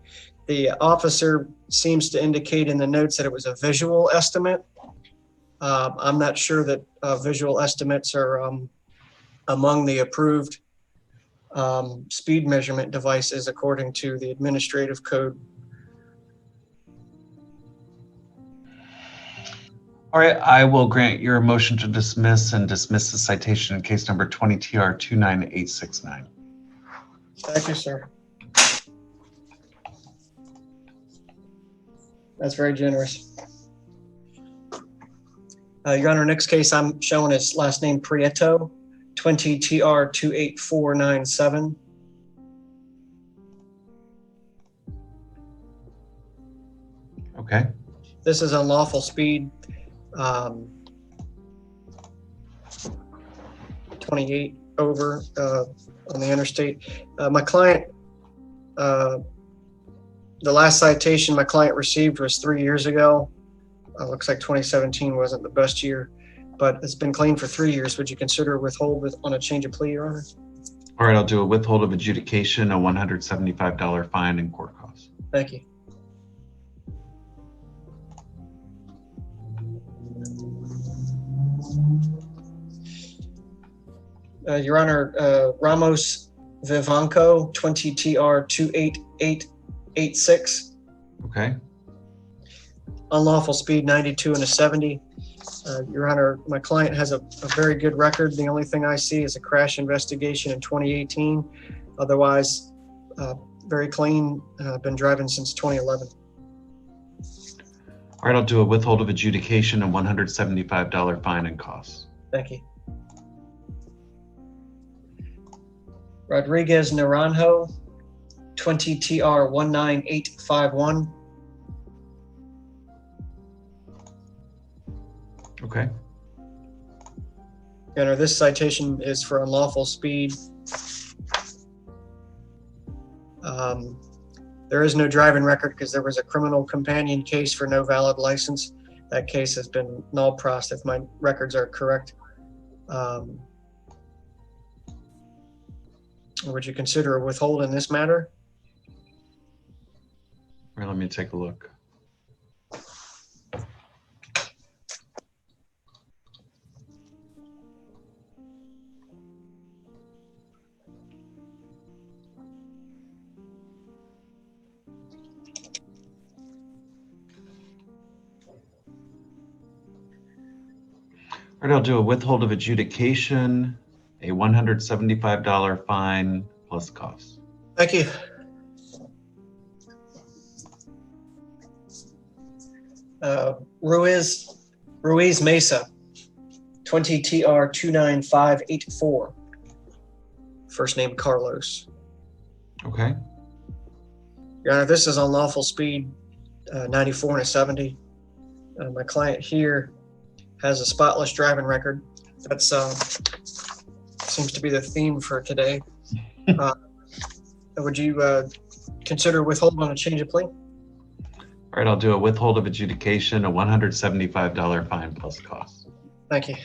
The officer seems to indicate in the notes that it was a visual estimate. I'm not sure that visual estimates are among the approved speed measurement devices according to the administrative code. All right, I will grant your motion to dismiss and dismiss the citation in case number 20 TR 29869. Thank you, sir. That's very generous. Your Honor, next case I'm showing is last name Prieto, 20 TR 28497. Okay. This is unlawful speed. 28 over on the interstate. My client, the last citation my client received was 3 years ago. Looks like 2017 wasn't the best year, but it's been clean for 3 years. Would you consider withhold on a change of plea, Your Honor? All right, I'll do a withhold of adjudication, a $175 fine, and court costs. Thank you. Your Honor, Ramos Vivanco, 20 TR 28886. Okay. Unlawful speed 92 and a 70. Your Honor, my client has a very good record. The only thing I see is a crash investigation in 2018. Otherwise, very clean. Been driving since 2011. All right, I'll do a withhold of adjudication, a $175 fine, and costs. Thank you. Rodriguez Naranjo, 20 TR 19851. Okay. Your Honor, this citation is for unlawful speed. There is no driving record because there was a criminal companion case for no valid license. That case has been null pros if my records are correct. Would you consider a withhold in this matter? All right, let me take a look. right, I'll do a withhold of adjudication, a $175 fine plus costs. Thank you. Ruiz Mesa, 20 TR 29584. First name Carlos. Okay. Your Honor, this is unlawful speed, 94 and a 70. My client here has a spotless driving record. That's seems to be the theme for today. Would you consider withholding on a change of plea? All right, I'll do a withhold of adjudication, a $175 fine plus costs. Thank you.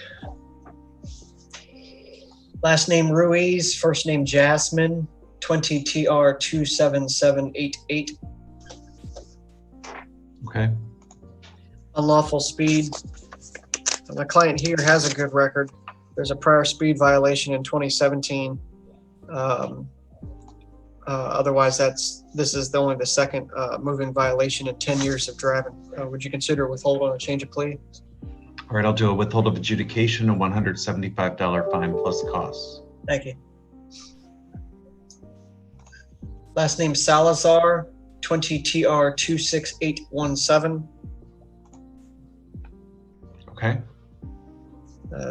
Last name Ruiz, first name Jasmine, 20 TR 27788. Okay. Unlawful speed. My client here has a good record. There's a prior speed violation in 2017. Otherwise, this is only the second moving violation in 10 years of driving. Would you consider withhold on a change of plea? All right, I'll do a withhold of adjudication, a $175 fine plus costs. Thank you. Last name Salazar, 20 TR 26817. Okay.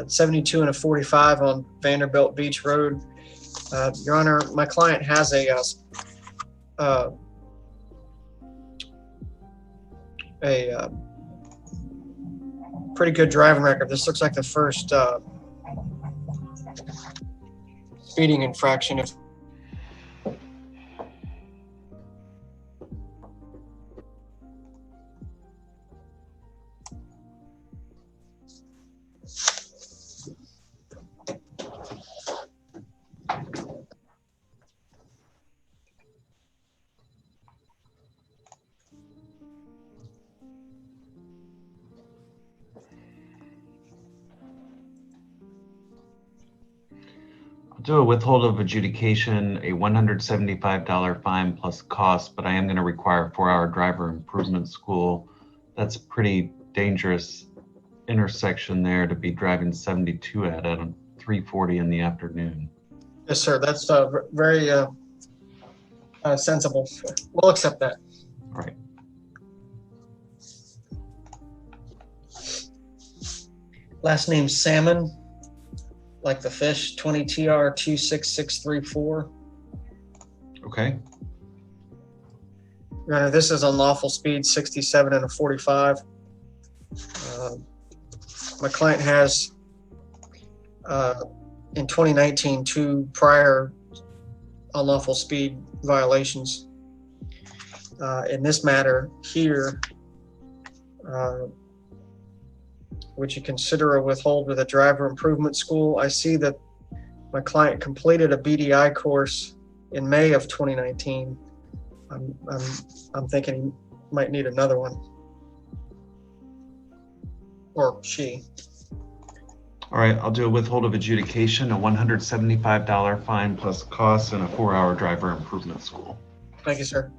72 and a 45 on Vanderbilt Beach Road. Your Honor, my client has a pretty good driving record. This looks like the first speeding infraction. I'll do a withhold of adjudication, a $175 fine plus costs, but I am going to require a 4-hour driver improvement school. That's a pretty dangerous intersection there to be driving 72 at 3:40 in the afternoon. Yes, sir. That's very sensible. We'll accept that. All right. Last name Salmon, like the fish, 20 TR 26634. Okay. Your Honor, this is unlawful speed, 67 and a 45. My client has, in 2019, 2 prior unlawful speed violations. In this matter here, would you consider a withhold with a driver improvement school? I see that my client completed a BDI course in May of 2019. I'm thinking he might need another one, or she. All right, I'll do a withhold of adjudication, a $175 fine plus costs, and a 4-hour driver improvement school. Thank you, sir.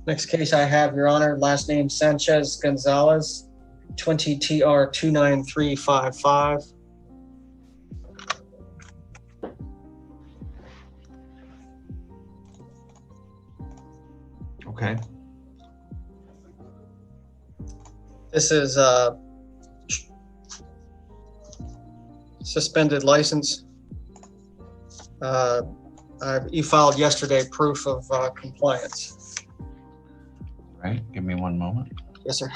Next case I have, Your Honor, last name Sanchez Gonzalez, 20 TR 29355. Okay. This is suspended license. I've e-filed yesterday proof of compliance. All right, give me one moment. Yes, sir.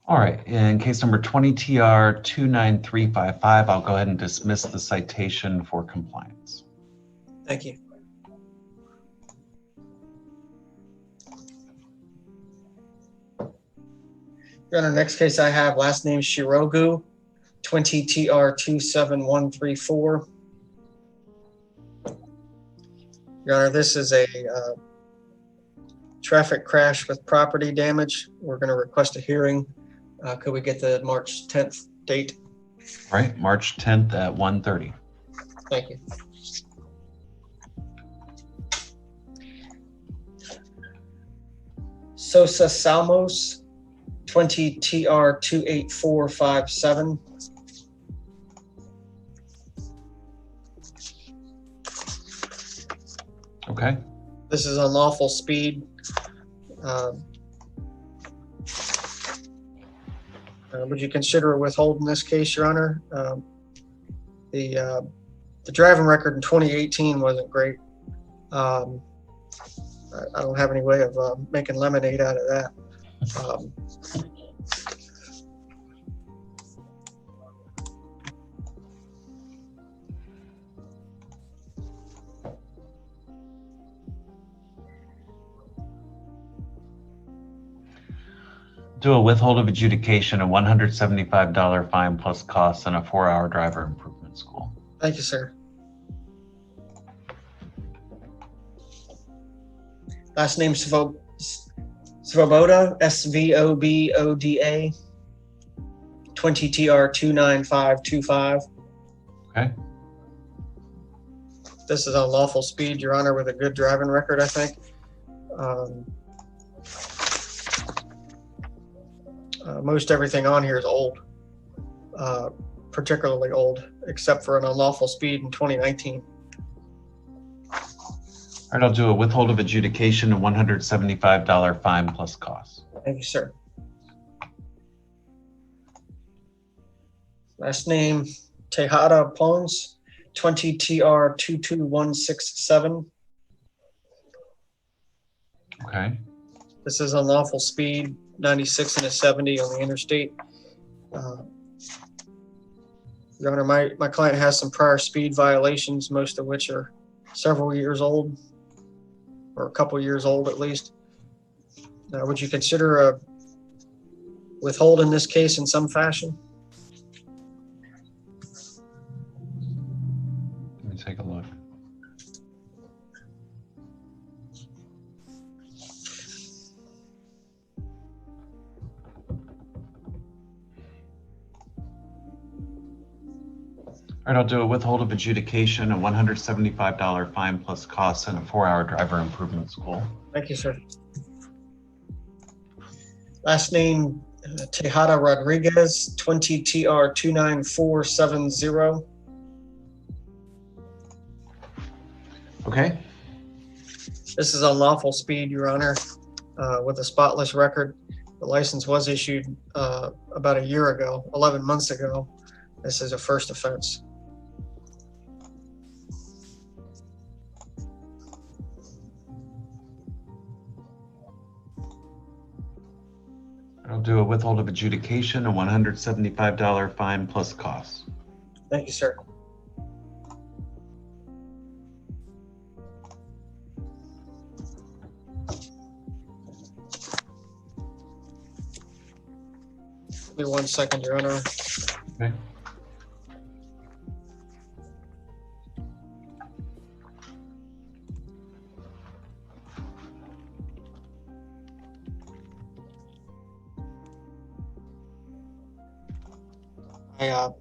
All right, in case number 20 TR 29355, I'll go ahead and dismiss the citation for compliance. Thank you. Your Honor, next case I have, last name Shirogu, 20 TR 27134. Your Honor, this is a traffic crash with property damage. We're going to request a hearing. Could we get the March 10th date? Right, March 10th at 1:30. Thank you. Sosa Salmos, 20 TR 28457. Okay. This is unlawful speed. Would you consider a withhold in this case, Your Honor? The driving record in 2018 wasn't great. I don't have any way of making lemonade out of that. Do a withhold of adjudication, a $175 fine plus costs, and a 4-hour driver improvement school. Thank you, sir. Last name Svoboda, SVOBODA, 20 TR 29525. Okay. This is unlawful speed, Your Honor, with a good driving record, I think. Most everything on here is old, particularly old, except for an unlawful speed in 2019. All right, I'll do a withhold of adjudication, a $175 fine plus costs. Thank you, sir. Last name, Tejada Pons, 20 TR 22167. Okay. This is unlawful speed, 96 and a 70 on the interstate. Your Honor, my client has some prior speed violations, most of which are several years old, or a couple years old at least. Would you consider a withhold in this case in some fashion? Let me take a look. All right, I'll do a withhold of adjudication, a $175 fine plus costs, and a 4-hour driver improvement school. Thank you, sir. Last name, Tejada Rodriguez, 20 TR 29470. Okay. This is unlawful speed, Your Honor, with a spotless record. The license was issued about a year ago, 11 months ago. This is a first offense. I'll do a withhold of adjudication, a $175 fine plus costs. Thank you, sir. Give me 1 second, Your Honor. Okay.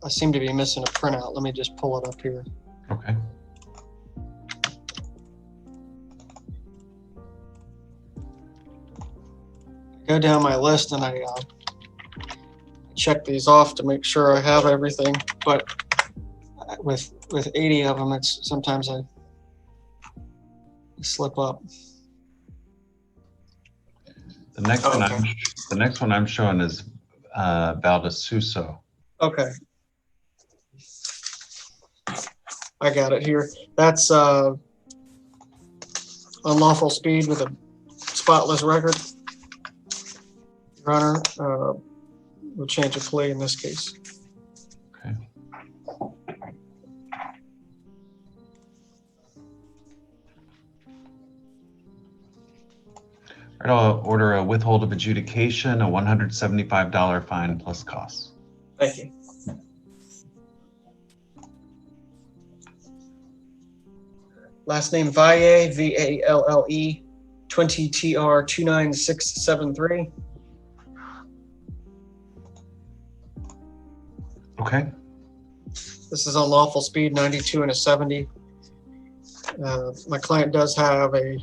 I seem to be missing a printout. Let me just pull it up here. Okay. Go down my list and I check these off to make sure I have everything. But with 80 of them, it's sometimes I slip up. The next one I'm showing is Valdasuso. Okay. I got it here. That's unlawful speed with a spotless record. Your Honor, we'll change a plea in this case. Okay. All right, I'll order a withhold of adjudication, a $175 fine plus costs. Thank you. Last name Valle, VALLE, 20 TR 29673. Okay. This is unlawful speed 92 and a 70. My client does have a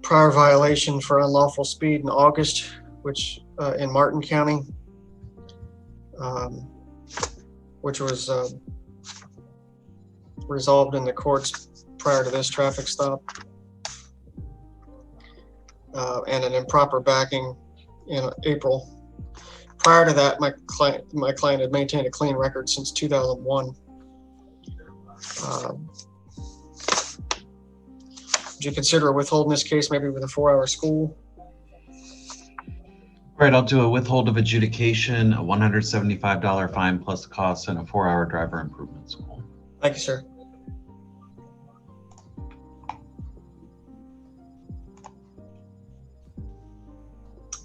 prior violation for unlawful speed in August, which in Martin County, which was resolved in the courts prior to this traffic stop, and an improper backing in April. Prior to that, my client had maintained a clean record since 2001. Would you consider withholding this case maybe with a 4-hour school? All right, I'll do a withhold of adjudication, a $175 fine plus costs, and a 4-hour driver improvement school. Thank you, sir.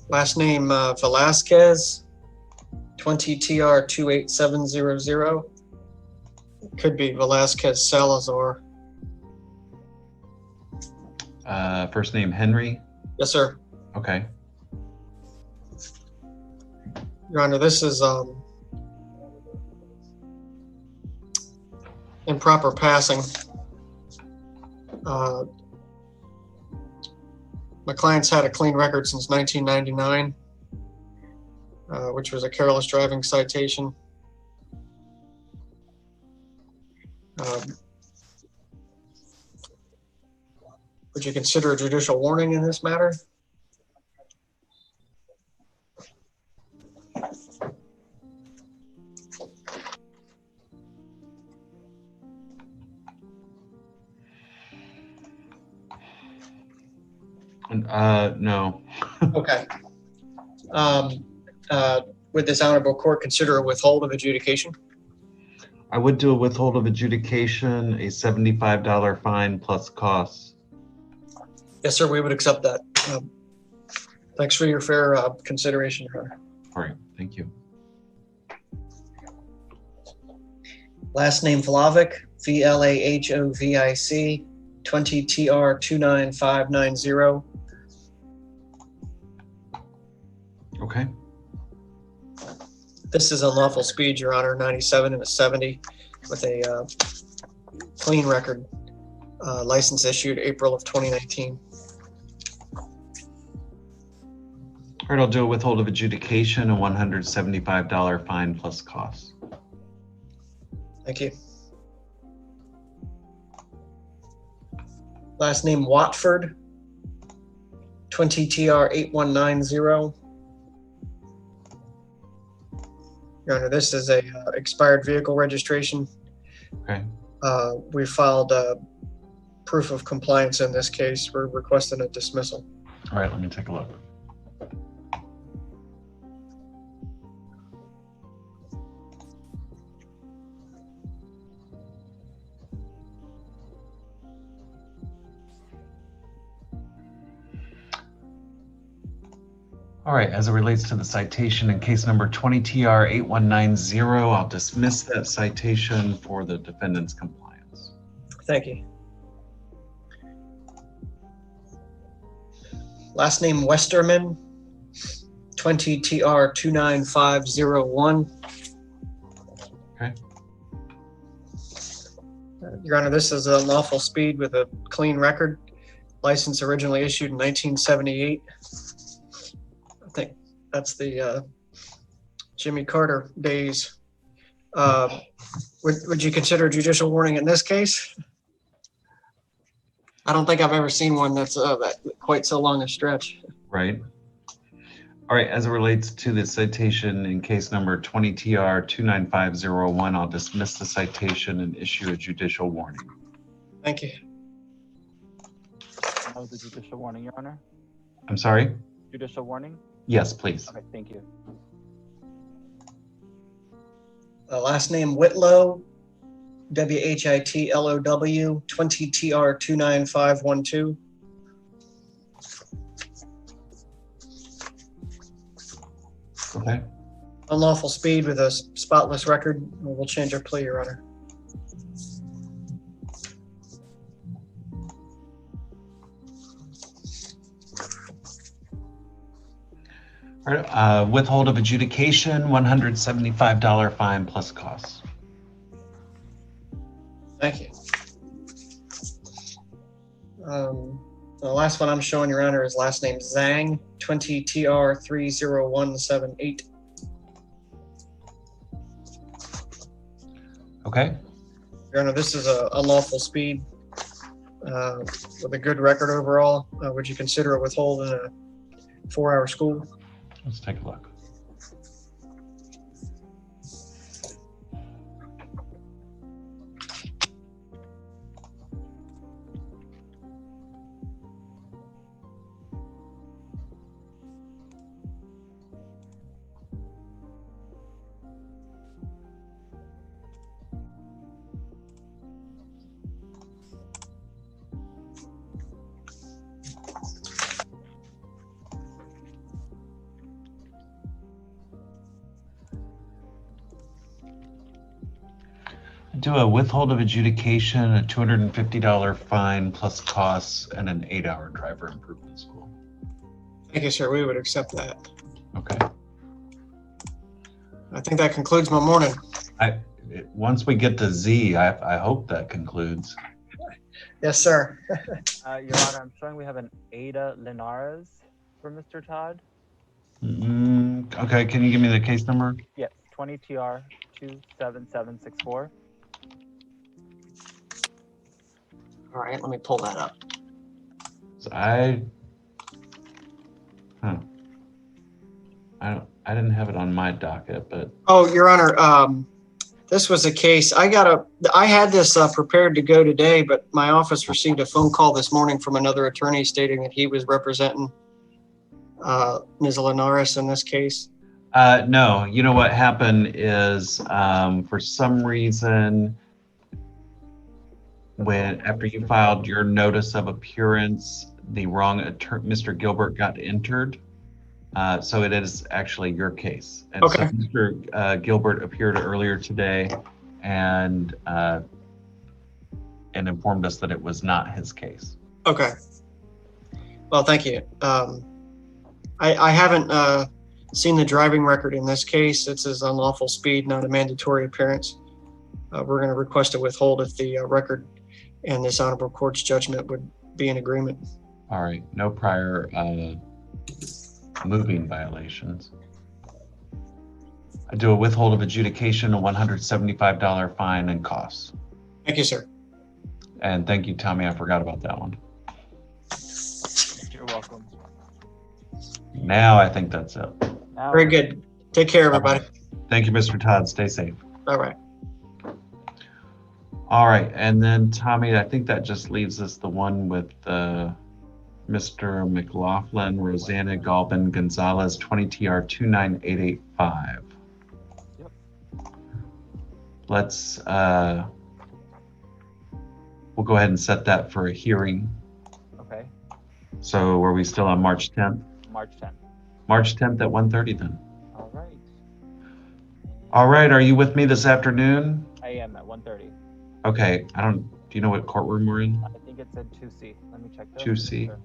Last name Velasquez, 20 TR 28700. Could be Velasquez Salazar. First name Henry. Yes, sir. Okay. Your Honor, this is improper passing. My client's had a clean record since 1999, which was a careless driving citation. Would you consider a judicial warning in this matter? No. Okay. Would this honorable court consider a withhold of adjudication? I would do a withhold of adjudication, a $75 fine plus costs. Yes, sir, we would accept that. Thanks for your fair consideration, Your Honor. All right, thank you. Last name Vlahovic, VLAHOVIC, 20 TR 29590. Okay. This is unlawful speed, Your Honor, 97 and a 70 with a clean record. License issued April of 2019. All right, I'll do a withhold of adjudication, a $175 fine plus costs. Thank you. Last name Watford, 20 TR 8190. Your Honor, this is a expired vehicle registration. Okay. We filed proof of compliance in this case. We're requesting a dismissal. All right, let me take a look. All right, as it relates to the citation in case number 20 TR 8190, I'll dismiss that citation for the defendant's compliance. Thank you. Last name Westerman, 20 TR 29501. Okay. Your Honor, this is unlawful speed with a clean record. License originally issued in 1978. I think that's the Jimmy Carter days. Would you consider a judicial warning in this case? I don't think I've ever seen one that's that quite so long a stretch. Right. All right, as it relates to the citation in case number 20 TR 29501, I'll dismiss the citation and issue a judicial warning. Thank you. That was a judicial warning, Your Honor. I'm sorry? Judicial warning? Yes, please. Okay, thank you. Last name Whitlow, WHITLOW, 20 TR 29512. Okay. Unlawful speed with a spotless record. We'll change our plea, Your Honor. All right, withhold of adjudication, $175 fine plus costs. Thank you. The last one I'm showing, Your Honor, is last name Zhang, 20TR30178. Okay. Your Honor, this is a unlawful speed with a good record overall. Would you consider a withhold in a 4-hour school? Let's take a look. Do a withhold of adjudication, a $250 fine plus costs, and an 8-hour driver improvement school. Thank you, sir. We would accept that. Okay. I think that concludes my morning. Once we get to Z, I hope that concludes. Yes, sir. Your Honor, I'm showing we have an Ada Linares for Mr. Todd. Okay, can you give me the case number? Yes, 20 TR 27764. All right, let me pull that up. So I didn't have it on my docket, but Oh, Your Honor, this was a case. I had this prepared to go today, but my office received a phone call this morning from another attorney stating that he was representing Ms. Linares in this case. no. You know what happened is for some reason, after you filed your notice of appearance, the wrong Mr. Gilbert got entered. So it is actually your case. And Okay. so Mr. Gilbert appeared earlier today and informed us that it was not his case. Okay. Well, thank you. I haven't seen the driving record in this case. It's his unlawful speed, not a mandatory appearance. We're going to request a withhold if the record and this honorable court's judgment would be in agreement. All right. No prior moving violations. I do a withhold of adjudication, a $175 fine and costs. Thank you, sir. And thank you, Tommy. I forgot about that one. You're welcome. Now I think that's it. Very good. Take care, everybody. Thank you, Mr. Todd. Stay safe. All right. All right. And then, Tommy, I think that just leaves us the one with Mr. McLaughlin, Rosanna Galvin Gonzalez, 20 TR 29885. Yep. Let's, we'll go ahead and set that for a hearing. Okay. So are we still on March 10th? March 10th. March 10th at 1:30 then. All right. All right. Are you with me this afternoon? I am at 1:30. Okay. Do you know what courtroom we're in? I think it's in 2C. Let me check that. 2C. Sure.